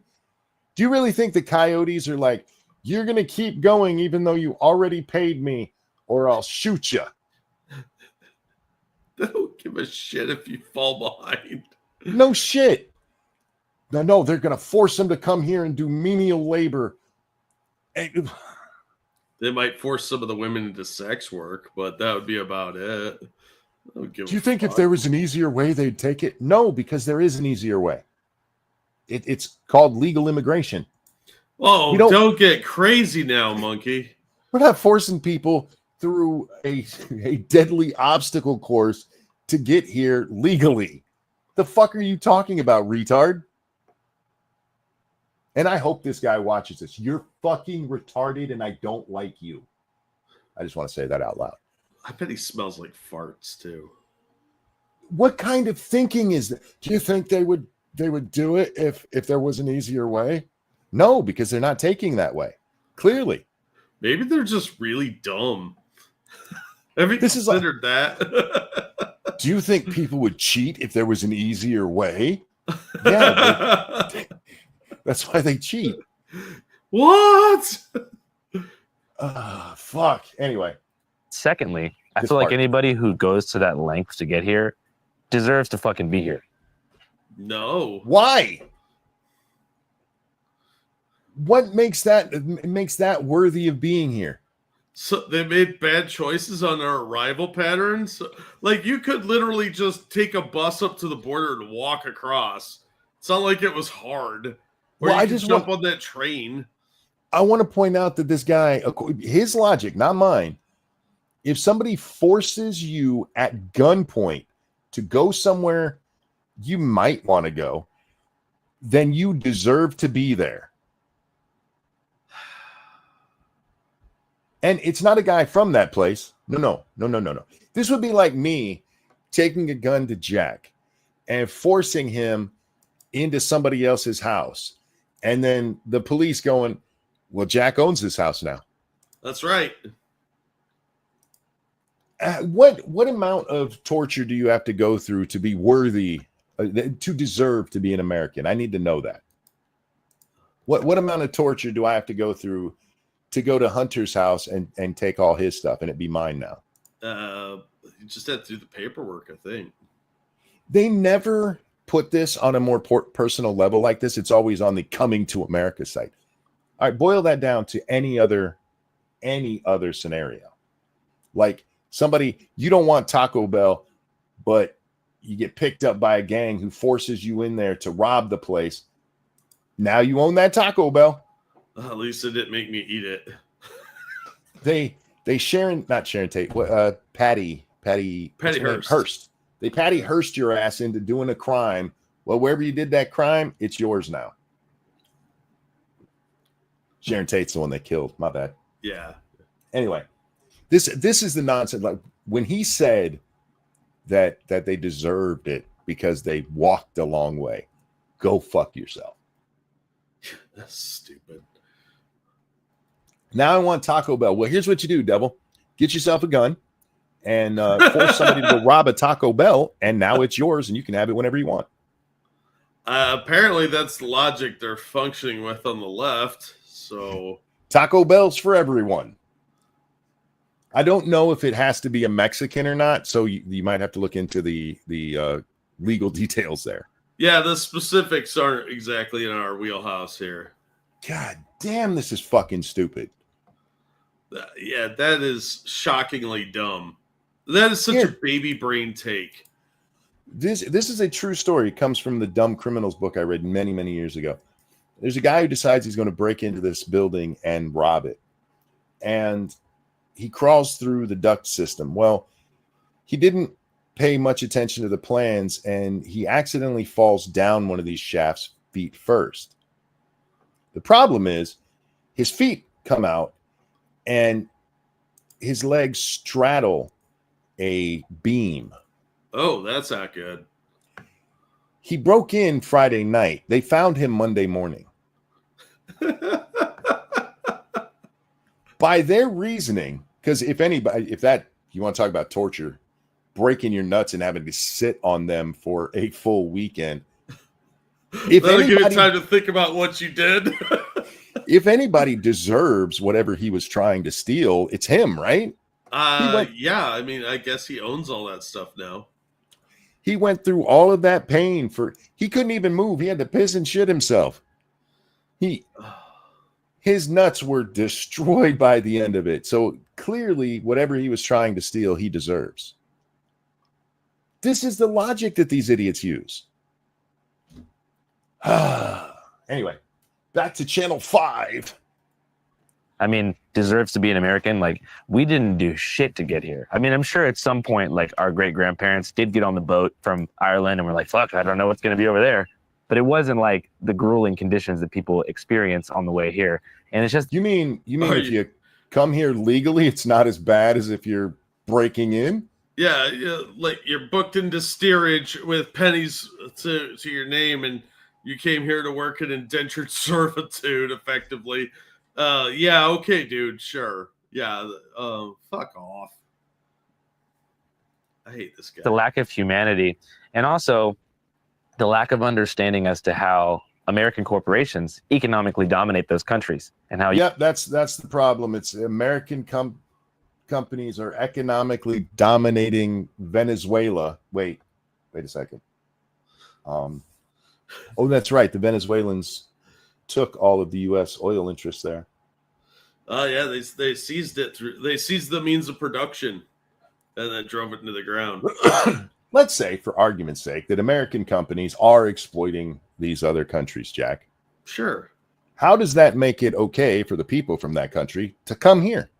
Do you really think the coyotes are like, you're going to keep going even though you already paid me or I'll shoot you? They don't give a shit if you fall behind. No shit. No, they're going to force them to come here and do menial labor. They might force some of the women into sex work, but that would be about it. Do you think if there was an easier way, they'd take it? No, because there is an easier way. It's called legal immigration. Oh, don't get crazy now, monkey. We're not forcing people through a deadly obstacle course to get here legally. The fuck are you talking about, retard? And I hope this guy watches this. You're fucking retarded and I don't like you. I just want to say that out loud. I bet he smells like farts too. What kind of thinking is that? Do you think they would do it if there was an easier way? No, because they're not taking that way. Clearly. Maybe they're just really dumb. Have you This is like- considered that? Do you think people would cheat if there was an easier way? Yeah, that's why they cheat. What? Fuck. Anyway, Secondly, I This feel like part. anybody who goes to that length to get here deserves to fucking be here. No. why? What makes that worthy of being here? So they made bad choices on their arrival patterns. Like you could literally just take a bus up to the border and walk across. It's not like it was hard. Or Well, you I could just jump on that train. I want to point out that this guy, his logic, not mine. If somebody forces you at gunpoint to go somewhere you might want to go, then you deserve to be there. And it's not a guy from that place. No. This would be like me taking a gun to Jack and forcing him into somebody else's house. And then the police going, well, Jack owns this house now. That's right. What amount of torture do you have to go through to be worthy, to deserve to be an American? I need to know that. What amount of torture do I have to go through to go to Hunter's house and take all his stuff and it be mine now? You just had to do the paperwork, I think. They never put this on a more personal level like this. It's always on the Coming to America site. All right, boil that down to any other scenario. Like somebody, you don't want Taco Bell, but you get picked up by a gang who forces you in there to rob the place. Now you own that Taco Bell. At least it didn't make me eat it. They not Sharon Tate, Patty Hearst. They Patty Hearst your ass into doing a crime. Well, wherever you did that crime, it's yours now. Sharon Tate's the one they killed. My bad. Yeah. Anyway, this is the nonsense. Like when he said that they deserved it because they walked a long way. Go fuck yourself. That's stupid. Now I want Taco Bell. Well, here's what you do, devil. Get yourself a gun and force somebody to go rob a Taco Bell, and now it's yours, and you can have it whenever you want. Apparently, that's the logic they're functioning with on the left. So Taco Bell's for everyone. I don't know if it has to be a Mexican or not, so you might have to look into the legal details there. yeah, the specifics aren't exactly in our wheelhouse here. God damn, this is fucking stupid. Yeah, that is shockingly dumb. That is such Here. a baby brain take. This is a true story. It comes from the Dumb Criminals book I read many, many years ago. There's a guy who decides he's going to break into this building and rob it. And he crawls through the duct system. Well, he didn't pay much attention to the plans, and he accidentally falls down one of these shafts feet first. The problem is his feet come out and his legs straddle a beam. Oh, that's not good. He broke in Friday night. They found him Monday morning. By their reasoning, because if you want to talk about torture, breaking your nuts and having to sit on them for a full weekend. If That'll give you anybody, time to think about what you did. if anybody deserves whatever he was trying to steal, it's him, right? Yeah, I mean, I guess he owns all that stuff now. He went through all of that pain he couldn't even move. He had to piss and shit himself. His nuts were destroyed by the end of it. So clearly, whatever he was trying to steal, he deserves. This is the logic that these idiots use. Anyway, back to Channel 5. I mean, deserves to be an American. Like, we didn't do shit to get here. I mean, I'm sure at some point, like, our great grandparents did get on the boat from Ireland and we're like, fuck, I don't know what's going to be over there. but it wasn't like the grueling conditions that people experience on the way here. And it's just You mean Are if you come here legally, it's not as bad as if you're breaking in? Yeah, like you're booked into steerage with pennies to your name, and you came here to work in indentured servitude, effectively. Yeah, okay, dude, sure. Yeah, fuck off. I hate this guy. the lack of humanity, and also the lack of understanding as to how American corporations economically dominate those countries and how Yep, that's the problem. It's American companies are economically dominating Venezuela. Wait a second. Oh, that's right. The Venezuelans took all of the U.S. oil interests there. Yeah, they seized it through. They seized the means of production, and then drove it into the ground. Let's say, for argument's sake, that American companies are exploiting these other countries, Jack. Sure. How does that make it okay for the people from that country to come here?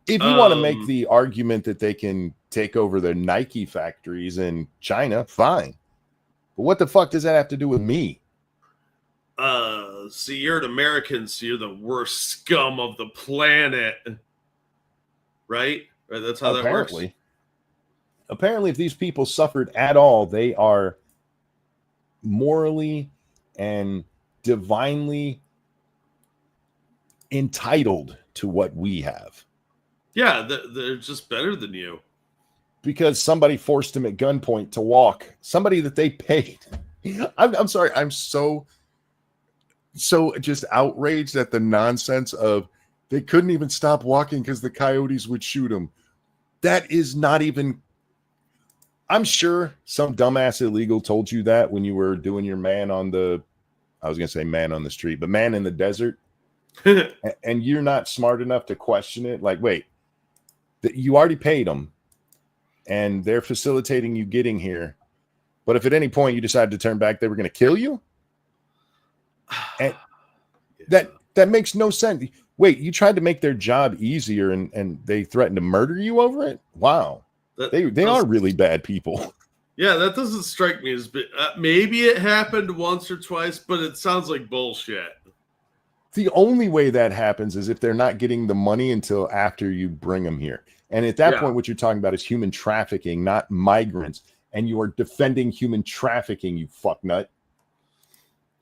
If you want to make the argument that they can take over the Nike factories in China, fine. But what the fuck does that have to do with me? See, you're an American, so you're the worst scum of the planet, right? Right. That's how that works. Apparently, if these people suffered at all, they are morally and divinely entitled to what we have. Yeah, they're just better than you. Because somebody forced them at gunpoint to walk. Somebody that they paid. I'm sorry. I'm so just outraged at the nonsense of they couldn't even stop walking because the coyotes would shoot them. That is not even. I'm sure some dumbass illegal told you that when you were doing your man on the. I was going to say man on the street, but man in the desert. And you're not smart enough to question it. Like, wait, you already paid them. And they're facilitating you getting here. But if at any point you decide to turn back, they were going to kill you? And that makes no sense. Wait, you tried to make their job easier and they threatened to murder you over it? Wow. They are really bad people. Yeah, that doesn't strike me as maybe it happened once or twice, but it sounds like bullshit. The only way that happens is if they're not getting the money until after you bring them here. And at that point, what you're talking about is human trafficking, not migrants. And you are defending human trafficking, you fucknut.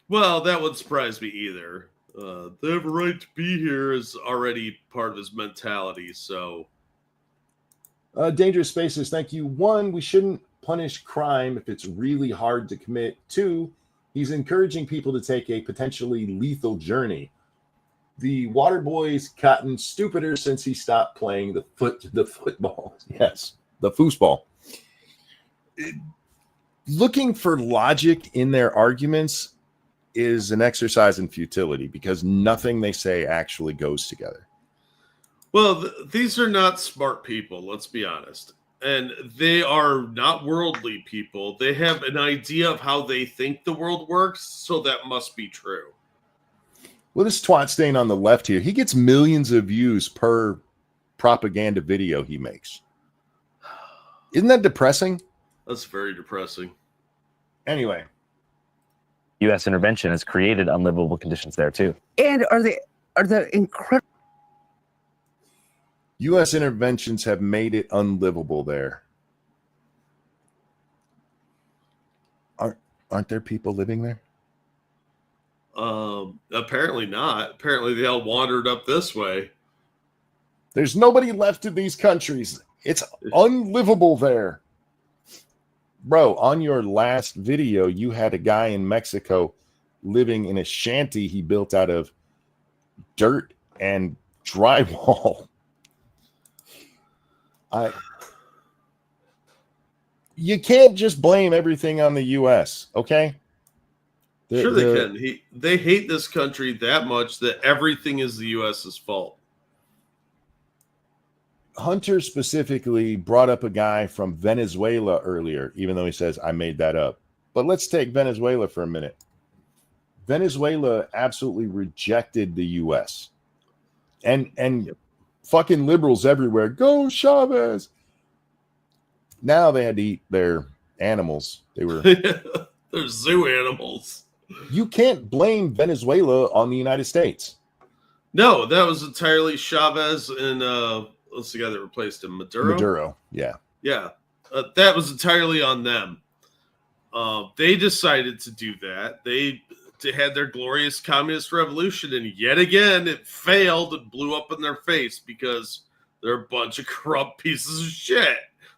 Well, that wouldn't surprise me either. They have a right to be here is already part of his mentality, so. Dangerous Spaces, thank you. 1, we shouldn't punish crime if it's really hard to commit. 2, he's encouraging people to take a potentially lethal journey. The water boy's gotten stupider since he stopped playing the football. Yes, the foosball. Looking for logic in their arguments is an exercise in futility because nothing they say actually goes together. Well, these are not smart people, let's be honest. And they are not worldly people. They have an idea of how they think the world works, so that must be true. Well, this twat stain on the left here, he gets millions of views per propaganda video he makes. Isn't that depressing? That's very depressing. Anyway. U.S. intervention has created unlivable conditions there too. And are the incredible U.S. interventions have made it unlivable there. Aren't there people living there? Apparently not. Apparently they all wandered up this way. There's nobody left in these countries. It's unlivable there. Bro, on your last video, you had a guy in Mexico living in a shanty he built out of dirt and drywall. You can't just blame everything on the U.S., okay? Sure they can. They hate this country that much that everything is the U.S.'s fault. Hunter specifically brought up a guy from Venezuela earlier, even though he says I made that up. But let's take Venezuela for a minute. Venezuela absolutely rejected the U.S. And fucking liberals everywhere. Go Chavez. Now they had to eat their animals. They were They're zoo animals. You can't blame Venezuela on the United States. No, that was entirely Chavez and what's the guy that replaced him? Maduro, yeah. Yeah, that was entirely on them. They decided to do that. They had their glorious communist revolution, and yet again, it failed and blew up in their face because they're a bunch of corrupt pieces of shit,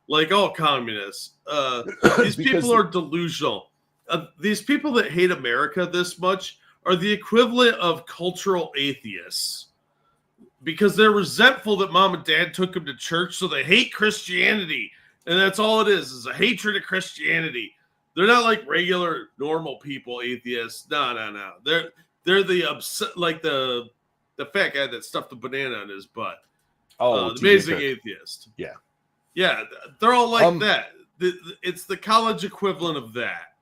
like all communists. These people are delusional. These people that hate America this much are the equivalent of cultural atheists because they're resentful that mom and dad took them to church, so they hate Christianity. And that's all it is a hatred of Christianity. They're not like regular, normal people, atheists. No. They're the upset, like the fat guy that stuffed a banana in his butt. Oh, the amazing atheist. Yeah. Yeah, they're all like that. It's the college equivalent of that.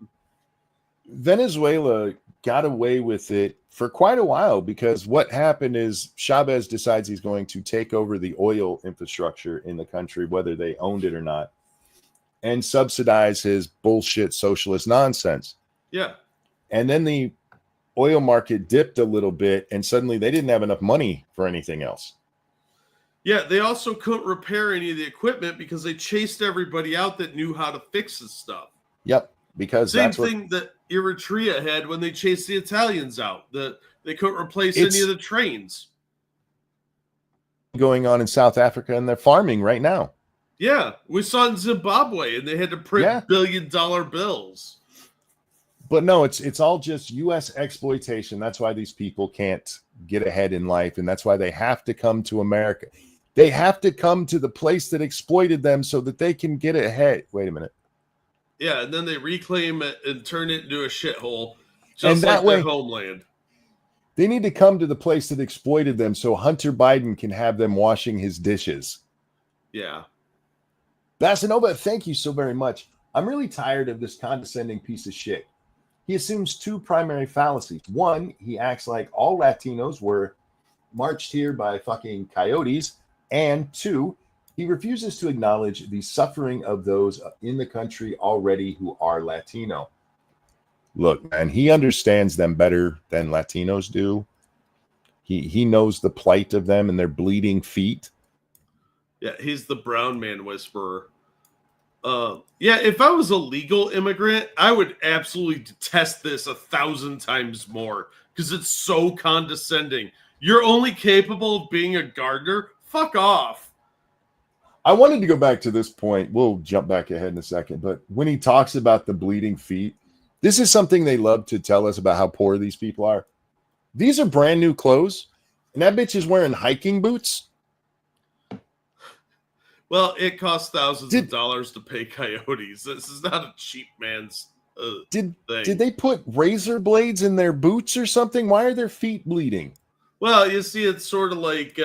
Venezuela got away with it for quite a while because what happened is Chavez decides he's going to take over the oil infrastructure in the country, whether they owned it or not, and subsidize his bullshit socialist nonsense. Yeah. And then the oil market dipped a little bit, and suddenly they didn't have enough money for anything else. Yeah, they also couldn't repair any of the equipment because they chased everybody out that knew how to fix this stuff. Yep, because Same that's thing that Eritrea had when they chased the Italians out. They couldn't replace any of the trains. Going on in South Africa, and they're farming right now. Yeah, we saw in Zimbabwe, and they had to print billion-dollar bills. But no, it's all just U.S. exploitation. That's why these people can't get ahead in life, and that's why they have to come to America. They have to come to the place that exploited them so that they can get ahead. Wait a minute. Yeah, and then they reclaim it and turn it into a shithole, just And that like way, their homeland. They need to come to the place that exploited them so Hunter Biden can have them washing his dishes. Yeah. Basanova, thank you so very much. I'm really tired of this condescending piece of shit. He assumes two primary fallacies. One, he acts like all Latinos were marched here by fucking coyotes. And two, he refuses to acknowledge the suffering of those in the country already who are Latino. Look, man, he understands them better than Latinos do. He knows the plight of them and their bleeding feet. Yeah, he's the brown man whisperer. Yeah, if I was a legal immigrant, I would absolutely detest this 1,000 times more because it's so condescending. You're only capable of being a gardener? Fuck off. I wanted to go back to this point. We'll jump back ahead in a second. But when he talks about the bleeding feet, this is something they love to tell us about how poor these people are. These are brand new clothes, and that bitch is wearing hiking boots. Well, it costs thousands of dollars to pay coyotes. This is not a cheap man's thing. Did they put razor blades in their boots or something? Why are their feet bleeding? Well, you see, it's sort of like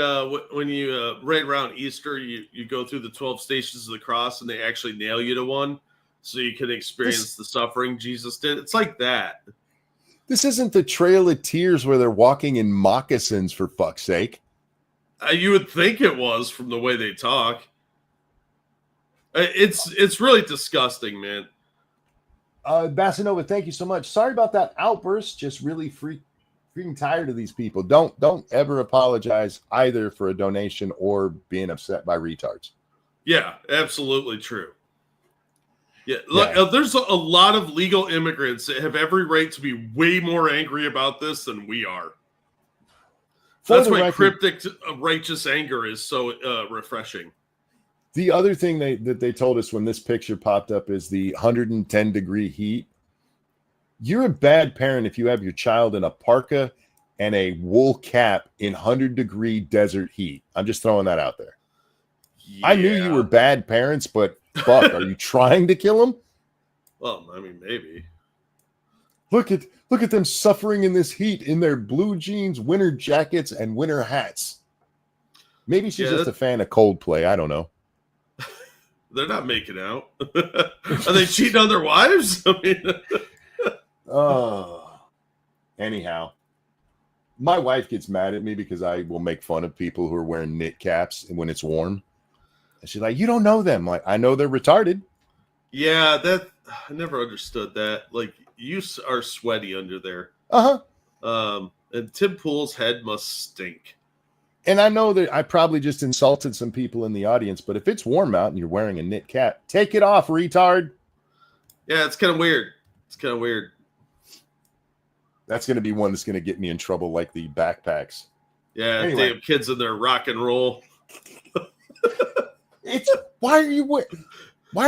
when you, right around Easter, you go through the 12 stations of the cross and they actually nail you to one so you can experience the suffering Jesus did. It's like that. This isn't the Trail of Tears where they're walking in moccasins, for fuck's sake. You would think it was from the way they talk. It's really disgusting, man. Basanova, thank you so much. Sorry about that outburst. Just really freaking tired of these people. Don't ever apologize either for a donation or being upset by retards. Yeah, absolutely true. Yeah, look, there's a lot of legal immigrants that have every right to be way more angry about this than we are. That's why cryptic righteous anger is so refreshing. The other thing that they told us when this picture popped up is the 110-degree heat. You're a bad parent if you have your child in a parka and a wool cap in 100-degree desert heat. I'm just throwing that out there. Yeah. I knew you were bad parents, but fuck, are you trying to kill them? Well, I mean, maybe. Look at them suffering in this heat in their blue jeans, winter jackets, and winter hats. Maybe she's just a fan of Coldplay. I don't know. They're not making out. Are they cheating on their wives? I mean... Anyhow, my wife gets mad at me because I will make fun of people who are wearing knit caps when it's warm. And she's like, "You don't know them." Like, I know they're retarded. Yeah, I never understood that. Like, are sweaty under there. And Tim Pool's head must stink. And I know that I probably just insulted some people in the audience, but if it's warm out and you're wearing a knit cap, take it off, retard. Yeah, it's kind of weird. It's kind of weird. That's going to be one that's going to get me in trouble, like the backpacks. Yeah, Anyway. damn kids in their rock and roll. Why are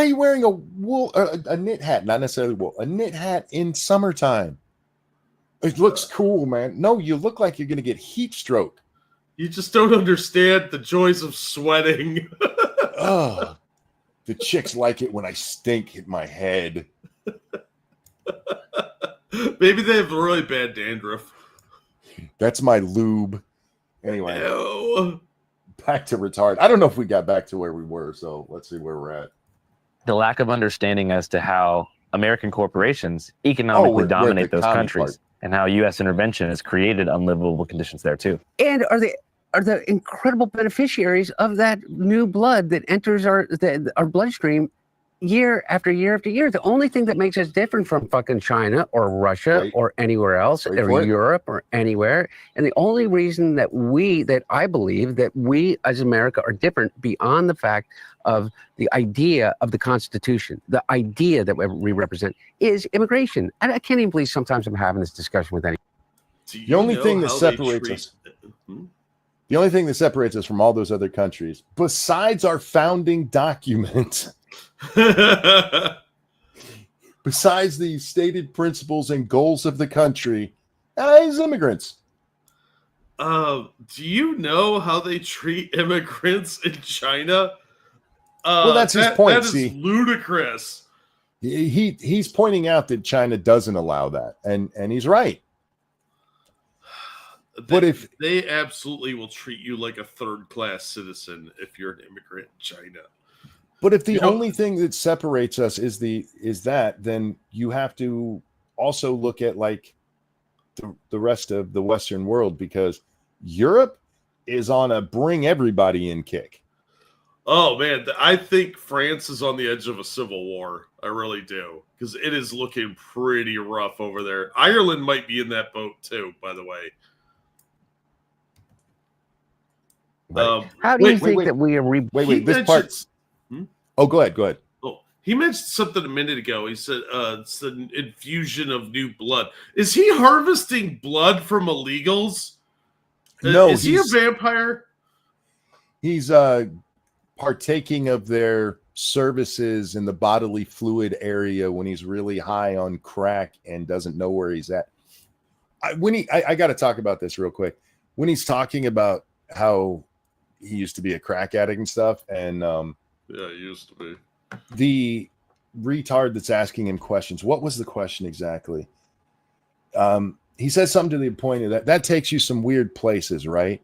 you wearing a knit hat? Not necessarily wool, a knit hat in summertime. It looks cool, man. No, you look like you're going to get heat stroke. You just don't understand the joys of sweating. Oh, the chicks like it when I stink hit my head. Maybe they have really bad dandruff. That's my lube. Anyway, Ew. back to retard. I don't know if we got back to where we were, so let's see where we're at. The lack of understanding as to how American corporations economically we're dominate the those commie countries part. and how U.S. intervention has created unlivable conditions there too. And are the incredible beneficiaries of that new blood that enters our bloodstream year after year after year. The only thing that makes us different from fucking China or Russia Wait. or anywhere else Wait or for it. Europe or anywhere, and the only reason that I believe that we as America are different beyond the fact of the idea of the Constitution, the idea that we represent, is immigration. And I can't even believe sometimes I'm having this discussion with any. Do you The only know thing that how they separates treat- us, the only thing that separates us from all those other countries, besides our founding document, besides the stated principles and goals of the country, is immigrants. Do you know how they treat immigrants in China? Well, that's his point, That see. is ludicrous. He's pointing out that China doesn't allow that, and he's right. But if They absolutely will treat you like a third-class citizen if you're an immigrant in China. But if the You know- only thing that separates us is that, then you have to also look at like the rest of the Western world, because Europe is on a bring everybody in kick. Oh man, I think France is on the edge of a civil war. I really do, because it is looking pretty rough over there. Ireland might be in that boat too, by the way. Right. How do you Wait, think wait. that we are? Wait, this part. Oh, go ahead. Oh, he mentioned something a minute ago. He said it's an infusion of new blood. Is he harvesting blood from illegals? No, is he a vampire? He's partaking of their services in the bodily fluid area when he's really high on crack and doesn't know where he's at. I got to talk about this real quick. When he's talking about how he used to be a crack addict and stuff, and Yeah, he used to be. the retard that's asking him questions, what was the question exactly? He says something to the point of that takes you some weird places, right?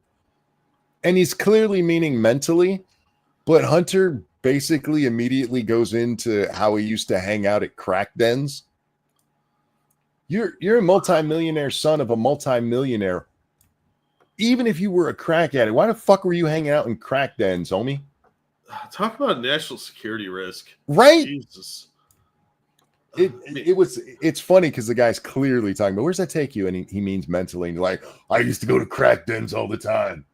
And he's clearly meaning mentally, but Hunter basically immediately goes into how he used to hang out at crack dens. You're a multimillionaire son of a multimillionaire. Even if you were a crack addict, why the fuck were you hanging out in crack dens, homie? Talk about national security risk. Right? Jesus. It's funny because the guy's clearly talking about, where's that take you? And he means mentally, and you're like, I used to go to crack dens all the time.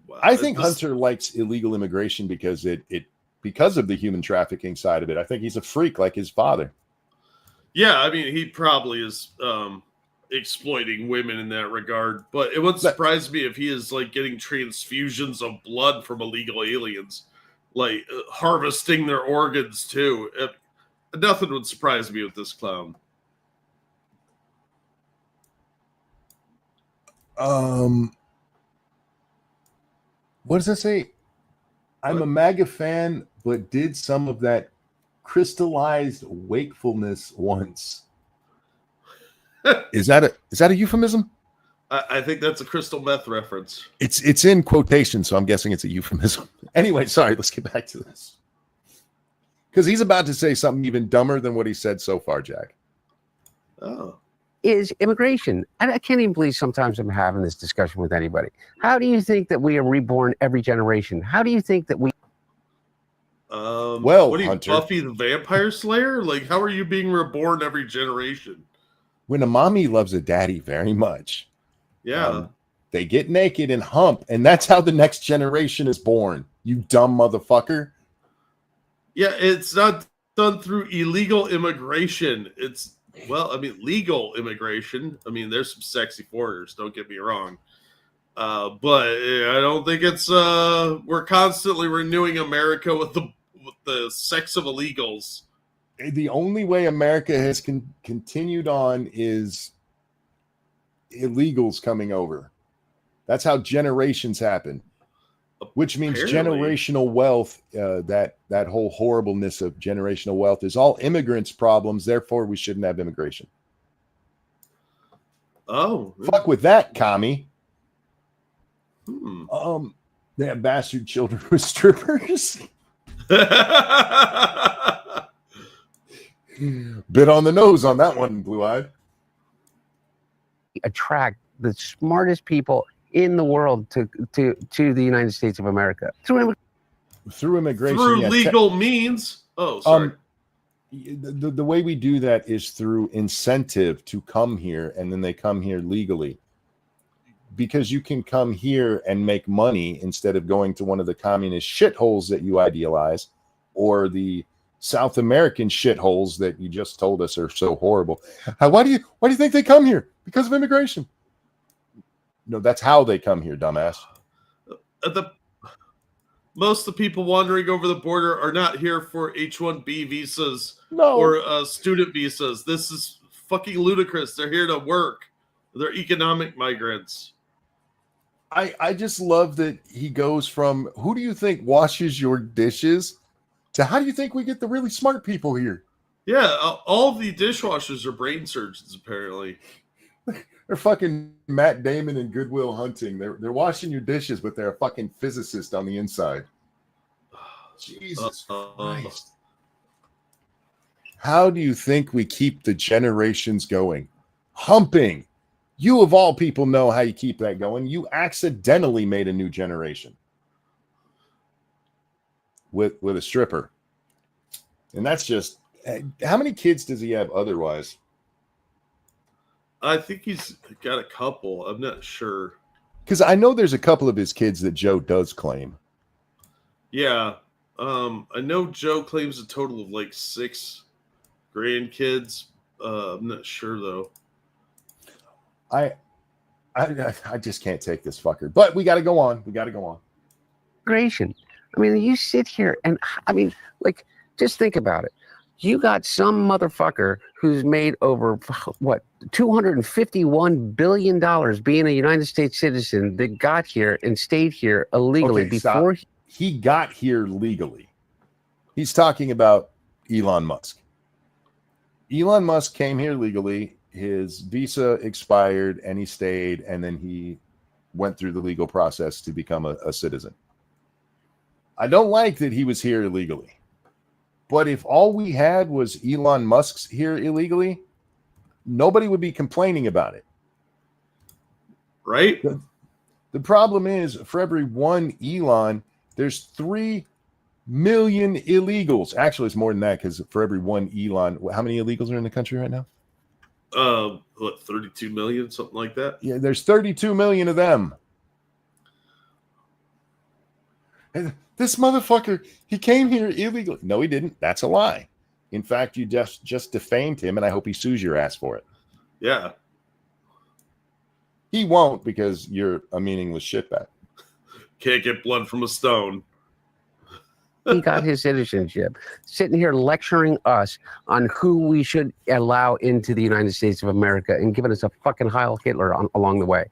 Wow, I think this- Hunter likes illegal immigration because because of the human trafficking side of it. I think he's a freak like his father. Yeah, I mean, he probably is exploiting women in that regard. But it would surprise me if he is like getting transfusions of blood from illegal aliens, like harvesting their organs too. Nothing would surprise me with this clown. What does that say? I'm a MAGA fan, but did some of that crystallized wakefulness once. Is that a euphemism? I think that's a crystal meth reference. It's in quotation, so I'm guessing it's a euphemism. Anyway, sorry, let's get back to this. Because he's about to say something even dumber than what he said so far, Jack. Oh. Is immigration. I can't even believe sometimes I'm having this discussion with anybody. How do you think that we are reborn every generation? How do you think that we Well, what are you, Hunter. Buffy the Vampire Slayer? Like, how are you being reborn every generation? When a mommy loves a daddy very much, Yeah. they get naked and hump, and that's how the next generation is born. You dumb motherfucker. Yeah, it's not done through illegal immigration. It's, well, I mean, legal immigration. I mean, there's some sexy foreigners, don't get me wrong. But I don't think it's we're constantly renewing America with the sex of illegals. The only way America has continued on is illegals coming over. That's how generations happen, which means Apparently. generational wealth, that whole horribleness of generational wealth is all immigrants' problems. Therefore, we shouldn't have immigration. Oh, Fuck with that, commie. hmm. They have bastard children with strippers. Bit on the nose on that one, blue-eyed. Attract the smartest people in the world to the United States of America through Immigration. Through yeah, legal means. Oh, sorry. The way we do that is through incentive to come here, and then they come here legally. Because you can come here and make money instead of going to one of the communist shitholes that you idealize, or the South American shitholes that you just told us are so horrible. Why do you think they come here? Because of immigration. No, that's how they come here, dumbass. Most of the people wandering over the border are not here for H-1B visas No. or student visas. This is fucking ludicrous. They're here to work. They're economic migrants. I just love that he goes from who do you think washes your dishes to how do you think we get the really smart people here? Yeah, all the dishwashers are brain surgeons, apparently. They're fucking Matt Damon and Goodwill Hunting. They're washing your dishes, but they're a fucking physicist on the inside. Jesus Christ. How do you think we keep the generations going? Humping. You of all people know how you keep that going. You accidentally made a new generation with a stripper. And that's just, how many kids does he have otherwise? I think he's got a couple. I'm not sure. Because I know there's a couple of his kids that Joe does claim. Yeah. I know Joe claims a total of like 6 grandkids. I'm not sure though. I just can't take this fucker. But we got to go on. immigration. I mean, you sit here and I mean, like, just think about it. You got some motherfucker who's made over what $251 billion being a United States citizen that got here and stayed here illegally before he got here legally. He's talking about Elon Musk. Elon Musk came here legally. His visa expired and he stayed, and then he went through the legal process to become a citizen. I don't like that he was here illegally. But if all we had was Elon Musk's here illegally, nobody would be complaining about it. Right? The problem is, for every one Elon, there's 3 million illegals. Actually, it's more than that, because for every one Elon, how many illegals are in the country right now? 32 million, something like that. Yeah, there's 32 million of them. And this motherfucker, he came here illegally. No, he didn't. That's a lie. In fact, you just defamed him, and I hope he sues your ass for it. Yeah. He won't, because you're a meaningless shitbag. Can't get blood from a stone. he got his citizenship, sitting here lecturing us on who we should allow into the United States of America and giving us a fucking Heil Hitler along the way.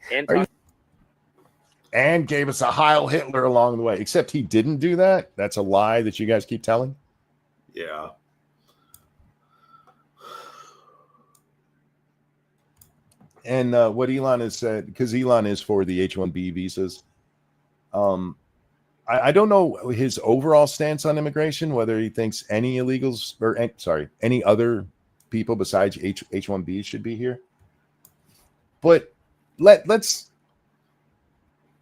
And gave us a Heil Hitler along the way. Except he didn't do that. That's a lie that you guys keep telling. Yeah. And what Elon has said, because Elon is for the H-1B visas, I don't know his overall stance on immigration, whether he thinks any illegals, or any other people besides H-1Bs should be here. But let's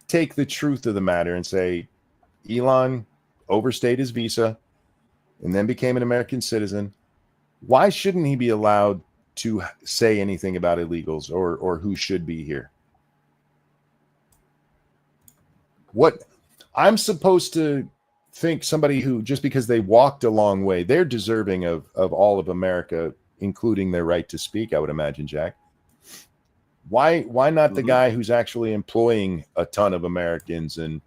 take the truth of the matter and say Elon overstayed his visa. and then became an American citizen, why shouldn't he be allowed to say anything about illegals or who should be here? What I'm supposed to think somebody who, just because they walked a long way, they're deserving of all of America, including their right to speak, I would imagine, Jack. Why not the guy who's actually employing a ton of Americans and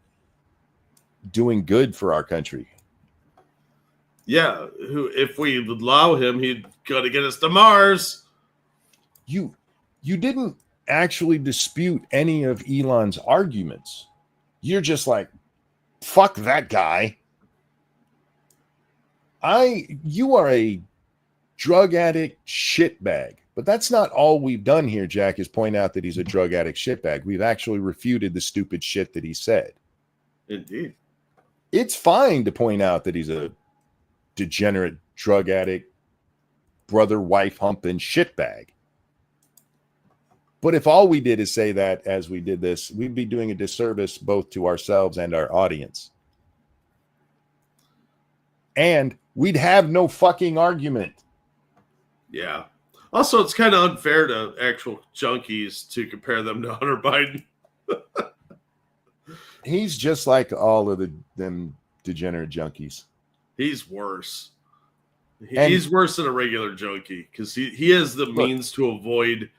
doing good for our country? Yeah, who if we would allow him, he'd go to get us to Mars. You didn't actually dispute any of Elon's arguments. You're just like, fuck that guy. You are a drug addict shitbag. But that's not all we've done here, Jack, is point out that he's a drug addict shitbag. We've actually refuted the stupid shit that he said. Indeed. It's fine to point out that he's a degenerate drug addict, brother, wife humping shitbag. But if all we did is say that as we did this, we'd be doing a disservice both to ourselves and our audience. And we'd have no fucking argument. Yeah. Also, it's kind of unfair to actual junkies to compare them to Hunter Biden. He's just like all of them degenerate junkies. He's worse. He's worse than a regular junkie because he has the means to avoid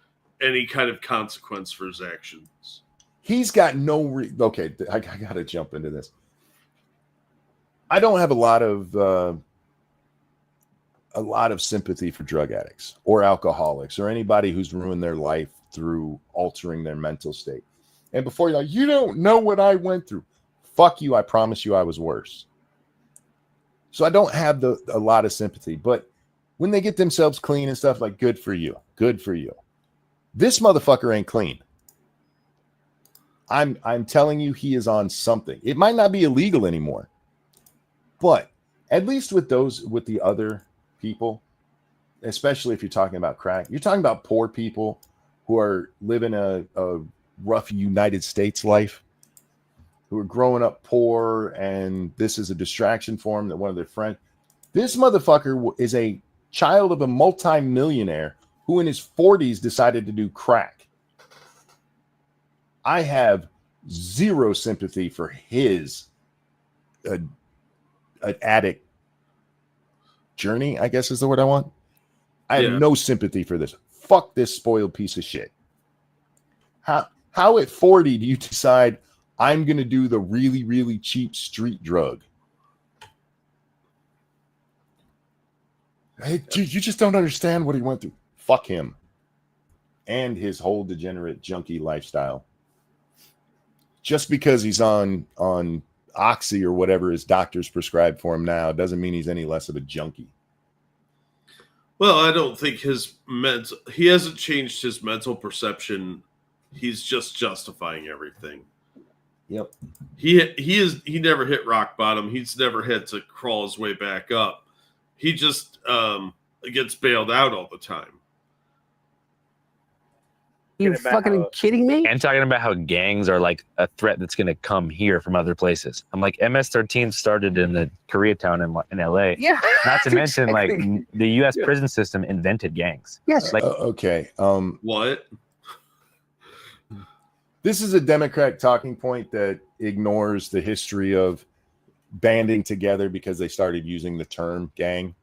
any kind of consequence for his actions. He's got no okay, I got to jump into this. I don't have a lot of sympathy for drug addicts or alcoholics or anybody who's ruined their life through altering their mental state. And before you're like, you don't know what I went through. Fuck you. I promise you I was worse. So I don't have a lot of sympathy. But when they get themselves clean and stuff, like, good for you. Good for you. This motherfucker ain't clean. I'm telling you, he is on something. It might not be illegal anymore. But at least with the other people, especially if you're talking about crack, you're talking about poor people who are living a rough United States life, who are growing up poor, and this is a distraction for them that one of their friends. This motherfucker is a child of a multi-millionaire who in his 40s decided to do crack. I have zero sympathy for his addict journey, I guess is the word I want. I have no sympathy for this. Fuck this spoiled piece of shit. How at 40 do you decide I'm going to do the really, really cheap street drug? Hey, you just don't understand what he went through. Fuck him. And his whole degenerate junkie lifestyle. Just because he's on Oxy or whatever his doctors prescribed for him now doesn't mean he's any less of a junkie. Well, I don't think he hasn't changed his mental perception. He's just justifying everything. Yep. He never hit rock bottom. He's never had to crawl his way back up. He just gets bailed out all the time. You fucking kidding me? And talking about how gangs are like a threat that's going to come here from other places. I'm like, MS-13 started in the Koreatown in LA. Yeah. Not to mention, like, exactly. the U.S. prison system invented gangs. Yes. Like, Okay. What? This is a Democrat talking point that ignores the history of banding together because they started using the term gang.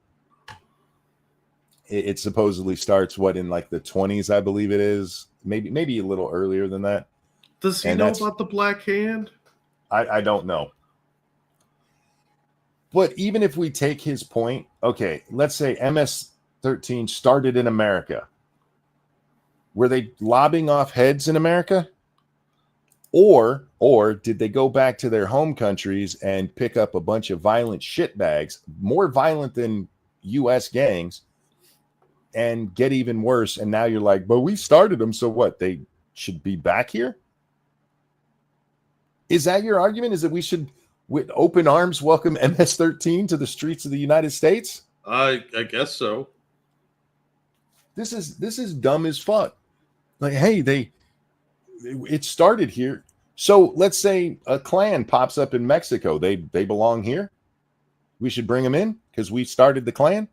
It supposedly starts in like the 20s, I believe it is. Maybe a little earlier than that. Does he know about the Black Hand? I don't know. But even if we take his point, okay, let's say MS-13 started in America. Were they lobbing off heads in America? Or did they go back to their home countries and pick up a bunch of violent shitbags, more violent than U.S. gangs, and get even worse? And now you're like, but we started them, so what? They should be back here? Is that your argument? Is that we should, with open arms, welcome MS-13 to the streets of the United States? I guess so. This is dumb as fuck. Like, hey, it started here. So let's say a clan pops up in Mexico. They belong here. We should bring him in because we started the Klan.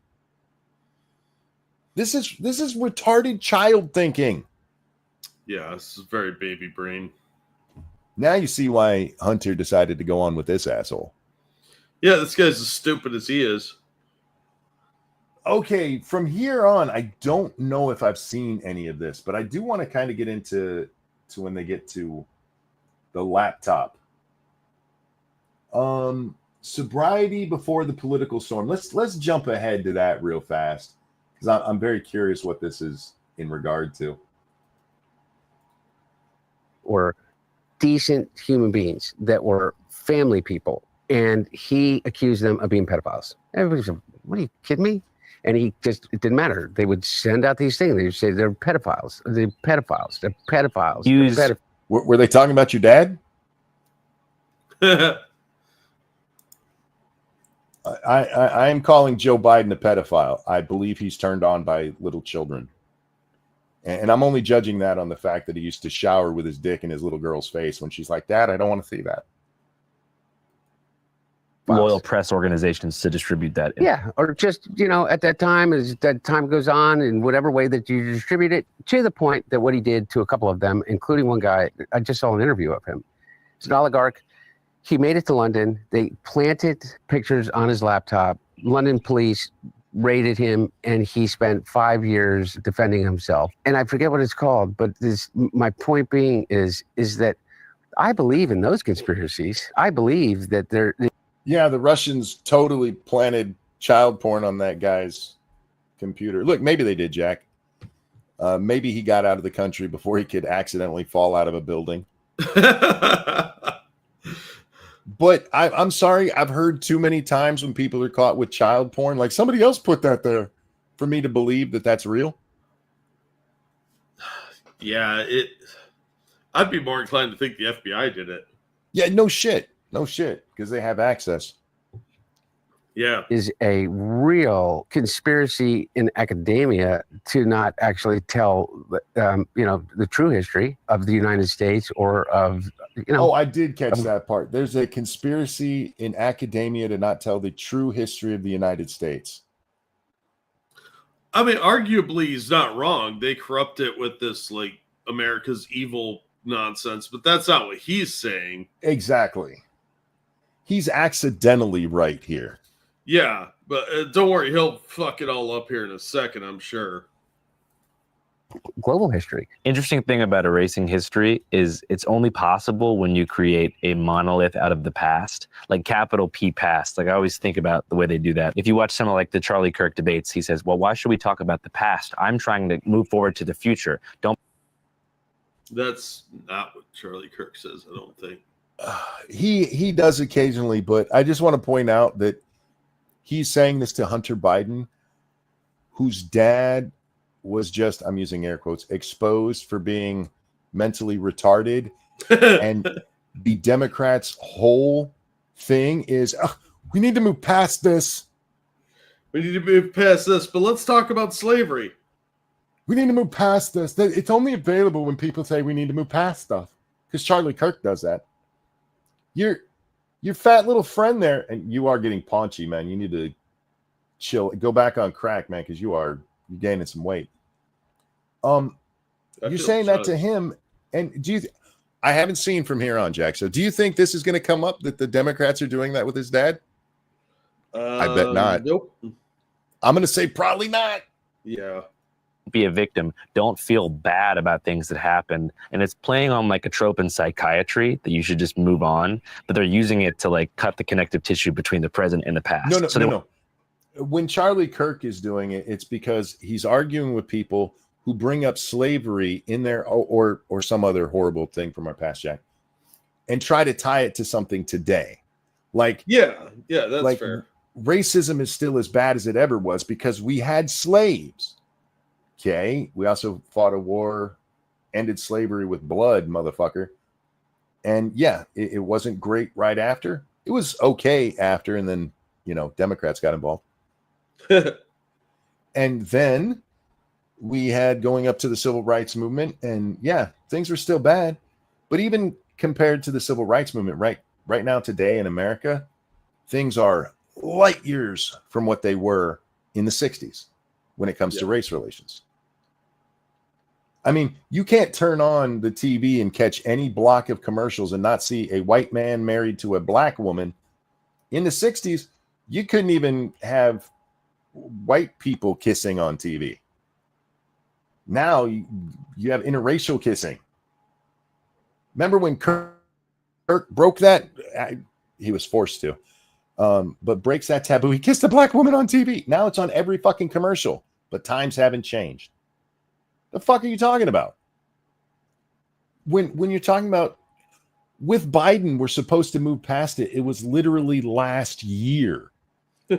This is retarded child thinking. Yeah, this is very baby brain. Now you see why Hunter decided to go on with this asshole. Yeah, this guy's as stupid as he is. Okay, from here on, I don't know if I've seen any of this, but I do want to kind of get into when they get to the laptop. Sobriety before the political storm. Let's jump ahead to that real fast because I'm very curious what this is in regard to. Were decent human beings that were family people, and he accused them of being pedophiles. Everybody's like, what, are you kidding me? And it didn't matter. They would send out these things. They would say they're pedophiles. They're pedophiles. They're pedophiles. They're Were they talking about your dad? I am calling Joe Biden a pedophile. I believe he's turned on by little children. And I'm only judging that on the fact that he used to shower with his dick in his little girl's face when she's like, Dad, I don't want to see that. Loyal press organizations to distribute that. Yeah, or just, at that time, as that time goes on, in whatever way that you distribute it, to the point that what he did to a couple of them, including one guy, I just saw an interview of him. He's an oligarch. He made it to London. They planted pictures on his laptop. London police raided him, and he spent 5 years defending himself. And I forget what it's called, but my point being is that I believe in those conspiracies. I believe that they're... Yeah, the Russians totally planted child porn on that guy's computer. Look, maybe they did, Jack. Maybe he got out of the country before he could accidentally fall out of a building. But I'm sorry, I've heard too many times when people are caught with child porn, like somebody else put that there, for me to believe that that's real. Yeah, I'd be more inclined to think the FBI did it. Yeah, no shit, because they have access. Yeah, is a real conspiracy in academia to not actually tell, the true history of the United States or of, Oh, I did catch that part. There's a conspiracy in academia to not tell the true history of the United States. I mean, arguably, he's not wrong. They corrupt it with this, like, America's evil nonsense, but that's not what he's saying. Exactly. He's accidentally right here. Yeah, but don't worry, he'll fuck it all up here in a second, I'm sure. Global history. Interesting thing about erasing history is it's only possible when you create a monolith out of the past, like capital P past. Like I always think about the way they do that. If you watch some of like the Charlie Kirk debates, he says, well, why should we talk about the past? I'm trying to move forward to the future. Don't. That's not what Charlie Kirk says, I don't think. He does occasionally, but I just want to point out that he's saying this to Hunter Biden, whose dad was just, I'm using air quotes, exposed for being mentally retarded. And the Democrats' whole thing is, we need to move past this. We need to move past this, but let's talk about slavery. We need to move past this. It's only available when people say we need to move past stuff. Because Charlie Kirk does that. Your fat little friend there, and you are getting paunchy, man. You need to chill. Go back on crack, man, because you're gaining some weight. You're saying that to him, and do you? I haven't seen from here on, Jack. So, do you think this is going to come up that the Democrats are doing that with his dad? I bet not. Nope. I'm going to say probably not. Yeah. be a victim. Don't feel bad about things that happened. And it's playing on like a trope in psychiatry that you should just move on, but they're using it to like cut the connective tissue between the present and the past. No. When Charlie Kirk is doing it, it's because he's arguing with people who bring up slavery in there or some other horrible thing from our past, Jack, and try to tie it to something today. Like, yeah, that's like fair. Racism is still as bad as it ever was because we had slaves. Okay. We also fought a war, ended slavery with blood, motherfucker. And yeah, it wasn't great right after. It was okay after. And then, Democrats got involved. And then we had going up to the civil rights movement. And yeah, things were still bad. But even compared to the civil rights movement, right now today in America, things are light years from what they were in the 60s when it comes to race relations. I mean, you can't turn on the TV and catch any block of commercials and not see a white man married to a black woman. In the 60s, you couldn't even have white people kissing on TV. Now you have interracial kissing. Remember when Kirk broke that? He was forced to. But breaks that taboo. He kissed a black woman on TV. Now it's on every fucking commercial. But times haven't changed. The fuck are you talking about? When you're talking about with Biden, we're supposed to move past it. It was literally last year.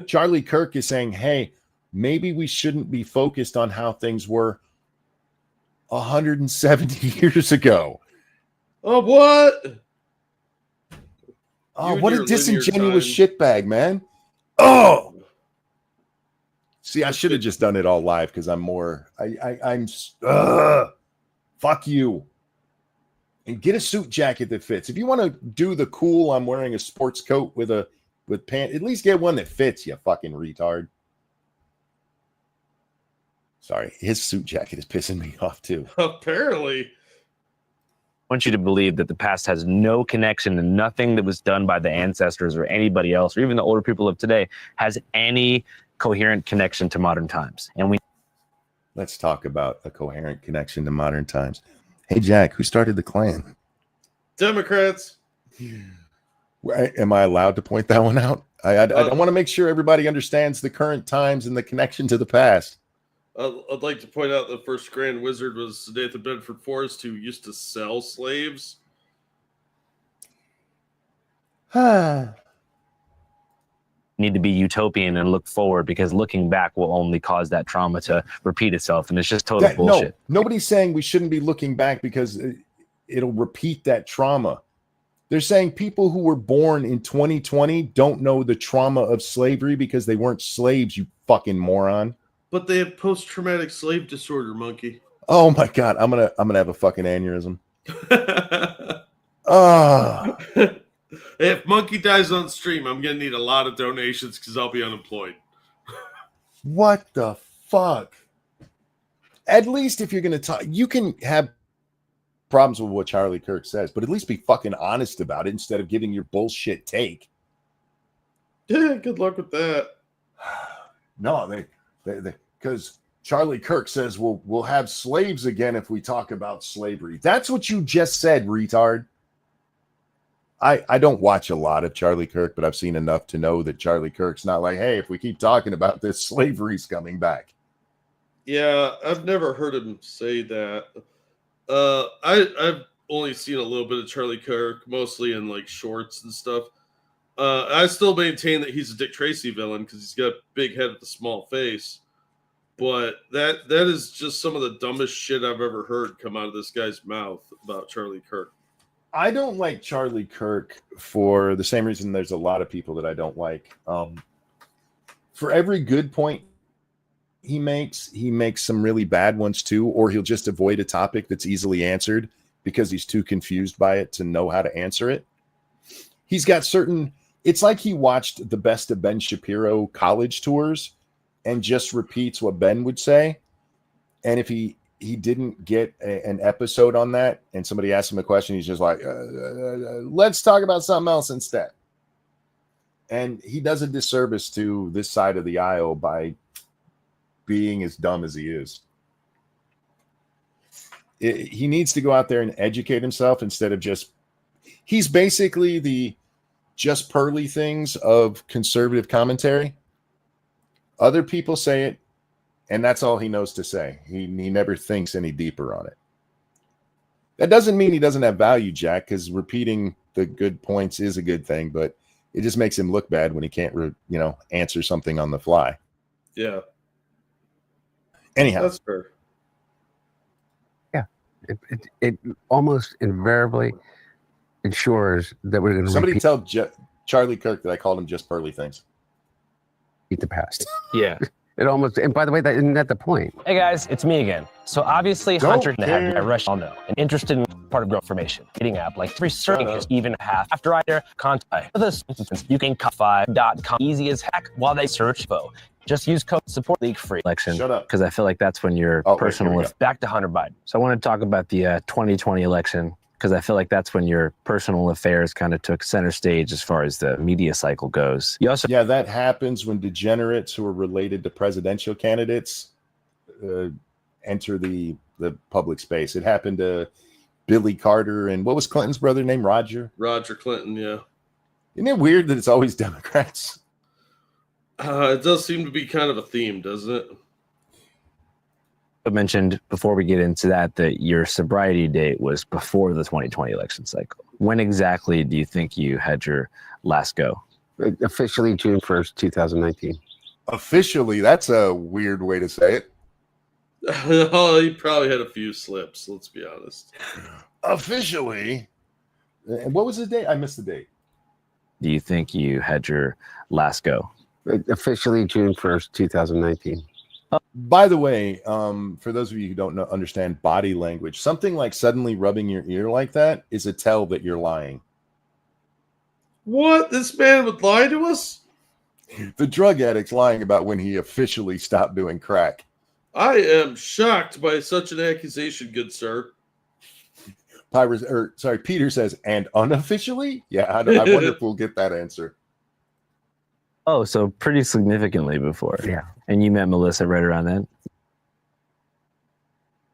Charlie Kirk is saying, hey, maybe we shouldn't be focused on how things were 170 years ago. Oh, what? Oh, what a disingenuous shitbag, man. Oh, see, I should have just done it all live because I'm more, I'm fuck you. And get a suit jacket that fits. If you want to do the cool, I'm wearing a sports coat with pants, at least get one that fits, you fucking retard. Sorry, his suit jacket is pissing me off too. Apparently. I want you to believe that the past has no connection and nothing that was done by the ancestors or anybody else, or even the older people of today, has any coherent connection to modern times. And let's talk about a coherent connection to modern times. Hey, Jack, who started the Klan? Democrats. Am I allowed to point that one out? I want to make sure everybody understands the current times and the connection to the past. I'd like to point out the first Grand Wizard was Nathan Bedford Forrest, who used to sell slaves. need to be utopian and look forward, because looking back will only cause that trauma to repeat itself. And it's just total bullshit. No, nobody's saying we shouldn't be looking back because it'll repeat that trauma. They're saying people who were born in 2020 don't know the trauma of slavery because they weren't slaves, you fucking moron. But they have post-traumatic slave disorder, Monkey. Oh my God, I'm gonna have a fucking aneurysm. Ah. If Monkey dies on stream, I'm gonna need a lot of donations because I'll be unemployed. What the fuck? At least if you're gonna talk, you can have problems with what Charlie Kirk says, but at least be fucking honest about it instead of giving your bullshit take. Yeah, good luck with that. No, they because Charlie Kirk says we'll have slaves again if we talk about slavery. That's what you just said, retard. I don't watch a lot of Charlie Kirk, but I've seen enough to know that Charlie Kirk's not like, hey, if we keep talking about this, slavery's coming back. Yeah, I've never heard him say that. I've only seen a little bit of Charlie Kirk, mostly in like shorts and stuff. I still maintain that he's a Dick Tracy villain because he's got a big head with a small face. But that is just some of the dumbest shit I've ever heard come out of this guy's mouth about Charlie Kirk. I don't like Charlie Kirk for the same reason there's a lot of people that I don't like. For every good point he makes some really bad ones too, or he'll just avoid a topic that's easily answered because he's too confused by it to know how to answer it. He's got certain, it's like he watched the Best of Ben Shapiro college tours and just repeats what Ben would say. And if he didn't get an episode on that and somebody asked him a question, he's just like, let's talk about something else instead. And he does a disservice to this side of the aisle by being as dumb as he is. He needs to go out there and educate himself instead of he's basically the just pearly things of conservative commentary. Other people say it, and that's all he knows to say. He never thinks any deeper on it. That doesn't mean he doesn't have value, Jack, because repeating the good points is a good thing, but it just makes him look bad when he can't, answer something on the fly. Yeah. Anyhow. That's fair. Yeah. It almost invariably ensures that we're going to Somebody tell Charlie Kirk that I called him just pearly things. repeat the past. Yeah. It almost, and by the way, isn't that the point? Hey guys, it's me again. So obviously Hunter had I rushed all know and interested in part of growth formation. Dating app like free searching is even half after either contact. For this instance, you can cut 5.com easy as heck while they search info. Just use code support league free election. Shut up. because I feel like that's when your Oh, wait, personal here we go. Back to Hunter Biden. So I want to talk about the 2020 election because I feel like that's when your personal affairs kind of took center stage as far as the media cycle goes. You also Yeah, that happens when degenerates who are related to presidential candidates enter the public space. It happened to Billy Carter and what was Clinton's brother named Roger? Roger Clinton, yeah. Isn't it weird that it's always Democrats? It does seem to be kind of a theme, doesn't it? mentioned before we get into that your sobriety date was before the 2020 election cycle. When exactly do you think you had your last go? Officially June 1st, 2019. Officially, that's a weird way to say it. Oh, he probably had a few slips, let's be honest. Officially. And what was the date? I missed the date. Do you think you had your last go? Officially June 1st, 2019. By the way, for those of you who don't understand body language, something like suddenly rubbing your ear like that is a tell that you're lying. What? This man would lie to us? The drug addict's lying about when he officially stopped doing crack. I am shocked by such an accusation, good sir. Peter says, and unofficially? Yeah, I wonder if we'll get that answer. Oh, so pretty significantly before. Yeah. And you met Melissa right around then?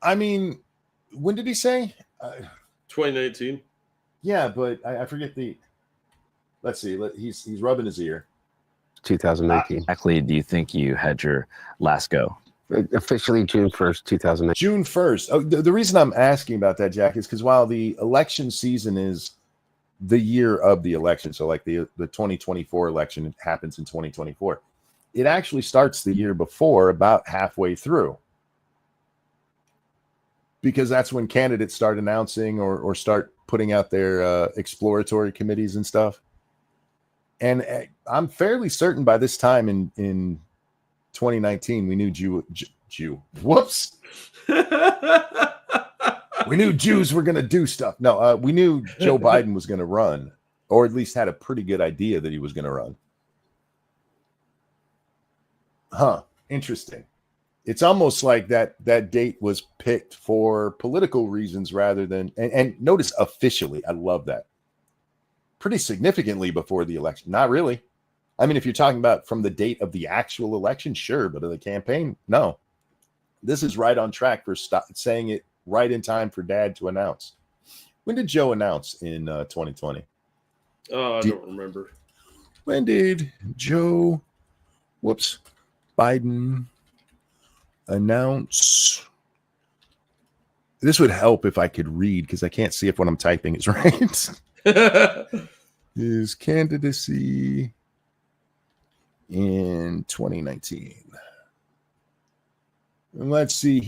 I mean, when did he say? 2019. Yeah, but I forget the. Let's see. He's rubbing his ear. 2019. Exactly. Do you think you had your last go? Officially June 1st, 2019. June 1st. Oh, the reason I'm asking about that, Jack, is because while the election season is the year of the election, so like the 2024 election happens in 2024, it actually starts the year before, about halfway through, because that's when candidates start announcing or start putting out their exploratory committees and stuff. And I'm fairly certain by this time in 2019, we knew Jew. Whoops. We knew Jews were going to do stuff. No, we knew Joe Biden was going to run, or at least had a pretty good idea that he was going to run. Huh. Interesting. It's almost like that date was picked for political reasons rather than, and notice officially. I love that. Pretty significantly before the election. Not really. I mean, if you're talking about from the date of the actual election, sure, but of the campaign, no. This is right on track for saying it right in time for Dad to announce. When did Joe announce in 2020? Oh, I don't remember. When did Joe, Biden announce? This would help if I could read because I can't see if what I'm typing is right. His candidacy in 2019. And let's see.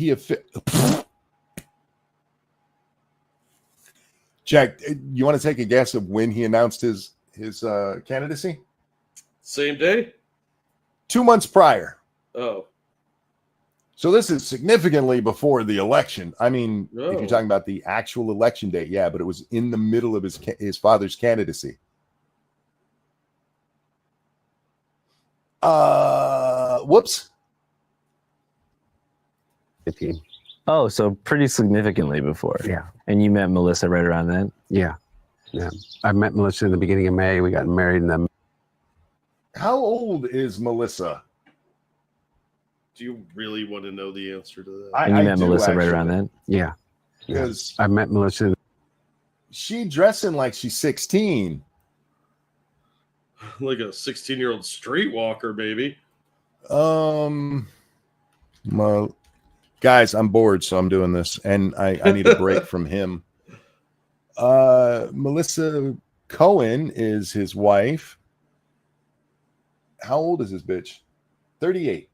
Jack, you want to take a guess of when he announced his candidacy? Same day? 2 months prior. Oh. So this is significantly before the election. I mean, if Oh. you're talking about the actual election date, yeah, but it was in the middle of his father's candidacy. Whoops. 15. Oh, so pretty significantly before. Yeah. And you met Melissa right around then? Yeah. Yeah. I met Melissa in the beginning of May. We got married in the. How old is Melissa? Do you really want to know the answer to that? And you met do, Melissa right actually, around then? Yeah. because I met Melissa. she dressing like she's 16. Like a 16-year-old streetwalker, baby. Well, guys, I'm bored, so I'm doing this, and I need a break from him. Melissa Cohen is his wife. How old is this bitch? 38.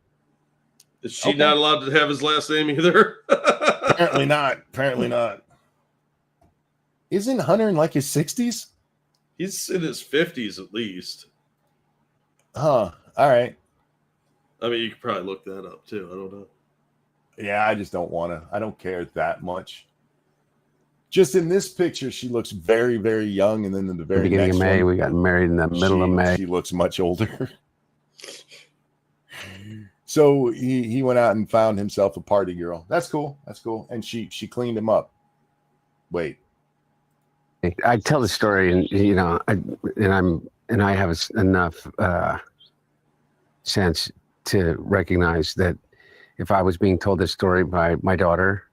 Is she Okay. not allowed to have his last name either? Apparently not. Apparently not. Isn't Hunter in like his 60s? He's in his 50s at least. Huh. All right. I mean, you could probably look that up too. I don't know. Yeah, I just don't want to. I don't care that much. Just in this picture, she looks very, very young, and then in the The very beginning next of May, one, we got married in the middle of May. she looks much older. So he went out and found himself a party girl. That's cool. That's cool. And she cleaned him up. Wait. I tell the story, and I have enough sense to recognize that if I was being told this story by my daughter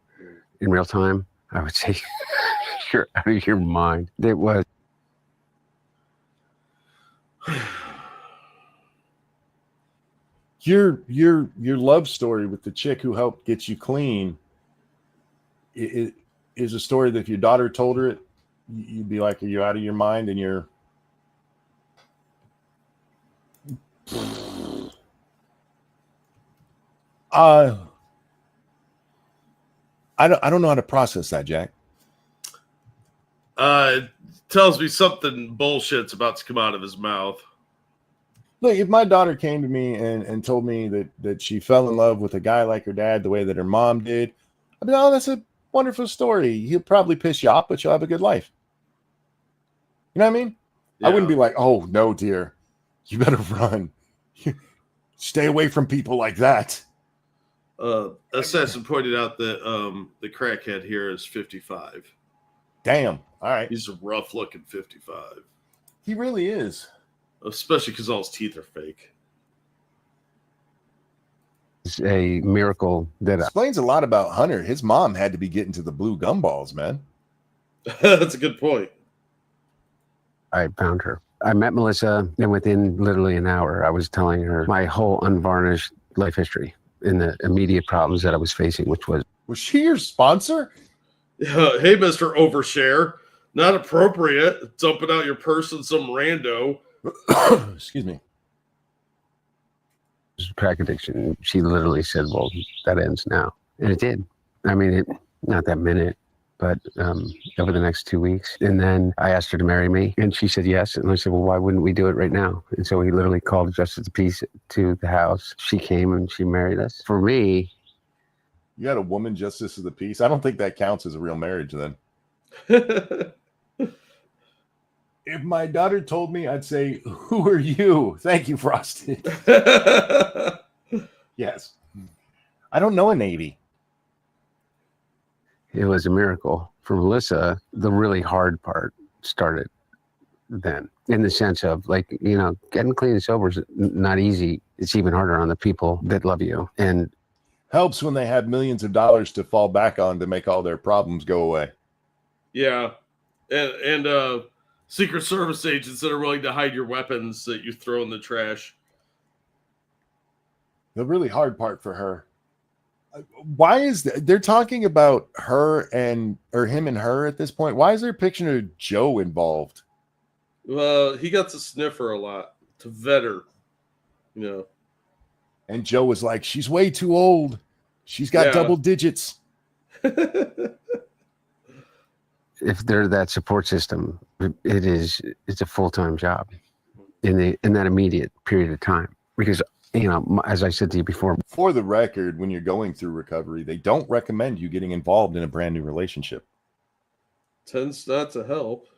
in real time, I would say, "You're out of your mind." It was. Your love story with the chick who helped get you clean it is a story that if your daughter told her it, you'd be like, "Are you out of your mind?" And you're I don't know how to process that, Jack. It tells me something bullshit's about to come out of his mouth. Look, if my daughter came to me and told me that she fell in love with a guy like her dad the way that her mom did, I'd be like, "Oh, that's a wonderful story. He'll probably piss you off, but you'll have a good life." You know what I mean? I wouldn't be like, "Oh, no, dear. You better run. Stay away from people like that." Assassin pointed out that the crackhead here is 55. Damn. All right. He's a rough looking 55. He really is. Especially because all his teeth are fake. It's a miracle that Explains a lot about Hunter. His mom had to be getting to the blue gumballs, man. That's a good point. I found her. I met Melissa, and within literally an hour, I was telling her my whole unvarnished life history and the immediate problems that I was facing, which was. Was she your sponsor? Hey, Mr. Overshare. Not appropriate. Dumping out your purse on some rando. Excuse me. Crack addiction. She literally said, "Well, that ends now," and it did. I mean, not that minute, but over the next 2 weeks. And then I asked her to marry me, and she said yes. And I said, "Well, why wouldn't we do it right now?" And so we literally called Justice of the Peace to the house. She came and she married us. For me, You had a woman justice of the peace. I don't think that counts as a real marriage then. If my daughter told me, I'd say, "Who are you?" Thank you, Frosted. Yes. I don't know a Navy. it was a miracle. For Melissa, the really hard part started then, in the sense of, like, getting clean and sober is not easy. It's even harder on the people that love you. And Helps when they have millions of dollars to fall back on to make all their problems go away. Yeah. And Secret Service agents that are willing to hide your weapons that you throw in the trash. The really hard part for her. Why is they're talking about her or him and her at this point? Why is there a picture of Joe involved? Well, he got to sniff her a lot, to vet her. And Joe was like, "She's way too old. She's got double digits." if they're that support system, it's a full-time job in that immediate period of time. Because, as I said to you before, For the record, when you're going through recovery, they don't recommend you getting involved in a brand new relationship. Tends not to help.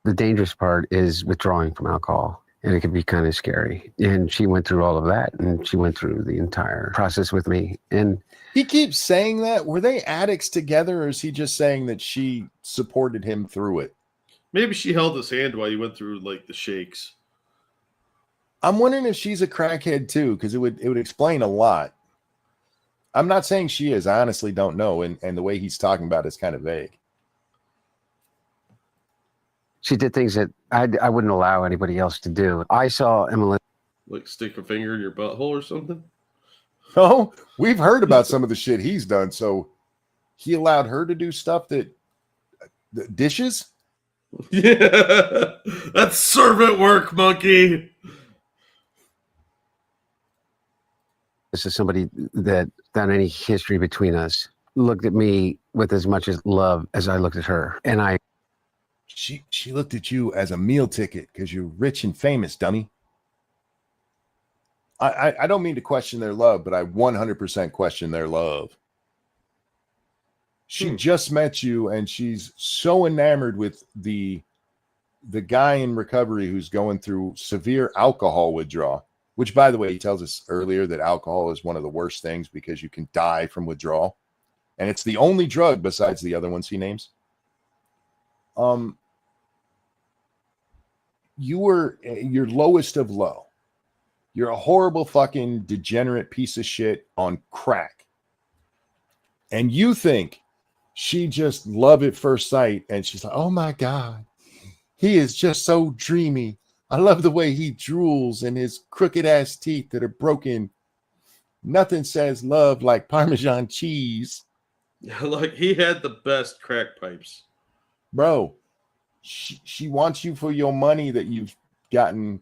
the dangerous part is withdrawing from alcohol. And it can be kind of scary. And she went through all of that, and she went through the entire process with me. And He keeps saying that. Were they addicts together, or is he just saying that she supported him through it? Maybe she held his hand while you went through like the shakes. I'm wondering if she's a crackhead too, because it would explain a lot. I'm not saying she is. I honestly don't know. And the way he's talking about it is kind of vague. she did things that I wouldn't allow anybody else to do. I saw Emily. Like stick a finger in your butthole or something. Oh, we've heard about some of the shit he's done. So he allowed her to do stuff that dishes? Yeah, that's servant work, monkey. This is somebody that, without any history between us, looked at me with as much as love as I looked at her. And She looked at you as a meal ticket because you're rich and famous, dummy. I don't mean to question their love, but I 100% question their love. She just met you, and she's so enamored with the guy in recovery who's going through severe alcohol withdrawal. Which, by the way, he tells us earlier that alcohol is one of the worst things because you can die from withdrawal, and it's the only drug besides the other ones he names. You were your lowest of low. You're a horrible fucking degenerate piece of shit on crack. And you think she just love at first sight, and she's like, oh my God, he is just so dreamy. I love the way he drools and his crooked ass teeth that are broken. Nothing says love like Parmesan cheese. Like, he had the best crack pipes. Bro, she wants you for your money that you've gotten.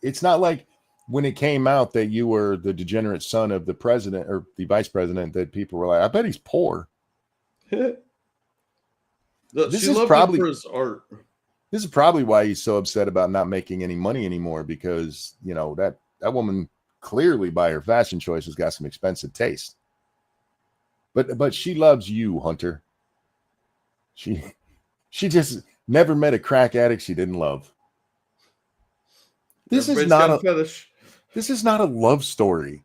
It's not like when it came out that you were the degenerate son of the president or the vice president that people were like, I bet he's poor. This This she is loved probably- him for his art. This is probably why he's so upset about not making any money anymore, because, you know, that woman clearly by her fashion choice has got some expensive taste. But she loves you, Hunter. She just never met a crack addict she didn't love. This is Everybody's not got a fetish. this is not a love story.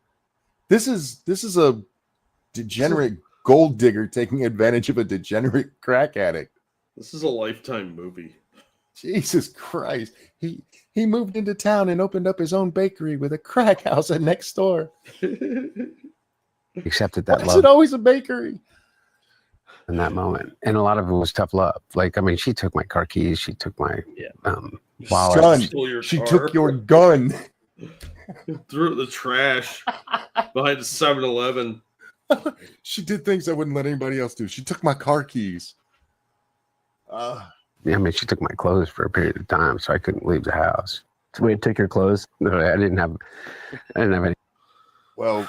This is a degenerate gold digger taking advantage of a degenerate crack addict. This is a Lifetime movie. Jesus Christ. He moved into town and opened up his own bakery with a crack house at next door. Accepted Why that is love it always a bakery? in that moment. And a lot of it was tough love. Like, I mean, she took my car keys. She took my wallet. Son, Stole your she car, took your gun. threw it in the trash behind the 7-Eleven. She did things I wouldn't let anybody else do. She took my car keys. Yeah, I mean, she took my clothes for a period of time, so I couldn't leave the house. Wait, took your clothes? No, I didn't have any. Well,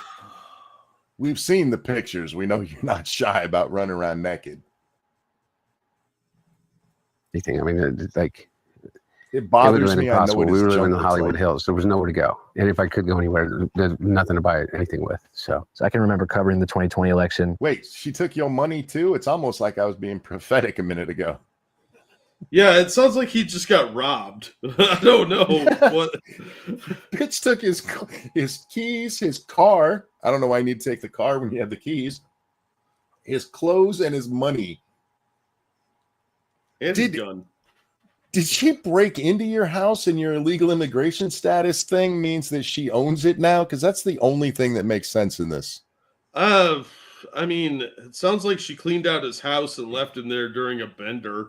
we've seen the pictures. We know you're not shy about running around naked. Anything. I mean, like, It it would bothers have been me. I know impossible. what We his were living junk in the looks Hollywood like. Hills. There was nowhere to go. And if I could go anywhere, there's nothing to buy anything with. So So I can remember covering the 2020 election. Wait, she took your money too? It's almost like I was being prophetic a minute ago. Yeah, it sounds like he just got robbed. I don't know what. Bitch took his keys, his car. I don't know why you need to take the car when you have the keys. His clothes and his money. And Did- his gun. Did she break into your house and your illegal immigration status thing means that she owns it now? Because that's the only thing that makes sense in this. I mean, it sounds like she cleaned out his house and left him there during a bender,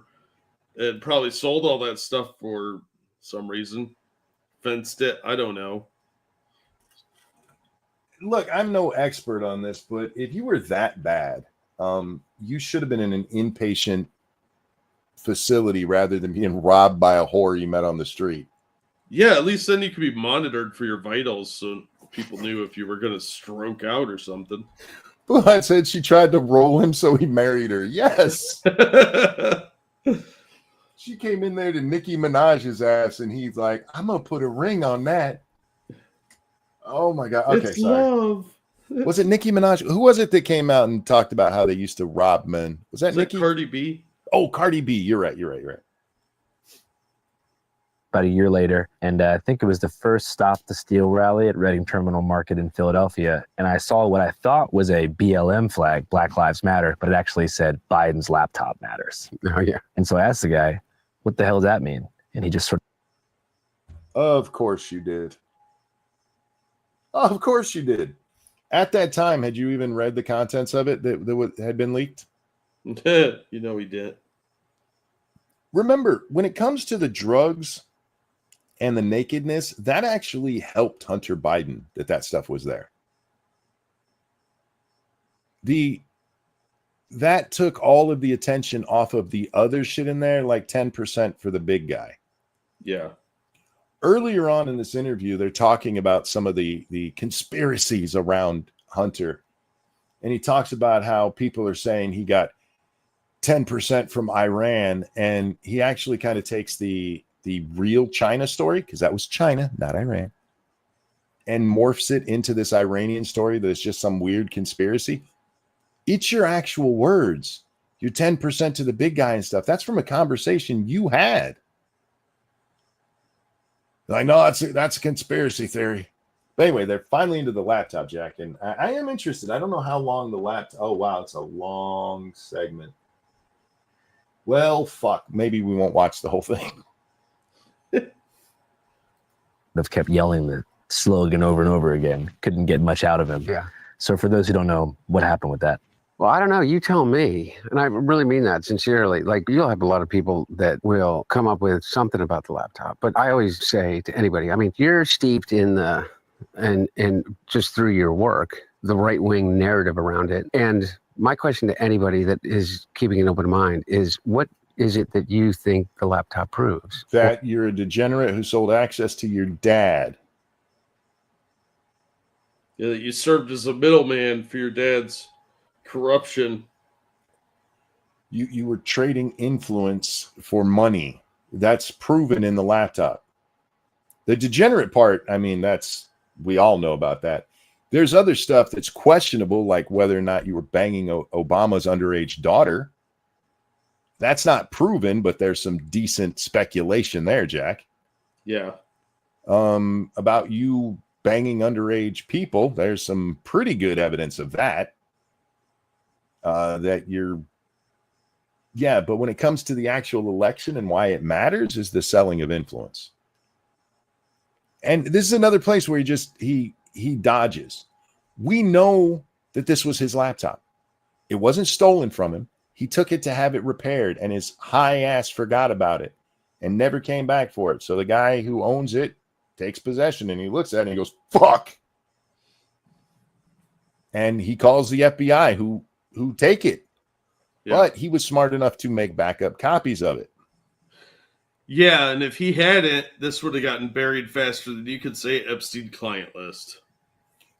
and probably sold all that stuff for some reason. Fenced it. I don't know. Look, I'm no expert on this, but if you were that bad, you should have been in an inpatient facility rather than being robbed by a whore you met on the street. Yeah, at least then you could be monitored for your vitals, so people knew if you were going to stroke out or something. Well, I said she tried to roll him, so he married her. Yes. She came in there to Nicki Minaj's ass, and he's like, I'm going to put a ring on that. Oh, my God. Okay, It's sorry. love. Was it Nicki Minaj? Who was it that came out and talked about how they used to rob men? Was that Is that Nicki? Cardi B? Oh, Cardi B. You're right. About a year later, and I think it was the first Stop the Steal rally at Reading Terminal Market in Philadelphia, and I saw what I thought was a BLM flag, Black Lives Matter, but it actually said Biden's laptop matters. oh yeah, And so I asked the guy, what the hell does that mean? And he just sort Of course you did. Of course you did. At that time, had you even read the contents of it that had been leaked? You know he did. Remember, when it comes to the drugs and the nakedness, that actually helped Hunter Biden that stuff was there. That took all of the attention off of the other shit in there, like 10% for the big guy. Yeah. Earlier on in this interview, they're talking about some of the conspiracies around Hunter. And he talks about how people are saying he got 10% from Iran. And he actually kind of takes the real China story, because that was China, not Iran, and morphs it into this Iranian story that is just some weird conspiracy. It's your actual words. Your 10% to the big guy and stuff. That's from a conversation you had. Like, no, that's a conspiracy theory. But anyway, they're finally into the laptop, Jack, and I am interested. I don't know how long the laptop. Oh wow, it's a long segment. Well, fuck. Maybe we won't watch the whole thing. They've kept yelling the slogan over and over again. Couldn't get much out of him. Yeah. So for those who don't know, what happened with that? Well, I don't know. You tell me. And I really mean that sincerely. Like, you'll have a lot of people that will come up with something about the laptop. But I always say to anybody, I mean, you're steeped in the, and just through your work, the right-wing narrative around it. And my question to anybody that is keeping an open mind is, what is it that you think the laptop proves? That you're a degenerate who sold access to your dad. Yeah, that you served as a middleman for your dad's corruption. You were trading influence for money. That's proven in the laptop. The degenerate part, I mean, we all know about that. There's other stuff that's questionable, like whether or not you were banging Obama's underage daughter. That's not proven, but there's some decent speculation there, Jack. Yeah. About you banging underage people, there's some pretty good evidence of that. But when it comes to the actual election and why it matters is the selling of influence. And this is another place where he dodges. We know that this was his laptop. It wasn't stolen from him. He took it to have it repaired, and his high ass forgot about it and never came back for it. So the guy who owns it takes possession, and he looks at it and he goes, fuck. And he calls the FBI who take it. Yeah. But he was smart enough to make backup copies of it. Yeah, and if he hadn't, this would have gotten buried faster than you could say Epstein client list.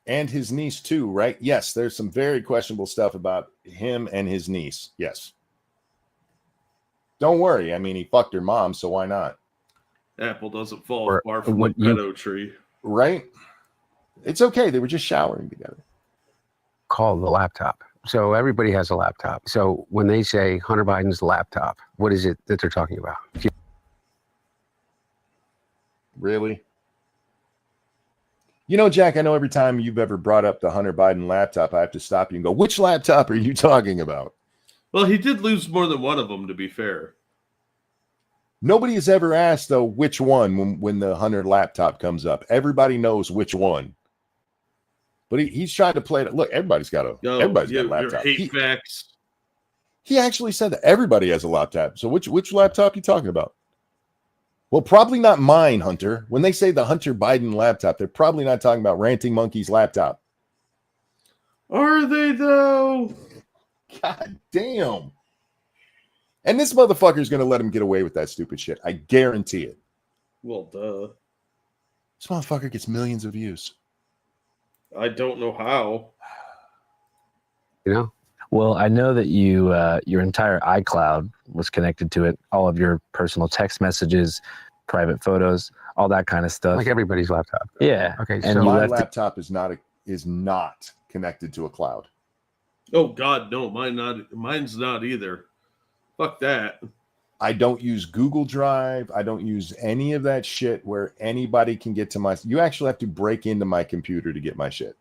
And his niece too, right? Yes, there's some very questionable stuff about him and his niece. Yes. Don't worry. I mean, he fucked her mom, so why not? Apple doesn't fall Or far from the what you- pedo tree. Right? It's okay. They were just showering together. Call the laptop. So everybody has a laptop. So when they say Hunter Biden's laptop, what is it that they're talking about? Really? You know, Jack, I know every time you've ever brought up the Hunter Biden laptop, I have to stop you and go, which laptop are you talking about? Well, he did lose more than one of them, to be fair. Nobody has ever asked, though, which one when the Hunter laptop comes up. Everybody knows which one. But he's trying to play it. Look, everybody's got a laptop. Your hate facts. He actually said that everybody has a laptop. So which laptop are you talking about? Well, probably not mine, Hunter. When they say the Hunter Biden laptop, they're probably not talking about Ranting Monkey's laptop. Are they, though? God damn. And this motherfucker is going to let him get away with that stupid shit. I guarantee it. Well, duh. This motherfucker gets millions of views. I don't know how. You know? Well, I know that your entire iCloud was connected to it. All of your personal text messages, private photos, all that kind of stuff. Like everybody's laptop. Yeah. Okay, And so you My left it- laptop is not connected to a cloud. Oh, God, no. Mine's not either. Fuck that. I don't use Google Drive. I don't use any of that shit where anybody can get to my. You actually have to break into my computer to get my shit.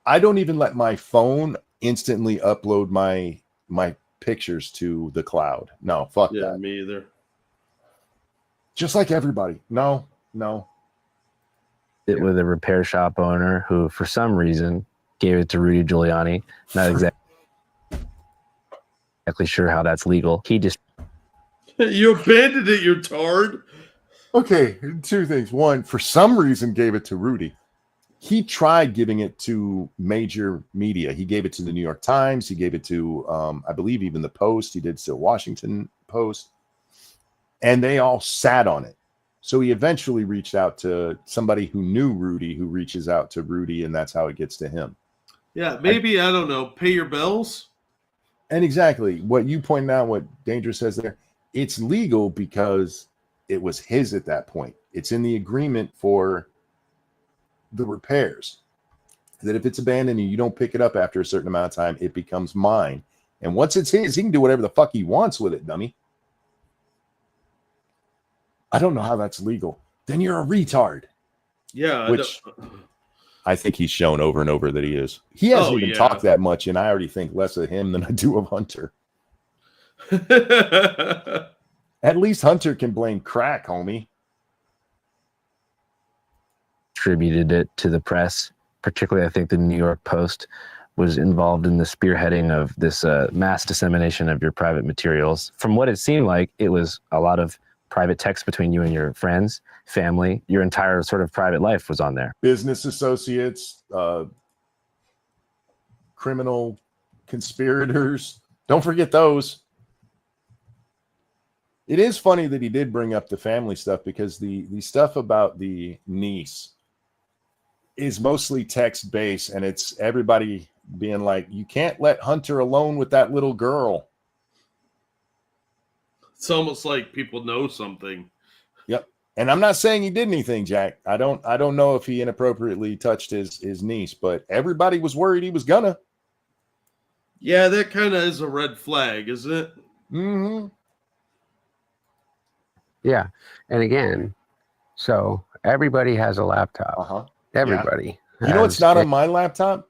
I don't even let my phone instantly upload my pictures to the cloud. No, fuck Yeah, that. me either. Just like everybody. No. it with a repair shop owner who, for some reason, gave it to Rudy Giuliani. Not exactly sure how that's legal. He just You abandoned it, you tard. Okay, two things. One, for some reason, gave it to Rudy. He tried giving it to major media. He gave it to the New York Times. He gave it to, I believe, even the Post. He did to Washington Post. And they all sat on it. So he eventually reached out to somebody who knew Rudy, who reaches out to Rudy, and that's how it gets to him. Yeah, maybe, I don't know, pay your bills? And exactly what you pointed out, what Dangerous says there, it's legal because it was his at that point. It's in the agreement for the repairs. that if it's abandoned and you don't pick it up after a certain amount of time, it becomes mine. And once it's his, he can do whatever the fuck he wants with it, dummy. I don't know how that's legal. Then you're a retard. Yeah. Which I think he's shown over and over that he is. He hasn't even talked that much, and I already think less of him than I do of Hunter. At least Hunter can blame crack, homie. Attributed it to the press. Particularly, I think the New York Post was involved in the spearheading of this mass dissemination of your private materials. From what it seemed like, it was a lot of private text between you and your friends, family. Your entire sort of private life was on there. Business associates, criminal conspirators. Don't forget those. It is funny that he did bring up the family stuff, because the stuff about the niece is mostly text-based, and it's everybody being like, you can't let Hunter alone with that little girl. It's almost like people know something. Yep. And I'm not saying he did anything, Jack. I don't know if he inappropriately touched his niece, but everybody was worried he was gonna. Yeah, that kind of is a red flag, isn't it? Mm-hmm. Yeah. And again, so everybody has a laptop. Uh-huh. Everybody. You know what's not on my laptop?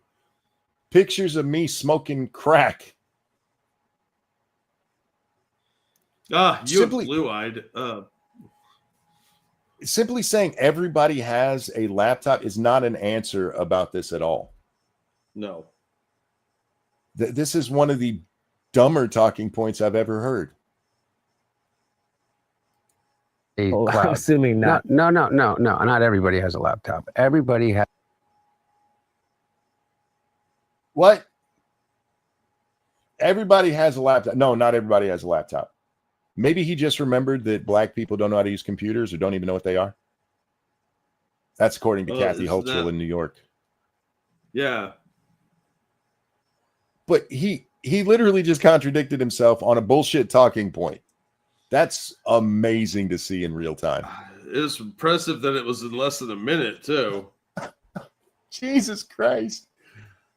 Pictures of me smoking crack. You Simply- blue-eyed. Simply saying everybody has a laptop is not an answer about this at all. No. This is one of the dumber talking points I've ever heard. a Oh, I'm cloud. assuming not. No. Not everybody has a laptop. Everybody has. What? Everybody has a laptop. No, not everybody has a laptop. Maybe he just remembered that black people don't know how to use computers or don't even know what they are. That's according to Kathy isn't Holtzville that- in New York. Yeah. But he literally just contradicted himself on a bullshit talking point. That's amazing to see in real time. It was impressive that it was in less than a minute, too. Jesus Christ.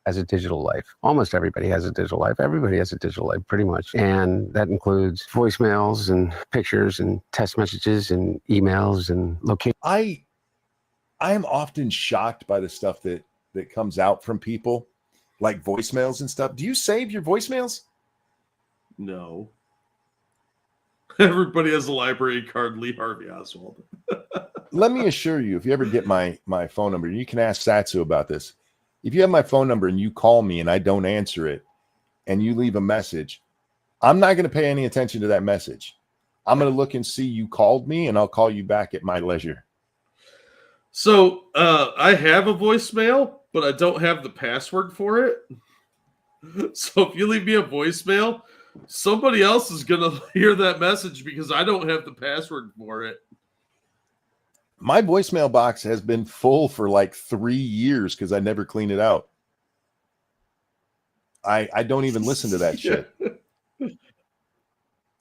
Has a digital life. Almost everybody has a digital life. Everybody has a digital life, pretty much. And that includes voicemails and pictures and text messages and emails and location. I am often shocked by the stuff that comes out from people, like voicemails and stuff. Do you save your voicemails? No. Everybody has a library card, Lee Harvey Oswald. Let me assure you, if you ever get my phone number, you can ask Satsu about this. If you have my phone number and you call me and I don't answer it and you leave a message, I'm not going to pay any attention to that message. I'm going to look and see you called me, and I'll call you back at my leisure. So I have a voicemail, but I don't have the password for it. So if you leave me a voicemail, somebody else is going to hear that message because I don't have the password for it. My voicemail box has been full for like 3 years because I never clean it out. I don't even listen to that shit.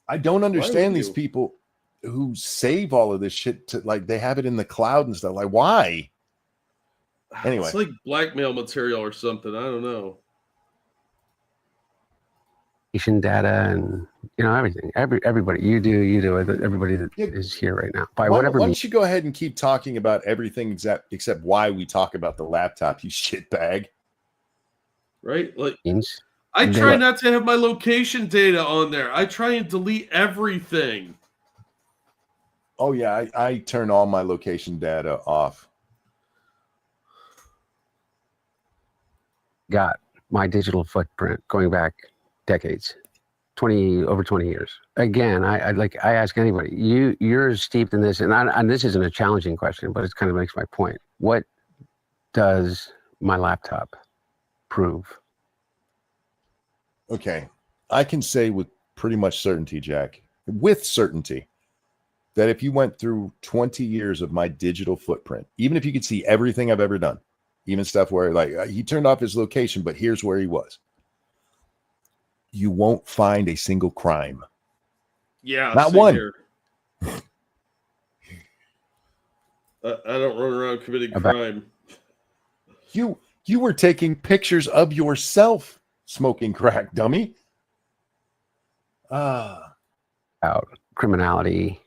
I don't understand these you? people who save all of this shit to, like, they have it in the cloud and stuff. Like, why? Anyway. It's like blackmail material or something. I don't know. Data and everything. Everybody, you do. Everybody that is here right now. By Why whatever don't means. you go ahead and keep talking about everything except why we talk about the laptop, you shitbag. Right? Like means. I And try then- not to have my location data on there. I try and delete everything. Oh yeah, I turn all my location data off. Got my digital footprint going back decades, over 20 years. Again, I ask anybody, you're steeped in this, and this isn't a challenging question, but it kind of makes my point. What does my laptop prove? Okay. I can say with pretty much certainty, Jack, with certainty, that if you went through 20 years of my digital footprint, even if you could see everything I've ever done, even stuff where like he turned off his location, but here's where he was, you won't find a single crime. Yeah, Not same one. here. I don't run around committing About- crime. You were taking pictures of yourself smoking crack, dummy. About criminality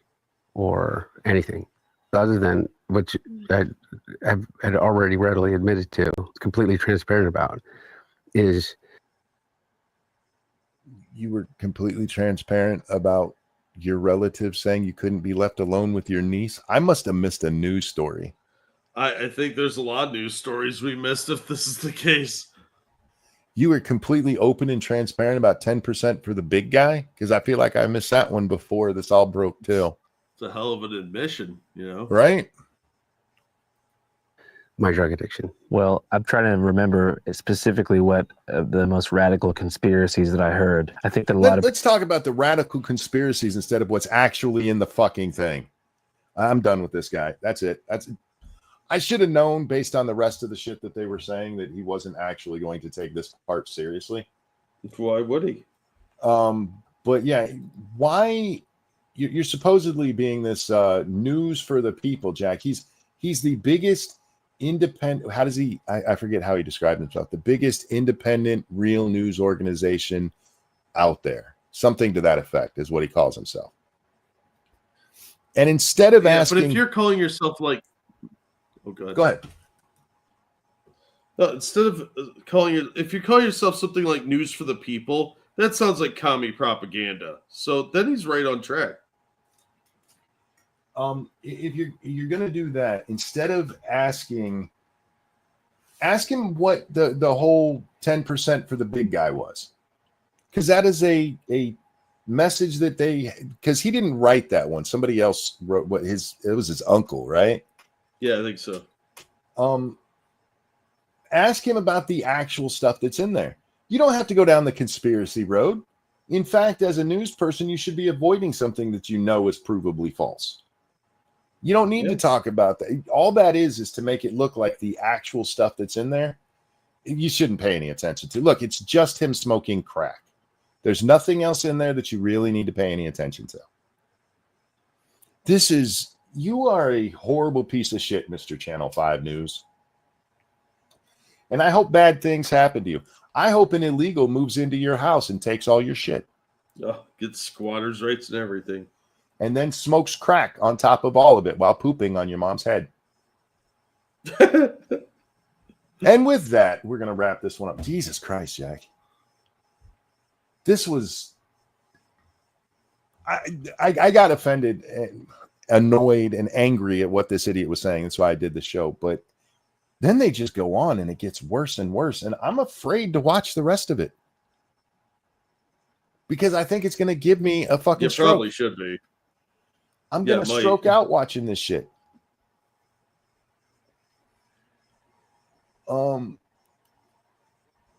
or anything other than what I had already readily admitted to, completely transparent about, is You were completely transparent about your relative saying you couldn't be left alone with your niece. I must have missed a news story. I think there's a lot of news stories we missed if this is the case. You were completely open and transparent about 10% for the big guy? Because I feel like I missed that one before this all broke too. It's a hell of an admission, you know? Right? my drug addiction. Well, I'm trying to remember specifically what the most radical conspiracies that I heard. I think that a lot of Let's talk about the radical conspiracies instead of what's actually in the fucking thing. I'm done with this guy. That's it. I should have known based on the rest of the shit that they were saying that he wasn't actually going to take this part seriously. Why would he? But yeah, why you're supposedly being this news for the people, Jack. He's the biggest independent. How does he? I forget how he described himself. The biggest independent real news organization out there. Something to that effect is what he calls himself. And instead of asking, but if you're calling yourself like, oh, go ahead. Instead of calling it, if you call yourself something like News for the People, that sounds like commie propaganda. So then he's right on track. If you're gonna do that, instead of ask him what the whole 10% for the big guy was, because that is a message that because he didn't write that one. Somebody else wrote it was his uncle, right? Yeah, I think so. Ask him about the actual stuff that's in there. You don't have to go down the conspiracy road. In fact, as a news person, you should be avoiding something that you know is provably false. You don't need to talk about that. All that is to make it look like the actual stuff that's in there. You shouldn't pay any attention to. Look, it's just him smoking crack. There's nothing else in there that you really need to pay any attention to. You are a horrible piece of shit, Mr. Channel 5 News. And I hope bad things happen to you. I hope an illegal moves into your house and takes all your shit. Oh, gets squatters' rights and everything. And then smokes crack on top of all of it while pooping on your mom's head. And with that, we're going to wrap this one up. Jesus Christ, Jack. This was... I got offended and annoyed and angry at what this idiot was saying. That's why I did the show. But then they just go on and it gets worse and worse. And I'm afraid to watch the rest of it. Because I think it's going to give me a fucking stroke. Probably should be. I'm going to stroke out watching this shit.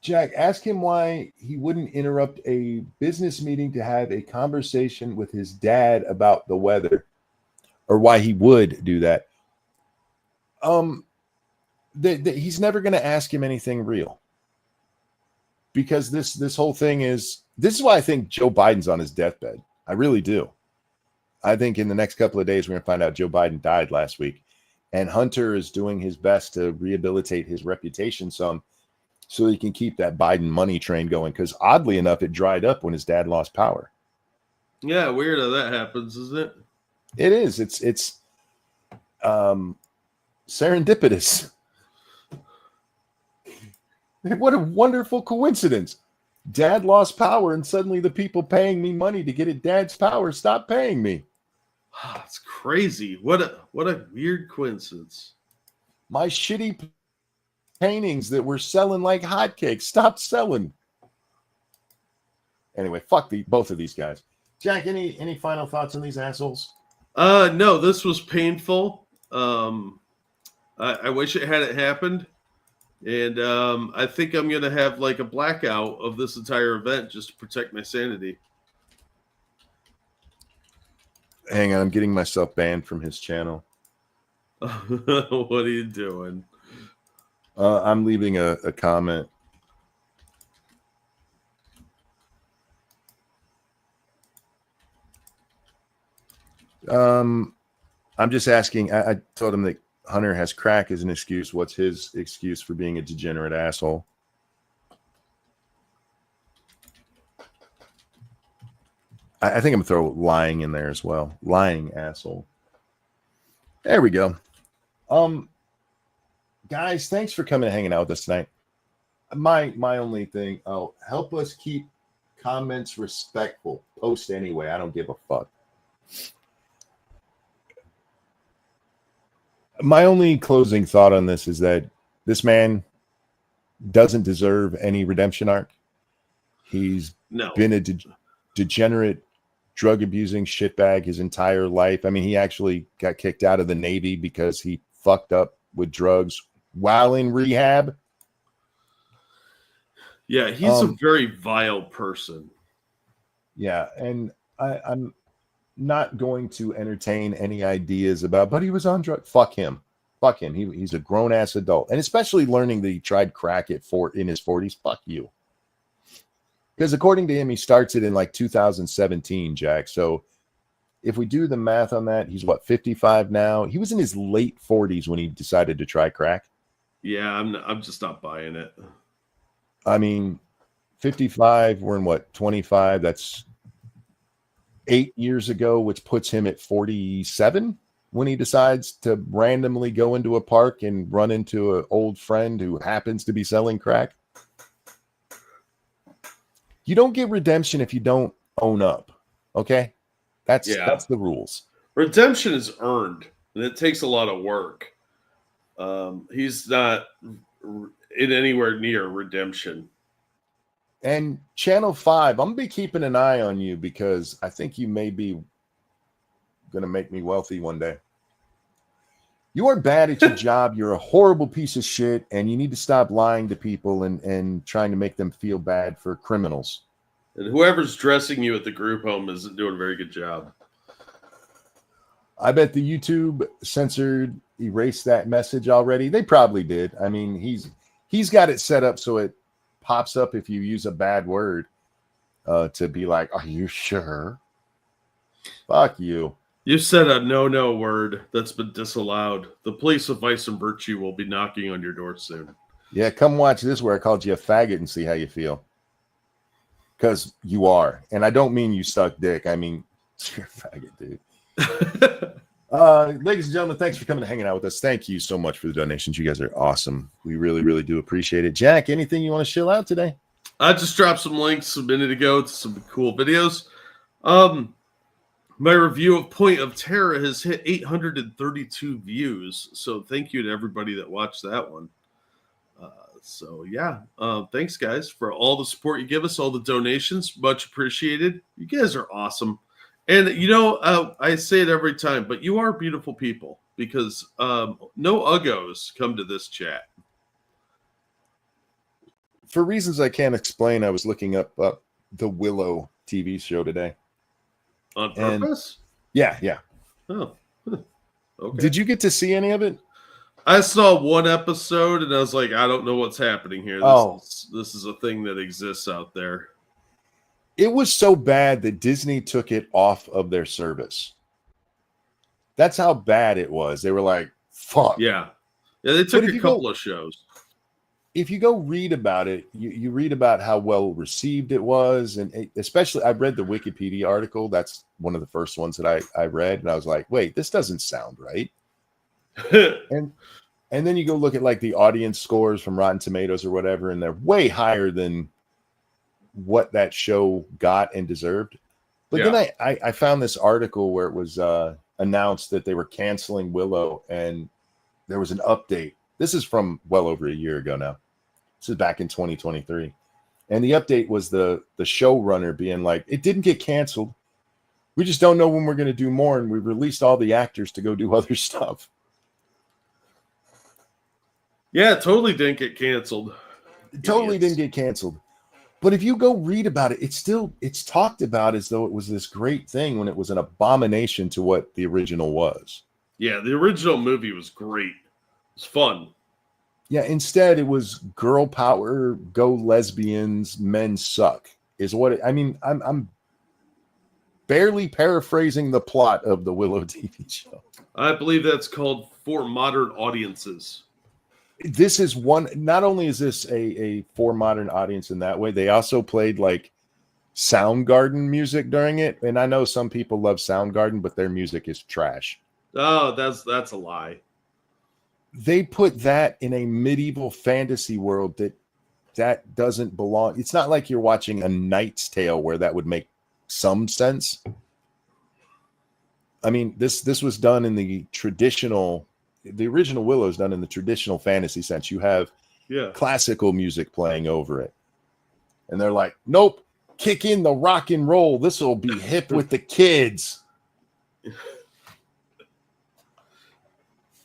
Jack, ask him why he wouldn't interrupt a business meeting to have a conversation with his dad about the weather, or why he would do that. He's never going to ask him anything real, because this whole thing is why I think Joe Biden's on his deathbed. I really do. I think in the next couple of days we're going to find out Joe Biden died last week, and Hunter is doing his best to rehabilitate his reputation some, so he can keep that Biden money train going. Because oddly enough, it dried up when his dad lost power. Yeah, weird how that happens, isn't it? It is. It's serendipitous. What a wonderful coincidence. Dad lost power, and suddenly the people paying me money to get at Dad's power stopped paying me. It's crazy. What a weird coincidence. My shitty paintings that were selling like hotcakes stopped selling. Anyway, fuck both of these guys. Jack, any final thoughts on these assholes? No, this was painful. I wish it hadn't happened. And I think I'm going to have like a blackout of this entire event just to protect my sanity. Hang on, I'm getting myself banned from his channel. What are you doing? I'm leaving a comment. I'm just asking. I told him that Hunter has crack as an excuse. What's his excuse for being a degenerate asshole? I think I'm gonna throw lying in there as well. Lying asshole. There we go. Guys, thanks for coming and hanging out with us tonight. My only thing, help us keep comments respectful. Post anyway. I don't give a fuck. My only closing thought on this is that this man doesn't deserve any redemption arc. He's been a degenerate, drug abusing shitbag his entire life. I mean, he actually got kicked out of the Navy because he fucked up with drugs while in rehab. Yeah, he's a very vile person. Yeah, and I'm not going to entertain any ideas about, but he was on drugs. Fuck him. Fuck him. He's a grown ass adult, and especially learning that he tried crack in his 40s. Fuck you. Because according to him, he starts it in like 2017, Jack. So if we do the math on that, he's what, 55 now? He was in his late 40s when he decided to try crack. Yeah, I'm just not buying it. I mean, 55, we're in what, 25? That's 8 years ago, which puts him at 47 when he decides to randomly go into a park and run into an old friend who happens to be selling crack. You don't get redemption if you don't own up. Okay? That's the rules. Redemption is earned, and it takes a lot of work. He's not in anywhere near redemption. And Channel 5, I'm going to be keeping an eye on you because I think you may be going to make me wealthy one day. You are bad at your job. You're a horrible piece of shit, and you need to stop lying to people and trying to make them feel bad for criminals. And whoever's dressing you at the group home isn't doing a very good job. I bet the YouTube erased that message already. They probably did. I mean, he's got it set up so it pops up if you use a bad word to be like, are you sure? Fuck you. You said a no word that's been disallowed. The police of Vice and Virtue will be knocking on your door soon. Yeah, come watch this where I called you a faggot and see how you feel. Because you are. And I don't mean you suck dick. I mean, you're a faggot, dude. Ladies and gentlemen, thanks for coming and hanging out with us. Thank you so much for the donations. You guys are awesome. We really, really do appreciate it. Jack, anything you want to chill out today? I just dropped some links a minute ago to some cool videos. My review of Point of Terror has hit 832 views. So thank you to everybody that watched that one. Thanks guys for all the support you give us, all the donations, much appreciated. You guys are awesome. And I say it every time, but you are beautiful people because no uggos come to this chat. For reasons I can't explain, I was looking up the Willow TV show today. On purpose? Yeah. Oh, okay. Did you get to see any of it? I saw one episode and I was like, I don't know what's happening here. This is a thing that exists out there. It was so bad that Disney took it off of their service. That's how bad it was. They were like, fuck. Yeah, they took a couple of shows. If you go read about it, you read about how well received it was. And especially, I read the Wikipedia article. That's one of the first ones that I read. And I was like, wait, this doesn't sound right. And then you go look at like the audience scores from Rotten Tomatoes or whatever, and they're way higher than what that show got and deserved. But then I found this article where it was announced that they were canceling Willow, and there was an update. This is from well over a year ago now. This is back in 2023. And the update was the showrunner being like, it didn't get canceled. We just don't know when we're going to do more, and we've released all the actors to go do other stuff. Yeah, it totally didn't get canceled. It totally didn't get canceled. But if you go read about it, it's talked about as though it was this great thing when it was an abomination to what the original was. Yeah, the original movie was great. It was fun. Yeah, instead it was girl power, go lesbians, men suck. Is what I mean. barely paraphrasing the plot of the Willow TV show. I believe that's called For Modern Audiences. This is one. Not only is this a for modern audience in that way, they also played like Soundgarden music during it. And I know some people love Soundgarden, but their music is trash. Oh, that's a lie. They put that in a medieval fantasy world that doesn't belong. It's not like you're watching A Knight's Tale where that would make some sense. I mean, this was done in the original Willow's done in the traditional fantasy sense. You have classical music playing over it. And they're like, nope, kick in the rock and roll. This will be hip with the kids.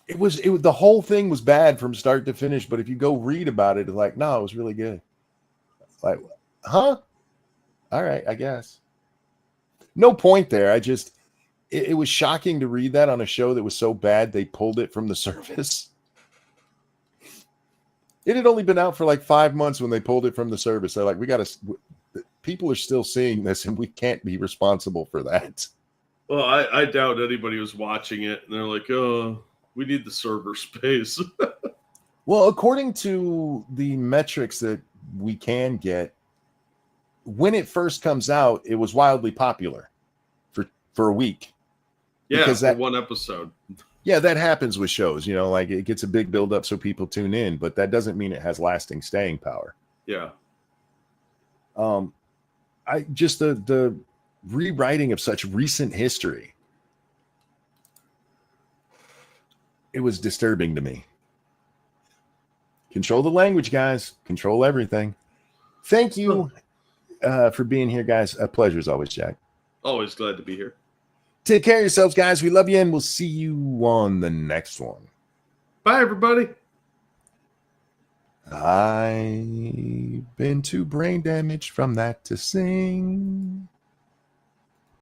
It was the whole thing was bad from start to finish, but if you go read about it, it's like, no, it was really good. Like, huh? All right, I guess. No point there. It was shocking to read that on a show that was so bad they pulled it from the service. It had only been out for like 5 months when they pulled it from the service. They're like, people are still seeing this and we can't be responsible for that. Well, I doubt anybody was watching it and they're like, oh, we need the server space. Well, according to the metrics that we can get, when it first comes out, it was wildly popular for a week. Yeah, because for one episode. Yeah, that happens with shows. You know, like it gets a big buildup so people tune in, but that doesn't mean it has lasting staying power. Yeah. I just the rewriting of such recent history. It was disturbing to me. Control the language, guys. Control everything. Thank you for being here, guys. A pleasure as always, Jack. Always glad to be here. Take care of yourselves, guys. We love you, and we'll see you on the next one. Bye, everybody. I've been too brain damaged from that to sing.